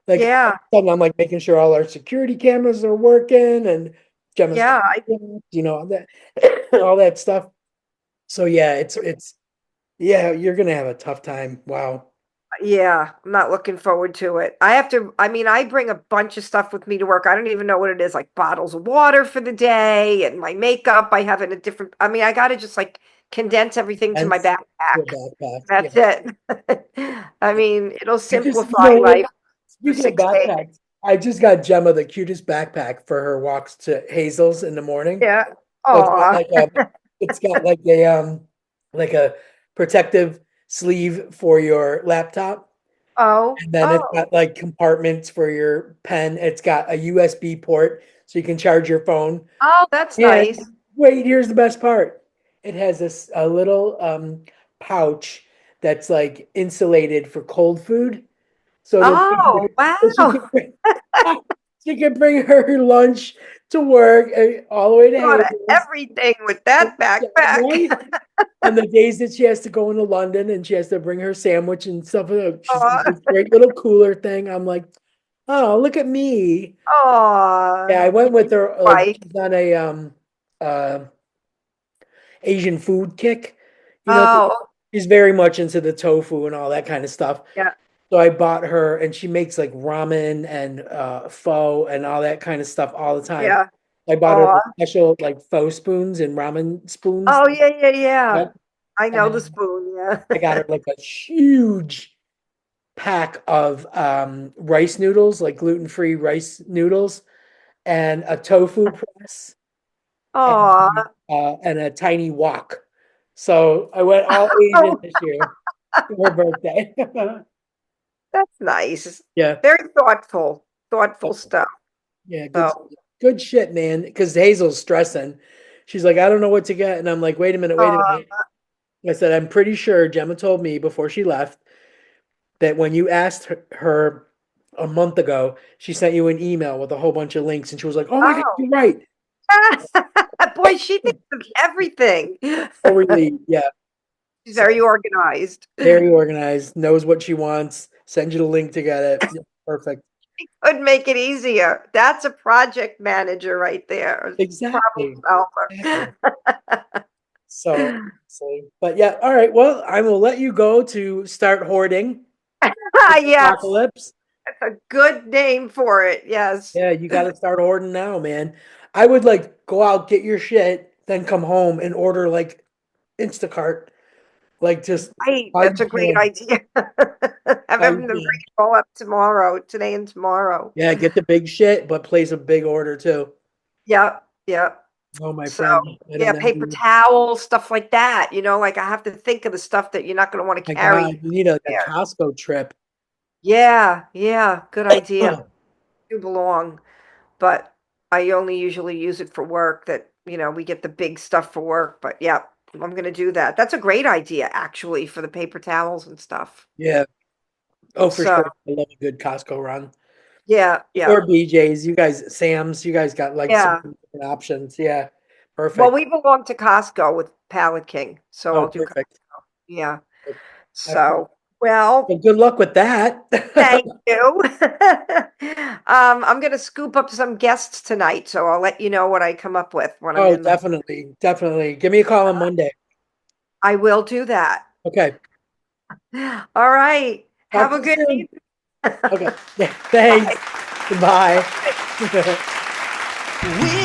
Speaker 2: Like all
Speaker 3: yeah,
Speaker 2: of a sudden I'm like making sure all our security cameras are working and Gemma's,
Speaker 3: yeah.
Speaker 2: all that all that stuff. So yeah, it's yeah, you're gonna have a tough time. Wow.
Speaker 3: Yeah, I'm not looking forward to it. I mean, I bring a bunch of stuff with me to work. I don't even know what it is, like bottles of water for the day and my makeup. I have it in a different, I mean, I got to just like condense everything to
Speaker 2: And
Speaker 3: my backpack.
Speaker 2: your backpack. Yeah.
Speaker 3: That's it. I mean, it'll
Speaker 2: I just,
Speaker 3: simplify life for
Speaker 2: speaking of
Speaker 3: 6 days.
Speaker 2: backpacks, I just got Gemma the cutest backpack for her walks to Hazel's in the morning.
Speaker 3: Yeah.
Speaker 2: So
Speaker 3: Aw.
Speaker 2: it's got like a protective sleeve for your laptop.
Speaker 3: Oh,
Speaker 2: And then it's
Speaker 3: oh,
Speaker 2: got like compartments for your pen. It's got a USB port so you can charge your phone.
Speaker 3: oh, that's
Speaker 2: And
Speaker 3: nice.
Speaker 2: wait, here's the best part. It has a little pouch that's like insulated for cold food. So
Speaker 3: Oh,
Speaker 2: so she
Speaker 3: wow.
Speaker 2: can bring, she can bring her lunch to work all the way to
Speaker 3: Thought of
Speaker 2: Hazel's.
Speaker 3: everything with that
Speaker 2: Yeah, right?
Speaker 3: backpack.
Speaker 2: On the days that she has to go into London and she has to bring her sandwich and stuff, she's got
Speaker 3: Aw.
Speaker 2: this great little cooler thing. I'm like, oh, look at me. Yeah,
Speaker 3: Aw.
Speaker 2: I went with her, like
Speaker 3: Right.
Speaker 2: she's on a uh Asian food kick. You know,
Speaker 3: Oh,
Speaker 2: she's very much into the tofu and all that kind of stuff.
Speaker 3: yeah,
Speaker 2: So I bought her, and she makes like ramen and pho and all that kind of stuff all the time.
Speaker 3: yeah.
Speaker 2: I bought her
Speaker 3: Aw.
Speaker 2: the special like pho spoons and ramen spoons.
Speaker 3: Oh, yeah, yeah, yeah.
Speaker 2: Yep.
Speaker 3: I know the
Speaker 2: And
Speaker 3: spoon, yeah.
Speaker 2: I got her like a huge pack of rice noodles, like gluten-free rice noodles, and a tofu press
Speaker 3: Aw.
Speaker 2: and a tiny wok. So I went all Asian
Speaker 3: Oh,
Speaker 2: this year for her birthday.
Speaker 3: that's nice.
Speaker 2: Yeah.
Speaker 3: Very thoughtful stuff.
Speaker 2: Yeah, good,
Speaker 3: So,
Speaker 2: good shit, man. Because Hazel's stressing. She's like, I don't know what to get, and I'm like, wait a minute, wait a
Speaker 3: uh,
Speaker 2: minute. I said, I'm pretty sure Gemma told me before she left that when you asked her a month ago, she sent you an email with a whole bunch of links, and she was like, oh my God,
Speaker 3: oh,
Speaker 2: you're right.
Speaker 3: boy, she thinks of everything.
Speaker 2: So relieved. Yeah.
Speaker 3: She's
Speaker 2: So
Speaker 3: very organized.
Speaker 2: very organized, knows what she wants, send you the link to get it. Yeah, perfect.
Speaker 3: Could make it easier. That's a project manager right there.
Speaker 2: Exactly.
Speaker 3: Problem
Speaker 2: Exactly.
Speaker 3: solver.
Speaker 2: So, but yeah, all right. Well, I will let you go to start hoarding.
Speaker 3: Yes,
Speaker 2: Apocalypse.
Speaker 3: that's a good name for it. Yes.
Speaker 2: Yeah, you got to start hoarding now, man. I would like go out, get your shit, then come home and order like Instacart, like just
Speaker 3: Right.
Speaker 2: how
Speaker 3: That's
Speaker 2: you
Speaker 3: a great
Speaker 2: can,
Speaker 3: idea. Have
Speaker 2: how
Speaker 3: them
Speaker 2: you
Speaker 3: bring
Speaker 2: can.
Speaker 3: it all up tomorrow, today and tomorrow.
Speaker 2: Yeah, get the big shit, but place a big order too.
Speaker 3: Yep. Yep.
Speaker 2: Oh, my
Speaker 3: So,
Speaker 2: friend, I
Speaker 3: yeah,
Speaker 2: don't
Speaker 3: paper
Speaker 2: know.
Speaker 3: towels, stuff like that. Like I have to think of the stuff that you're not going to want to
Speaker 2: My
Speaker 3: carry
Speaker 2: God, you need a
Speaker 3: there.
Speaker 2: Costco trip.
Speaker 3: Yeah. Yeah. Good idea. Do belong, but I only usually use it for work we get the big stuff for work. But yeah, I'm going to do that. That's a great idea, actually, for the paper towels and stuff.
Speaker 2: Yeah. Oh, for
Speaker 3: So,
Speaker 2: sure. I love a good Costco run.
Speaker 3: yeah. Yeah.
Speaker 2: Or BJ's. You guys, Sam's, you guys got like so
Speaker 3: Yeah.
Speaker 2: many different options. Yeah.
Speaker 3: Well,
Speaker 2: Perfect.
Speaker 3: we belong to Costco with Pallet King, so
Speaker 2: Oh,
Speaker 3: I'll do,
Speaker 2: perfect.
Speaker 3: yeah.
Speaker 2: Excellent.
Speaker 3: So, well,
Speaker 2: Well, good luck with that.
Speaker 3: thank you. I'm going to scoop up some guests tonight, so I'll let you know what I come up with when I'm
Speaker 2: Oh,
Speaker 3: in the.
Speaker 2: definitely. Definitely. Give me a call on Monday.
Speaker 3: I will do that.
Speaker 2: Okay.
Speaker 3: All right.
Speaker 2: Talk
Speaker 3: Have
Speaker 2: to
Speaker 3: a
Speaker 2: you
Speaker 3: good
Speaker 2: soon.
Speaker 3: evening.
Speaker 2: Okay. Yeah. Thanks. Bye.
Speaker 3: Bye.
Speaker 5: We